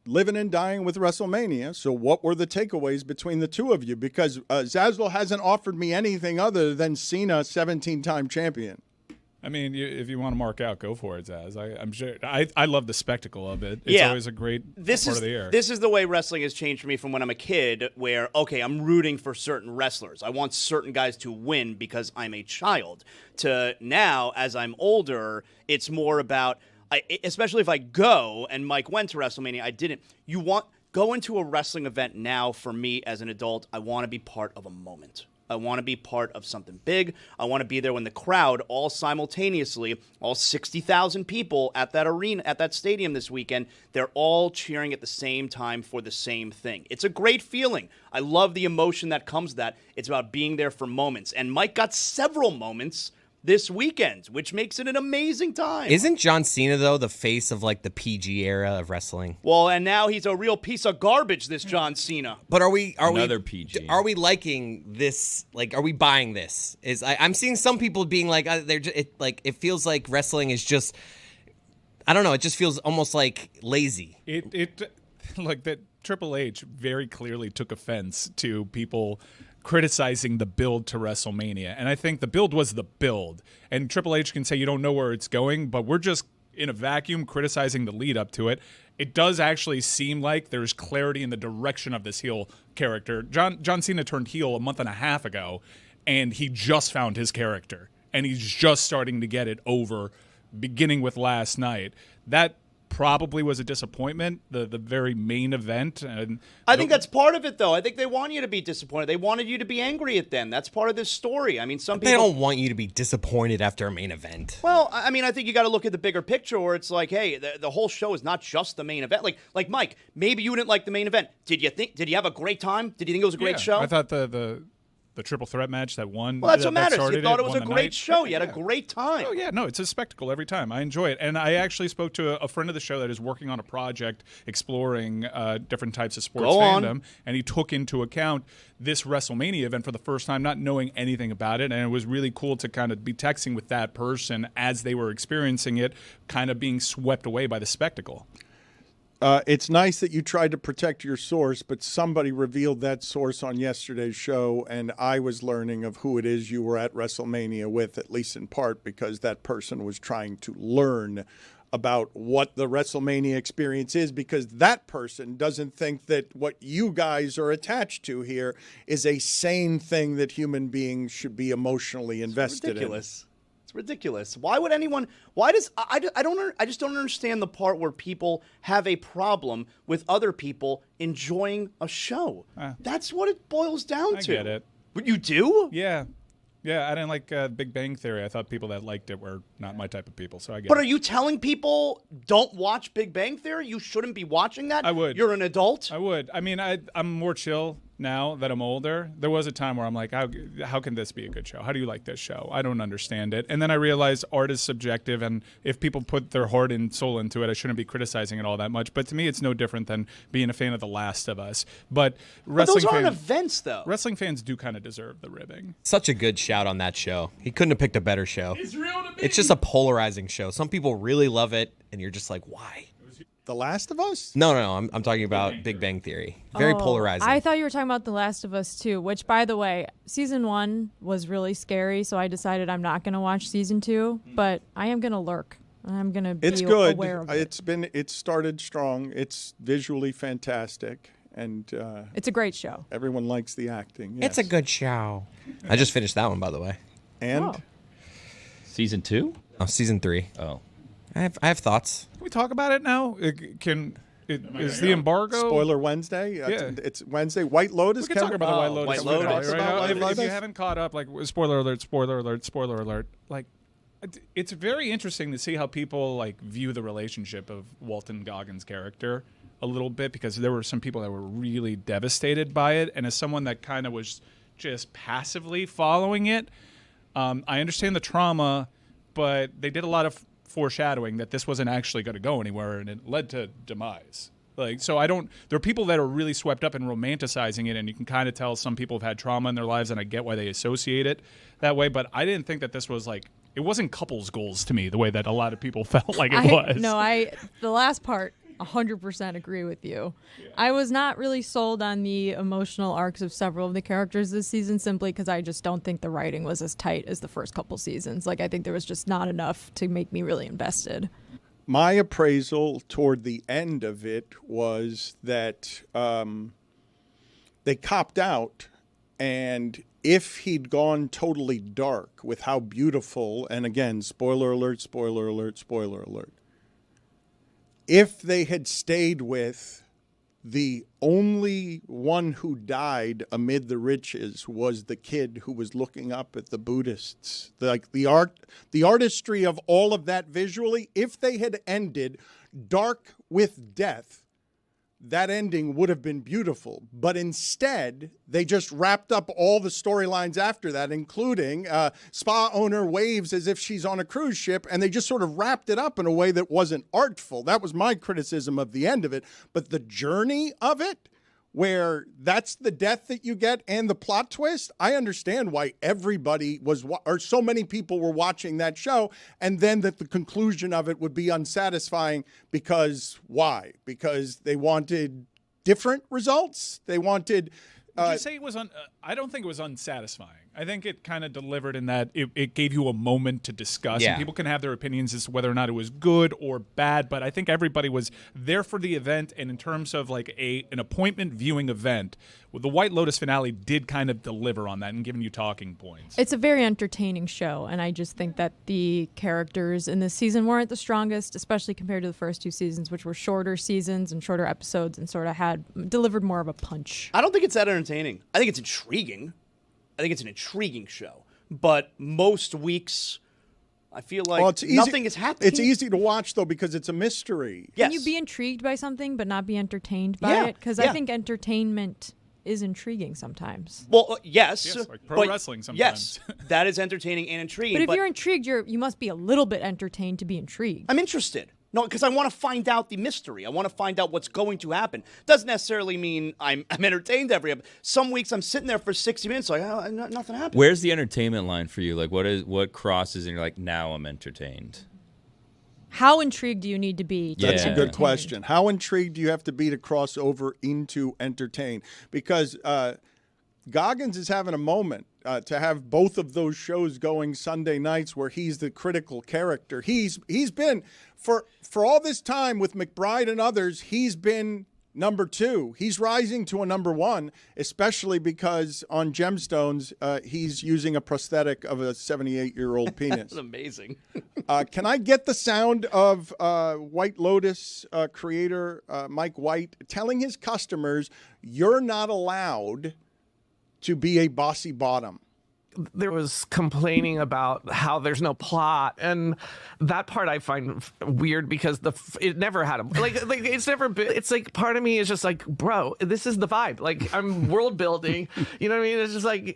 living and dying with WrestleMania. So what were the takeaways between the two of you? Because Zaslow hasn't offered me anything other than Cena, 17-time champion. I mean, if you want to mark out, go for it, Zaz. I'm sure. I love the spectacle of it. It's always a great part of the year. This is the way wrestling has changed for me from when I'm a kid, where, okay, I'm rooting for certain wrestlers. I want certain guys to win because I'm a child. To now, as I'm older, it's more about, especially if I go, and Mike went to WrestleMania, I didn't. Go into a wrestling event now, for me as an adult, I want to be part of a moment. I want to be part of something big. I want to be there when the crowd, all simultaneously, all 60,000 people at that arena, at that stadium this weekend, they're all cheering at the same time for the same thing. It's a great feeling. I love the emotion that comes with that. It's about being there for moments. And Mike got several moments this weekend, which makes it an amazing time. Isn't John Cena, though, the face of like the PG era of wrestling? Well, and now he's a real piece of garbage, this John Cena. But are we PG? Are we liking this? Like, are we buying this? I'm seeing some people being like, it feels like wrestling is just, I don't know. It just feels almost like lazy. It like that. Triple H very clearly took offense to people criticizing the build to WrestleMania. And I think the build was the build. And Triple H can say you don't know where it's going, but we're just in a vacuum criticizing the lead up to it. It does actually seem like there's clarity in the direction of this heel character. John Cena turned heel a month and a half ago, and he just found his character. And he's just starting to get it over, beginning with last night. That probably was a disappointment, the very main event. And I think that's part of it, though. I think they want you to be disappointed. They wanted you to be angry at them. That's part of this story. I mean, some people... They don't want you to be disappointed after a main event. Well, I mean, I think you got to look at the bigger picture where it's like, hey, the whole show is not just the main event. Like Mike, maybe you didn't like the main event. Did you have a great time? Did you think it was a great show? I thought the triple threat match that won. Well, that's what matters. You thought it was a great show. You had a great time. Oh, yeah. No, it's a spectacle every time. I enjoy it. And I actually spoke to a friend of the show that is working on a project exploring different types of sports fandom. And he took into account this WrestleMania event for the first time, not knowing anything about it. And it was really cool to kind of be texting with that person as they were experiencing it, kind of being swept away by the spectacle. It's nice that you tried to protect your source, but somebody revealed that source on yesterday's show, and I was learning of who it is you were at WrestleMania with, at least in part, because that person was trying to learn about what the WrestleMania experience is, because that person doesn't think that what you guys are attached to here is a sane thing that human beings should be emotionally invested in. It's ridiculous. Why would anyone? Why does I just don't understand the part where people have a problem with other people enjoying a show. That's what it boils down to. I get it. But you do? Yeah. I didn't like Big Bang Theory. I thought people that liked it were not my type of people, so I get it. But are you telling people don't watch Big Bang Theory? You shouldn't be watching that? I would. You're an adult? I would. I mean, I'm more chill now that I'm older. There was a time where I'm like, how can this be a good show? How do you like this show? I don't understand it. And then I realized art is subjective, and if people put their heart and soul into it, I shouldn't be criticizing it all that much. But to me, it's no different than being a fan of The Last of Us. But those aren't events, though. Wrestling fans do kind of deserve the ribbing. Such a good shout on that show. He couldn't have picked a better show. It's just a polarizing show. Some people really love it, and you're just like, why? The Last of Us? No. I'm talking about Big Bang Theory. Very polarizing. I thought you were talking about The Last of Us too, which, by the way, season 1 was really scary, so I decided I'm not going to watch season 2, but I am going to lurk. I'm going to be aware of it. It started strong. It's visually fantastic, and it's a great show. Everyone likes the acting. Yes. It's a good show. I just finished that one, by the way. And season 2? Oh, season 3. Oh. I have thoughts. Can we talk about it now? Is the embargo? Spoiler Wednesday? Yeah. It's Wednesday. White Lotus? We can talk about the White Lotus. White Lotus. If you haven't caught up, like, spoiler alert. Like, it's very interesting to see how people, like, view the relationship of Walton Goggins' character a little bit, because there were some people that were really devastated by it. And as someone that kind of was just passively following it, I understand the trauma, but they did a lot of foreshadowing that this wasn't actually going to go anywhere, and it led to demise. Like, so there are people that are really swept up in romanticizing it, and you can kind of tell some people have had trauma in their lives, and I get why they associate it that way, but I didn't think that this was like, it wasn't couples goals to me the way that a lot of people felt like it was. No, the last part, 100% agree with you. Yeah. I was not really sold on the emotional arcs of several of the characters this season, simply because I just don't think the writing was as tight as the first couple seasons. Like, I think there was just not enough to make me really invested. My appraisal toward the end of it was that they copped out, and if he'd gone totally dark with how beautiful, and again, spoiler alert, if they had stayed with the only one who died amid the riches was the kid who was looking up at the Buddhists, like the artistry of all of that visually, if they had ended dark with death, that ending would have been beautiful. But instead, they just wrapped up all the storylines after that, including spa owner waves as if she's on a cruise ship, and they just sort of wrapped it up in a way that wasn't artful. That was my criticism of the end of it. But the journey of it, where that's the death that you get and the plot twist, I understand why everybody was, or so many people were watching that show, and then that the conclusion of it would be unsatisfying because why? Because they wanted different results. They wanted... Would you say it was I don't think it was unsatisfying. I think it kind of delivered in that it gave you a moment to discuss. Yeah. And people can have their opinions as to whether or not it was good or bad, but I think everybody was there for the event. And in terms of like an appointment viewing event, well, the White Lotus finale did kind of deliver on that and giving you talking points. It's a very entertaining show, and I just think that the characters in this season weren't the strongest, especially compared to the first two seasons, which were shorter seasons and shorter episodes and sort of delivered more of a punch. I don't think it's that entertaining. I think it's intriguing. I think it's an intriguing show. But most weeks, I feel like nothing is happening. It's easy to watch, though, because it's a mystery. Can you be intrigued by something but not be entertained by it? Because I think entertainment is intriguing sometimes. Well, yes. Like pro wrestling sometimes. Yes, that is entertaining and intriguing. But if you're intrigued, you must be a little bit entertained to be intrigued. I'm interested. No, because I want to find out the mystery. I want to find out what's going to happen. Doesn't necessarily mean I'm entertained every episode. Some weeks I'm sitting there for 60 minutes like, oh, nothing happened. Where's the entertainment line for you? Like, what crosses and you're like, now I'm entertained? How intrigued do you need to be? That's a good question. How intrigued do you have to be to cross over into entertain? Because Goggins is having a moment to have both of those shows going Sunday nights where he's the critical character. He's been, for all this time with McBride and others, he's been number 2. He's rising to a number 1, especially because on Gemstones, he's using a prosthetic of a 78-year-old penis. That's amazing. Can I get the sound of White Lotus creator Mike White telling his customers, you're not allowed to be a bossy bottom? There was complaining about how there's no plot, and that part I find weird because it never had a like it's never been. It's like part of me is just like, bro, this is the vibe. Like I'm world building, you know what I mean? It's just like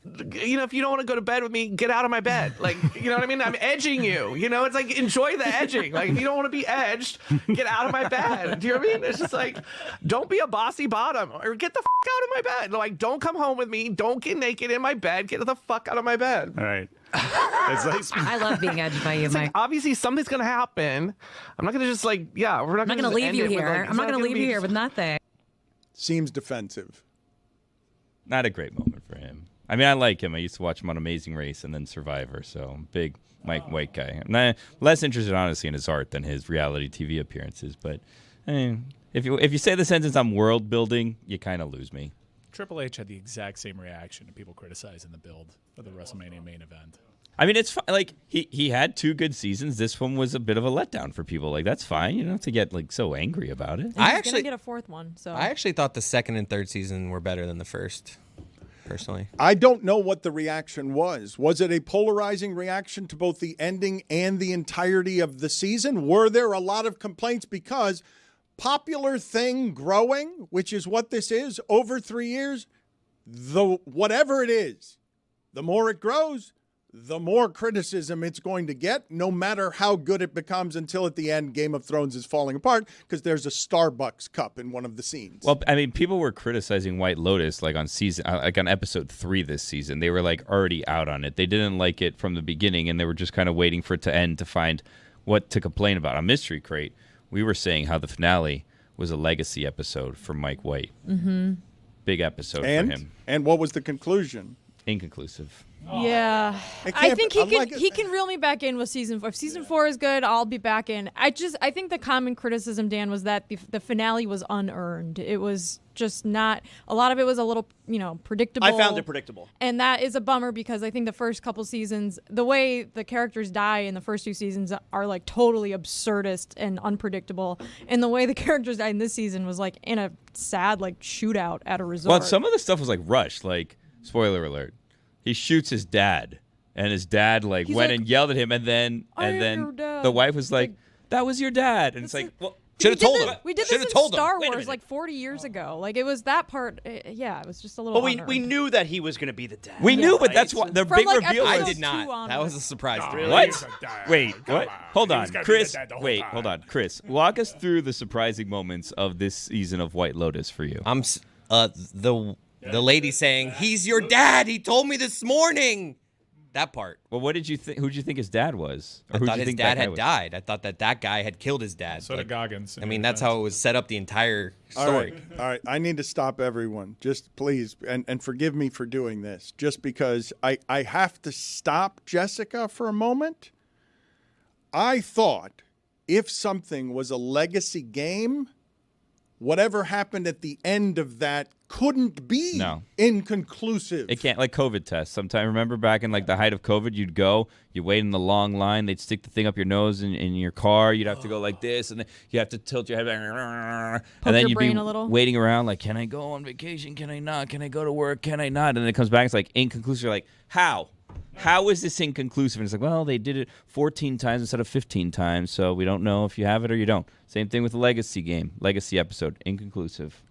if you don't want to go to bed with me, get out of my bed. Like, you know what I mean? I'm edging you. You know, it's like, enjoy the edging. Like, if you don't want to be edged, get out of my bed. Do you know what I mean? It's just like, don't be a bossy bottom or get the fuck out of my bed. Like, don't come home with me. Don't get naked in my bed. Get the fuck out of my bed. All right. I love being edged by you, Mike. Like, obviously, something's going to happen. I'm not going to just we're not I'm not going to leave you here. I'm not going to leave you here with nothing. Seems defensive. Not a great moment for him. I mean, I like him. I used to watch him on Amazing Race and then Survivor, so I'm a big Mike White guy. I'm less interested, honestly, in his art than his reality TV appearances. But I mean, if you say the sentence "I'm world building," you kind of lose me. Triple H had the exact same reaction to people criticizing the build of the WrestleMania main event. I mean, it's like he had 2 good seasons. This one was a bit of a letdown for people. Like, that's fine. You don't have to get so angry about it. And he's gonna get a 4th one. So I actually thought the 2nd and 3rd season were better than the first. Personally, I don't know what the reaction was. Was it a polarizing reaction to both the ending and the entirety of the season? Were there a lot of complaints? Because popular thing growing, which is what this is, over 3 years, whatever it is, the more it grows, the more criticism it's going to get, no matter how good it becomes, until at the end Game of Thrones is falling apart because there's a Starbucks cup in one of the scenes. Well, I mean, people were criticizing White Lotus on episode 3 this season. They were already out on it. They didn't like it from the beginning, and they were just kind of waiting for it to end to find what to complain about. On Mystery Crate, we were saying how the finale was a legacy episode for Mike White. Mm-hmm. Big episode for him. And what was the conclusion? Inconclusive. Yeah, I think he can reel me back in with season 4. If season 4 is good, I'll be back in. I think the common criticism, Dan, was that the finale was unearned. It was just not. A lot of it was a little, predictable. I found it predictable, and that is a bummer because I think the first couple seasons, the way the characters die in the first 2 seasons are totally absurdist and unpredictable, and the way the characters died in this season was in a sad shootout at a resort. Well, some of the stuff was rushed. Spoiler alert. He shoots his dad, and his dad went and yelled at him, and then the wife was like, "That was your dad," and it's Should have told him. We did this in Star Wars like 40 years ago. Like, it was that part. Yeah, it was just a little. But we knew that he was going to be the dad. We knew, but right? that's what the From, big like, reveal was. I did not. That was a surprise to me. Really? What? Wait, what? Hold on, Chris. Wait, hold on, Chris. Walk us through the surprising moments of this season of White Lotus for you. The lady saying, "He's your dad. He told me this morning." That part. Well, what did you think? Who did you think his dad was? I thought his dad had died. I thought that guy had killed his dad. So did Goggins. I mean, that's how it was set up the entire story. All right. I need to stop everyone. Just please, and forgive me for doing this, just because I have to stop Jessica for a moment. I thought if something was a legacy game, whatever happened at the end of that couldn't be inconclusive. It can't, like COVID tests. Sometimes, remember back in like the height of COVID, you'd wait in the long line, they'd stick the thing up your nose in your car, you'd have to go like this, and then you have to tilt your head back, and then you'd be waiting around like, can I go on vacation? Can I not? Can I go to work? Can I not? And then it comes back, it's like inconclusive. You're like, how? How is this inconclusive? And it's like, well, they did it 14 times instead of 15 times, so we don't know if you have it or you don't. Same thing with the legacy game, legacy episode, inconclusive.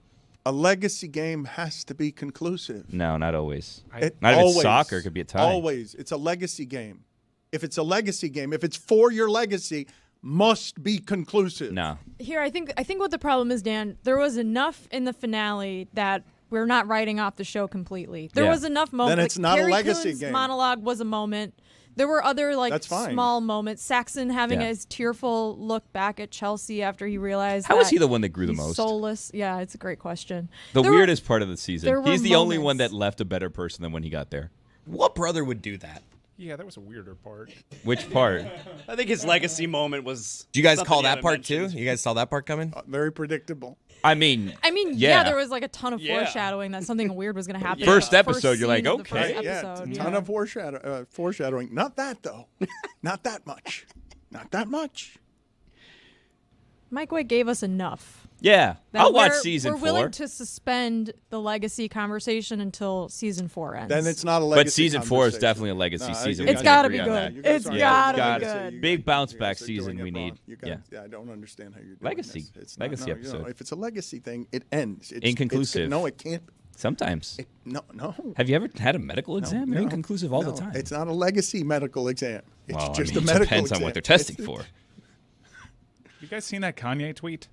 A legacy game has to be conclusive. No, not always. Not if it's soccer, it could be a tie. Always. It's a legacy game. If it's a legacy game, if it's for your legacy, must be conclusive. No. Here, I think what the problem is, Dan, there was enough in the finale that we're not writing off the show completely. There was enough moments. Then it's not Carrie a legacy Coon's game. monologue was a moment. There were other small moments. Saxon having his tearful look back at Chelsea after he realized How is he the one that grew the most? Soulless. Yeah, it's a great question. The weirdest part of the season. He's the only one moments. that left a better person than when he got there. What brother would do that? Yeah, that was a weirder part. Which part? I think his legacy moment was. Did you guys something call you that haven't part mentioned. too? You guys saw that part coming? Very predictable. I mean, yeah, there was like a ton of foreshadowing that something weird was going to happen. First episode, you're like, scene of the okay. first Yeah, episode, a ton of foreshadowing. Not that, though. Not that much. Not that much. Mike White gave us enough. Yeah, that I'll watch season 4. We're willing to suspend the legacy conversation until season 4 ends. Then it's not a legacy But season 4 is definitely a legacy season. It's got to be good. It's got to be good. Big bounce back season we need. Yeah, I don't understand how you're doing legacy. this. It's legacy not, episode. If it's a legacy thing, it ends. It's inconclusive. No, it can't. Sometimes. No. Have you ever had a medical exam? They're inconclusive all the time. It's not a legacy medical exam. It's Well, just I mean, a medical depends exam. on what they're testing for. You guys seen that Kanye tweet?